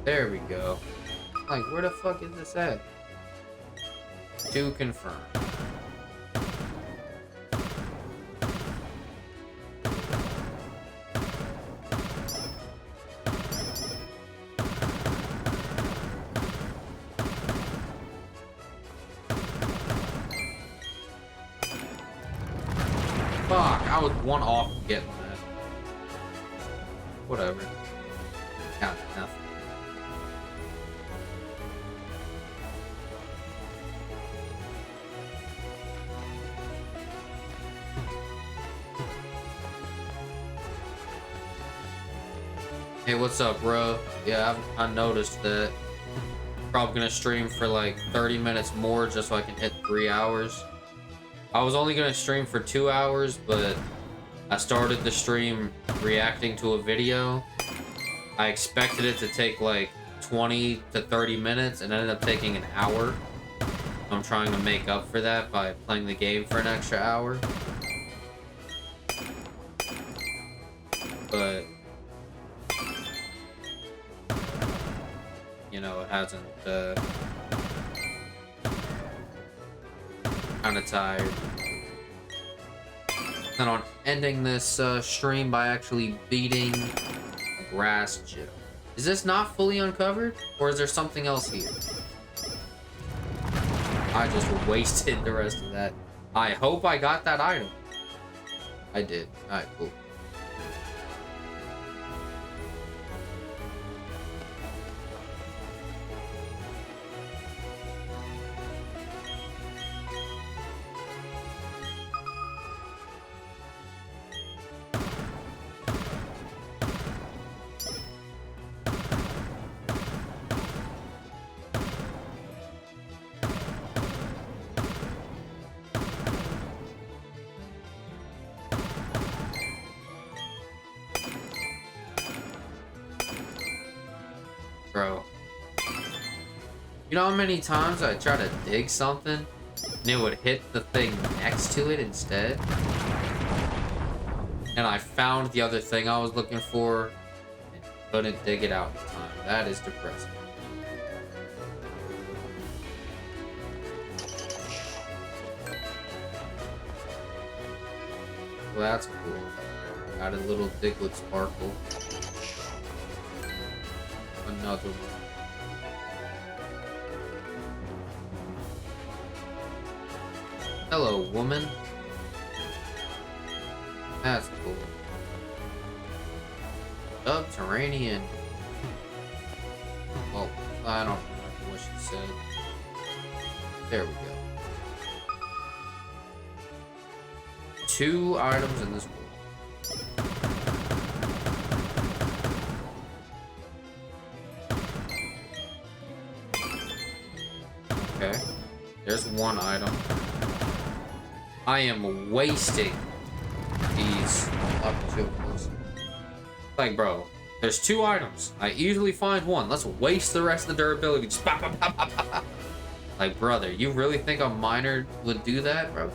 There we go. Like, where the fuck is this at? 2 confirmed. Fuck, I was 1 off of getting that. Whatever. Got nothing. Hey, what's up, bro? Yeah, I noticed that. Probably gonna stream for like 30 minutes more just so I can hit 3 hours. I was only gonna stream for 2 hours, but I started the stream reacting to a video. I expected it to take like 20 to 30 minutes and ended up taking an hour. I'm trying to make up for that by playing the game for an extra hour. But you know, it hasn't, kind of tired. Plan on ending this stream by actually beating a grass gym. Is this not fully uncovered? Or is there something else here? I just wasted the rest of that. I hope I got that item. I did. Alright, cool. Bro. You know how many times I try to dig something and it would hit the thing next to it instead? And I found the other thing I was looking for and couldn't dig it out in time. That is depressing. Well, that's cool. Got a little Diglett sparkle. Another one. Hello, woman. That's cool. Subterranean. Oh, I don't remember what she said. There we go. 2 items in this world. Okay. There's 1 item. I am wasting these opportunities. Like, bro, there's 2 items. I easily find 1. Let's waste the rest of the durability. Just pop, pop, pop, pop, pop. Like, brother, you really think a miner would do that, bro?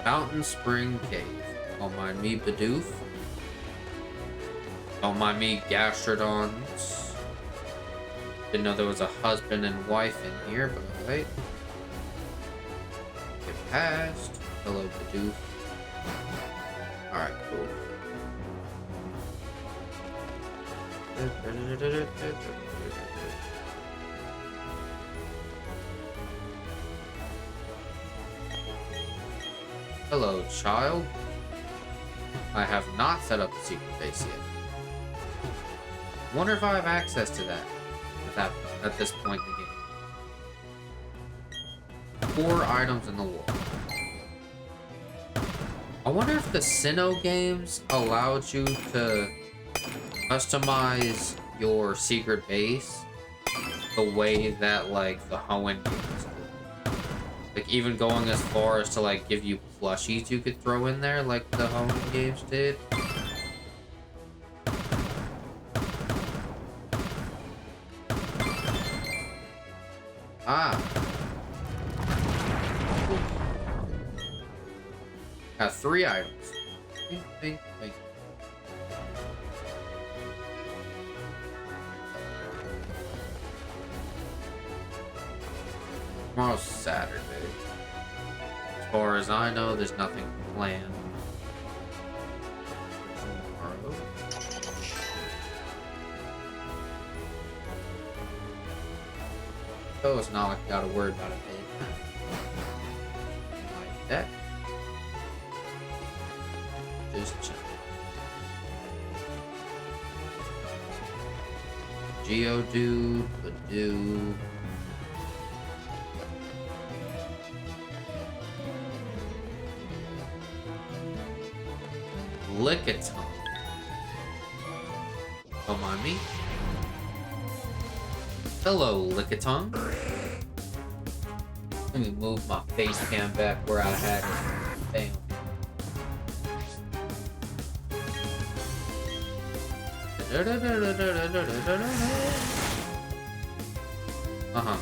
Fountain Spring Cave. Don't mind me, Bidoof. Don't mind me, Gastrodons. Didn't know there was a husband and wife in here, but alright. Get past. Hello, Bidoof. Alright, cool. Hello, child. I have not set up the secret base yet. Wonder if I have access to that at this point in the game. 4 items in the wall. I wonder if the Sinnoh games allowed you to customize your secret base the way that, like, the Hoenn games do. Like, even going as far as to, like, give you plushies you could throw in there, like the Hoenn games did. Ah. Got 3 items. Bing, bing, bing. Tomorrow's Saturday. As far as I know, there's nothing planned. Tomorrow. Oh, it's not like I gotta worry about it. Like that. Just chill. Geodude, Badoo. Lickitung. Don't mind me. Hello, Lickitung. Let me move my face cam back where I had it. Damn. Uh-huh.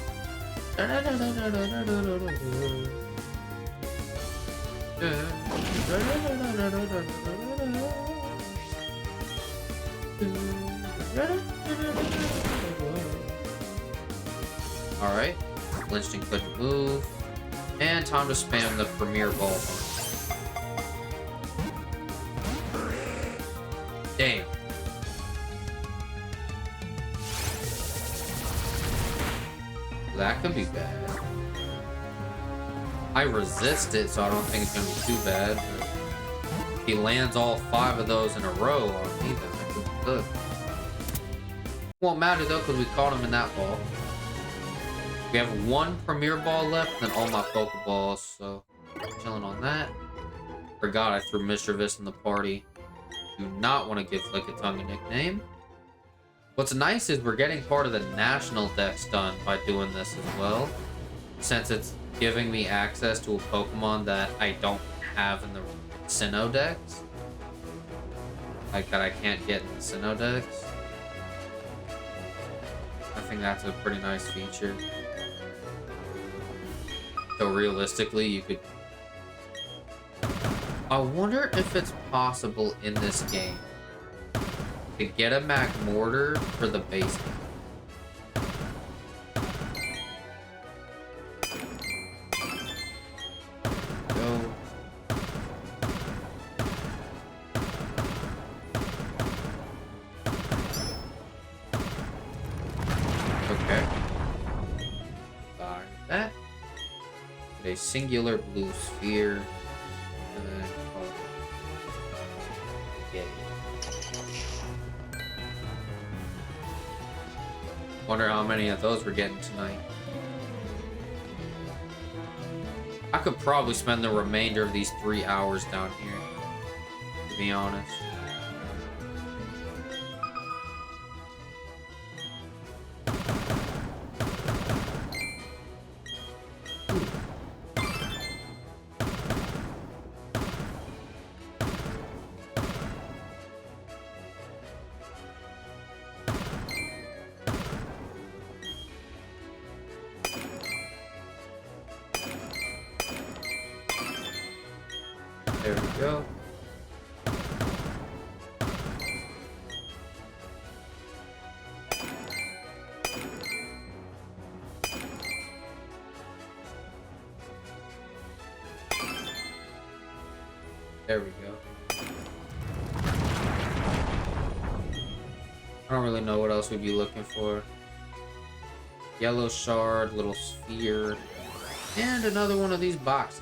Alright. Lynchton couldn't move. And time to spam the Premier Ball. Damn. That could be bad. I resist it, so I don't think it's gonna be too bad. But if he lands all 5 of those in a row on me, then that could be good. Won't matter though, because we caught him in that ball. We have 1 Premier Ball left, and all my Pokeballs, so chilling on that. Forgot I threw Mischievous in the party. Do not want to give Lickitung a nickname. What's nice is we're getting part of the national dex done by doing this as well, since it's giving me access to a Pokemon that I don't have in the Sinnoh dex. Like, that I can't get in the Sinnoh dex. I think that's a pretty nice feature. So realistically, you could... I wonder if it's possible in this game to get a Magmortar for the base game. Go. Okay. Fire that. A singular blue sphere. And then wonder how many of those we're getting tonight. I could probably spend the remainder of these 3 hours down here, to be honest. There we go. There we go. I don't really know what else we'd be looking for. Yellow shard, little sphere, and another one of these boxes.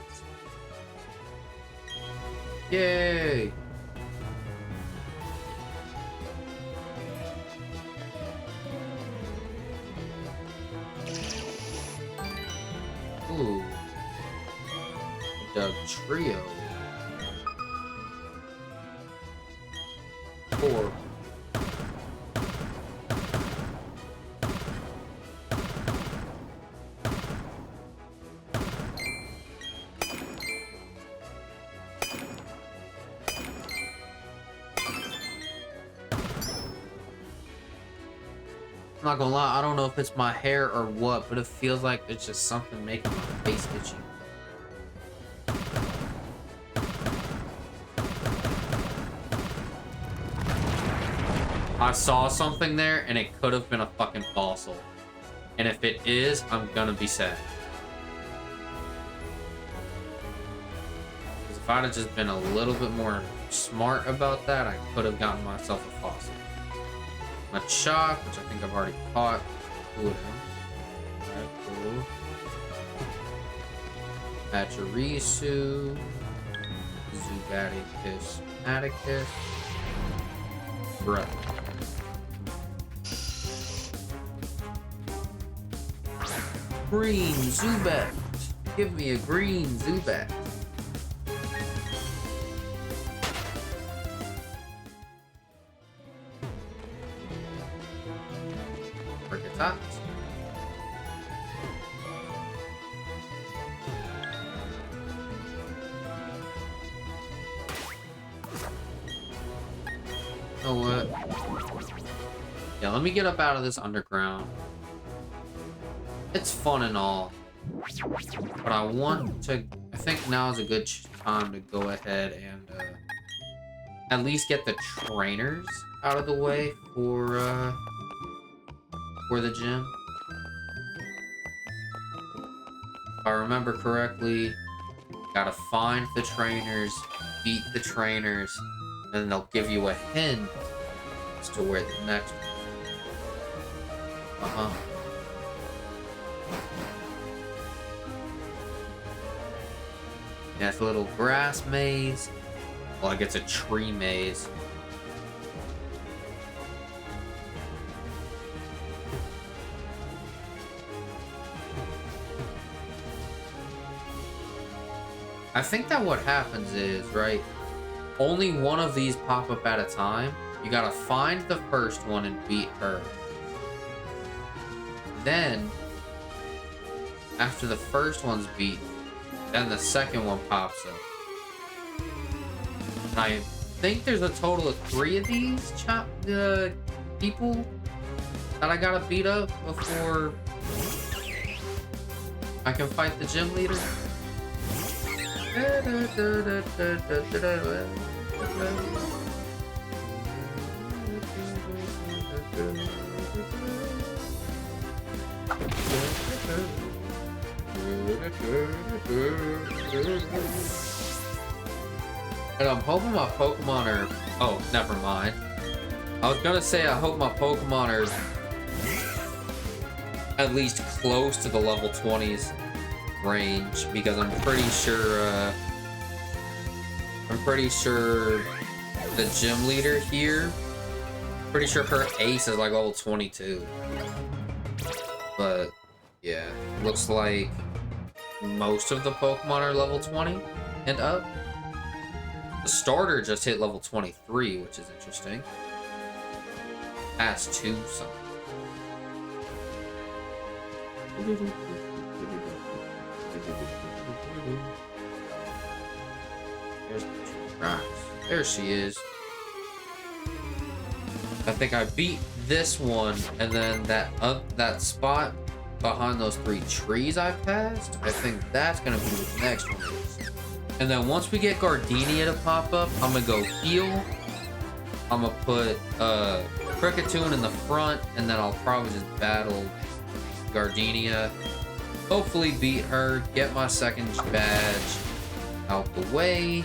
Yay! Dub Trio. 4. I'm not gonna lie, I don't know if it's my hair or what, but it feels like it's just something making my face itchy. I saw something there and it could have been a fucking fossil. And if it is, I'm gonna be sad. Because if I'd have just been a little bit more smart about that, I could have gotten myself a fossil. Machop, which I think I've already caught. Two of them. Alright, cool. Pachirisu. Zubaticus. Atticus. Bruh. Green Zubat. Give me a green Zubat. Crickettots. You know what? Yeah, let me get up out of this underground. It's fun and all, but I want to. I think now is a good time to go ahead and at least get the trainers out of the way for the gym. If I remember correctly, gotta find the trainers, beat the trainers, and then they'll give you a hint as to where the next one. Yeah, it's a little grass maze. Well, I guess a tree maze. I think that what happens is, right, only one of these pop up at a time. You gotta find the first one and beat her. Then, after the first one's beat, then the second one pops up. And I think there's a total of 3 of these people that I gotta beat up before I can fight the gym leader. And I'm hoping my Pokemon are... Oh, never mind. I was gonna say I hope my Pokemon are at least close to the level 20s range, because I'm pretty sure the gym leader here, pretty sure her ace is like level 22. But yeah, looks like most of the Pokemon are level 20 and up. The starter just hit level 23, which is interesting. Pass 2 something. There's Knox. There she is. I think I beat this one, and then that spot behind those 3 trees I passed, I think that's gonna be the next one. And then once we get Gardenia to pop up, I'm gonna go heal. I'm gonna put Kricketune in the front, and then I'll probably just battle Gardenia. Hopefully beat her, get my second badge out the way,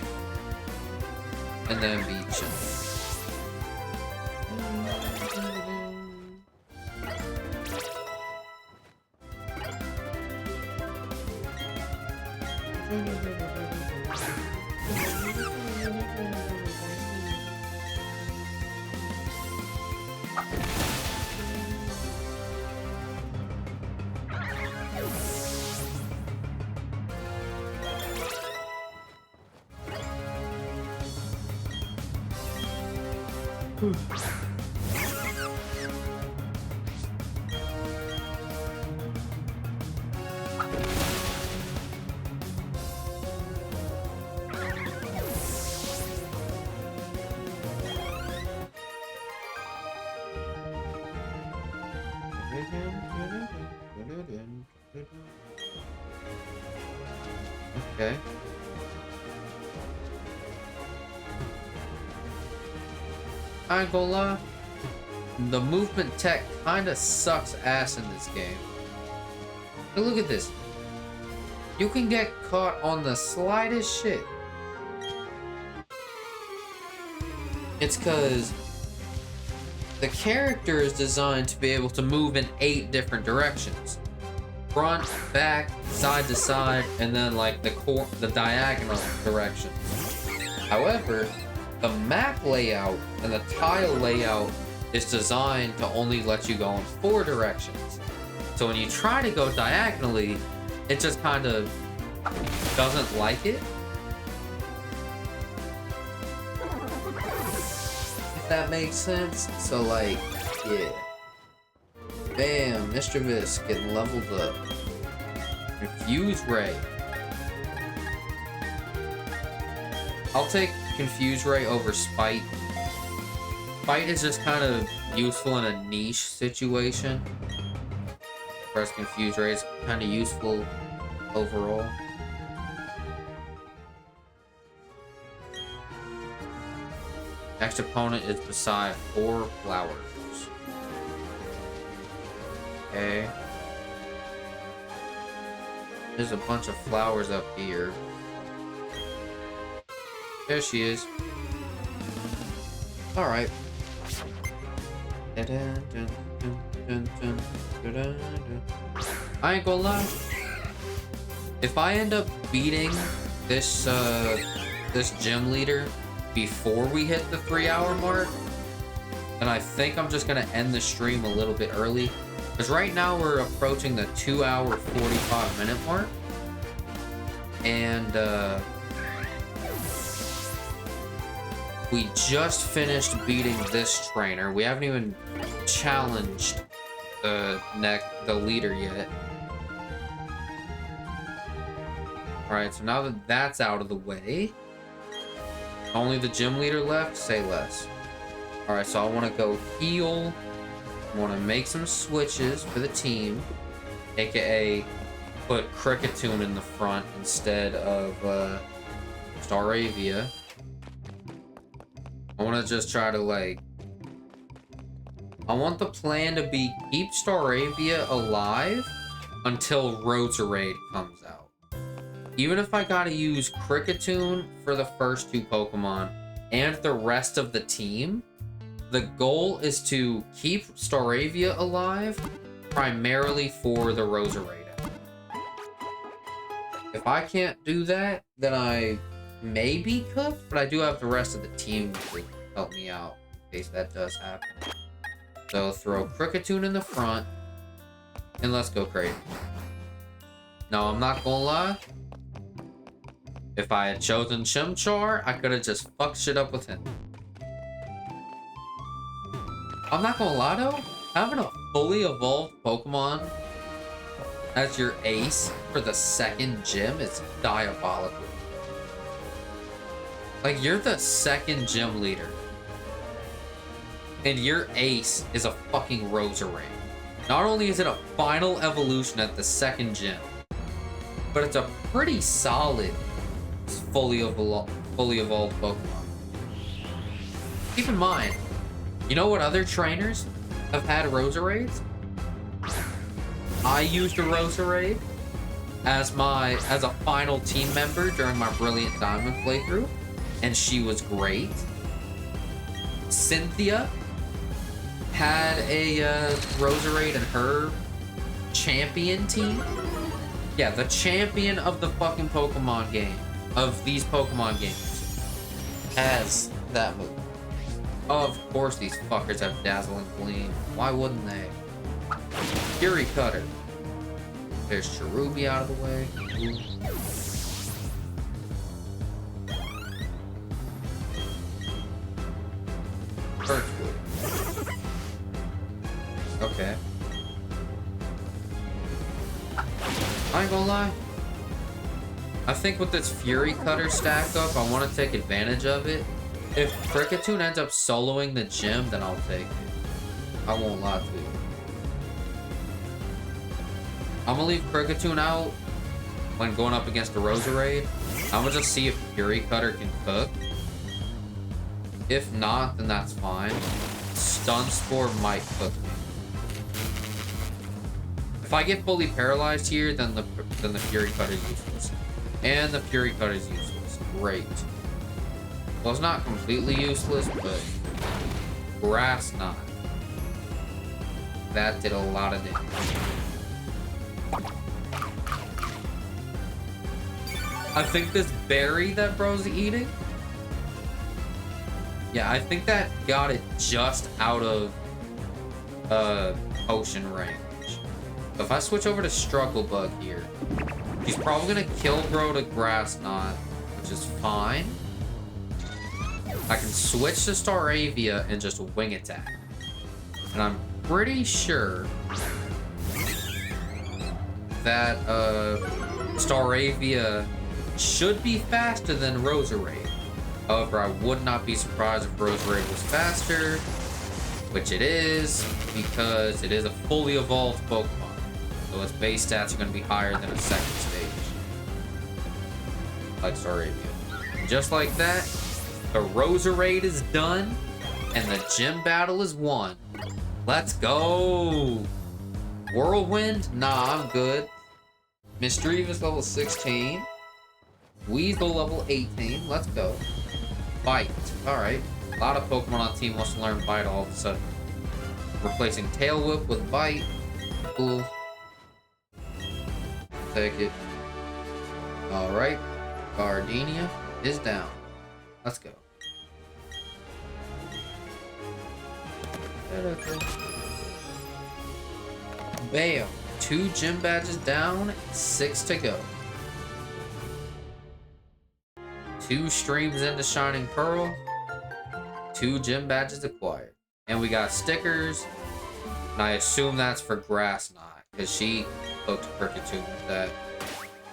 and then beat Chim. Okay. I ain't gonna lie, the movement tech kinda sucks ass in this game. But look at this. You can get caught on the slightest shit. It's cause the character is designed to be able to move in 8 different directions. Front, back, side to side, and then like the diagonal directions. However, the map layout and the tile layout is designed to only let you go in 4 directions. So when you try to go diagonally, it just kind of doesn't like it. If that makes sense. So like, yeah. Bam, Mischievous getting leveled up. Confuse Ray. I'll take Confuse Ray over Spite. Spite is just kind of useful in a niche situation. Whereas Confuse Ray is kind of useful overall. Next opponent is beside 4 flowers. Okay. There's a bunch of flowers up here. There she is. Alright. I ain't gonna lie. If I end up beating this this gym leader before we hit the 3-hour mark, then I think I'm just gonna end the stream a little bit early. Because right now we're approaching the 2-hour 45-minute mark. And we just finished beating this trainer. We haven't even challenged the leader yet. Alright, so now that that's out of the way, only the gym leader left, say less. Alright, so I want to go heal. I want to make some switches for the team, aka put Cricketune in the front instead of Staravia. I want to just try to like, I want the plan to be keep Staravia alive until Roserade comes out. Even if I gotta use Cricketune for the first 2 Pokemon and the rest of the team, the goal is to keep Staravia alive primarily for the Roserade. If I can't do that, then I may be cooked, but I do have the rest of the team to help me out in case that does happen. So throw Cricketune in the front, and let's go crazy. No, I'm not gonna lie. If I had chosen Chimchar, I could have just fucked shit up with him. I'm not gonna lie though, having a fully evolved Pokemon as your ace for the 2nd gym is diabolical. Like, you're the 2nd gym leader, and your ace is a fucking Roserade. Not only is it a final evolution at the 2nd gym, but it's a pretty solid fully evolved Pokemon. Keep in mind, you know what other trainers have had Roserades? I used a Roserade as a final team member during my Brilliant Diamond playthrough, and she was great. Cynthia had a Roserade in her champion team. Yeah, the champion of the fucking Pokemon game, of these Pokemon games, has that move. Of course these fuckers have Dazzling Gleam. Why wouldn't they? Fury Cutter. There's Cherubi out of the way. Ooh. Birchwood. Okay. I ain't gonna lie. I think with this Fury Cutter stack up, I want to take advantage of it. If Kricketune ends up soloing the gym, then I'll take it. I won't lie to you. I'm gonna leave Kricketune out when going up against the Roserade. I'm gonna just see if Fury Cutter can cook. If not, then that's fine. Stun Spore might cook me. If I get fully paralyzed here, then the Fury Cutter is useless. And the Fury Cutter is useless. Great. Well, it's not completely useless, but Grass Knot. That did a lot of damage. I think this berry that bro's eating, yeah, I think that got it just out of potion range. So if I switch over to Struggle Bug here, he's probably gonna kill bro to Grass Knot, which is fine. I can switch to Staravia and just wing attack. And I'm pretty sure that Staravia should be faster than Roserade. However, I would not be surprised if Roserade was faster, which it is, because it is a fully evolved Pokemon. So its base stats are going to be higher than a second stage. Like Staravia. And just like that, the Roserade is done, and the gym battle is won. Let's go! Whirlwind? Nah, I'm good. Misdreavus level 16. Weasel level 18. Let's go. Bite. Alright. A lot of Pokemon on team wants to learn Bite all of a sudden. Replacing Tail Whip with Bite. Cool. Take it. Alright. Gardenia is down. Let's go. Bam. 2 gym badges down, 6 to go. 2 streams into Shining Pearl, 2 gym badges acquired. And we got stickers, and I assume that's for Grass Knot, because she hooked Kricketune with that.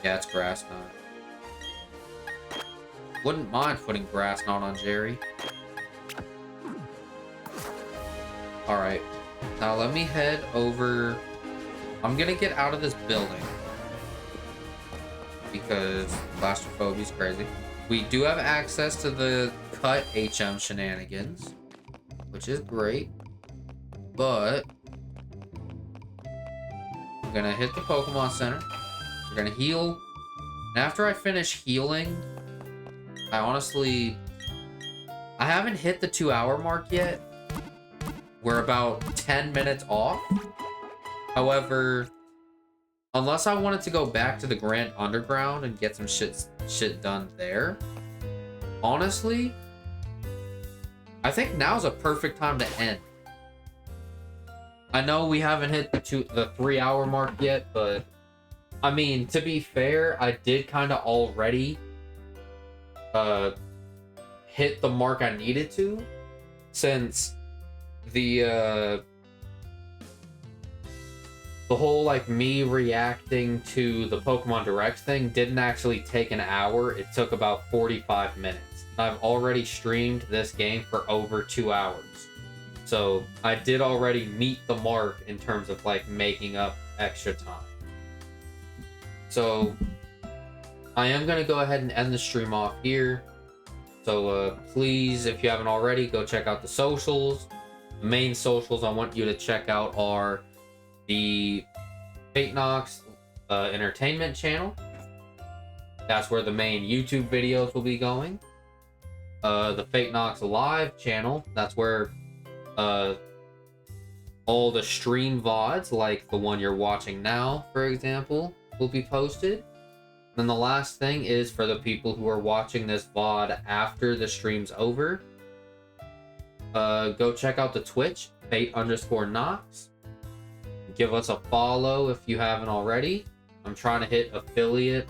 Yeah, it's Grass Knot. Wouldn't mind putting Grass Knot on Jerry. Alright, now let me head over. I'm gonna get out of this building because claustrophobia is crazy. We do have access to the cut HM shenanigans, which is great, but I'm gonna hit the Pokemon Center. We're gonna heal, and after I finish healing, I haven't hit the 2-hour mark yet. We're about 10 minutes off. However, unless I wanted to go back to the Grand Underground and get some shit done there, honestly, I think now's a perfect time to end. I know we haven't hit the 3-hour mark yet, but I mean, to be fair, I did kind of already hit the mark I needed to, since the whole, like, me reacting to the Pokemon Direct thing didn't actually take an hour. It took about 45 minutes. I've already streamed this game for over 2 hours. So I did already meet the mark in terms of, like, making up extra time. So I am going to go ahead and end the stream off here. So please, if you haven't already, go check out the socials. The main socials I want you to check out are the Knox entertainment channel. That's where the main YouTube videos will be going. The Knox live channel. That's where all the stream VODs, like the one you're watching now, for example, will be posted. Then the last thing is for the people who are watching this VOD after the stream's over. Go check out the Twitch, Fate_Knox. Give us a follow if you haven't already. I'm trying to hit affiliate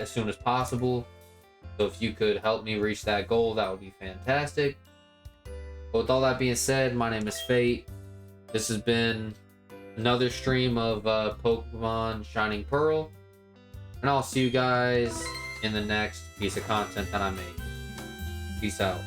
as soon as possible. So if you could help me reach that goal, that would be fantastic. But with all that being said, my name is Fate. This has been another stream of Pokemon Shining Pearl. And I'll see you guys in the next piece of content that I make. Peace out.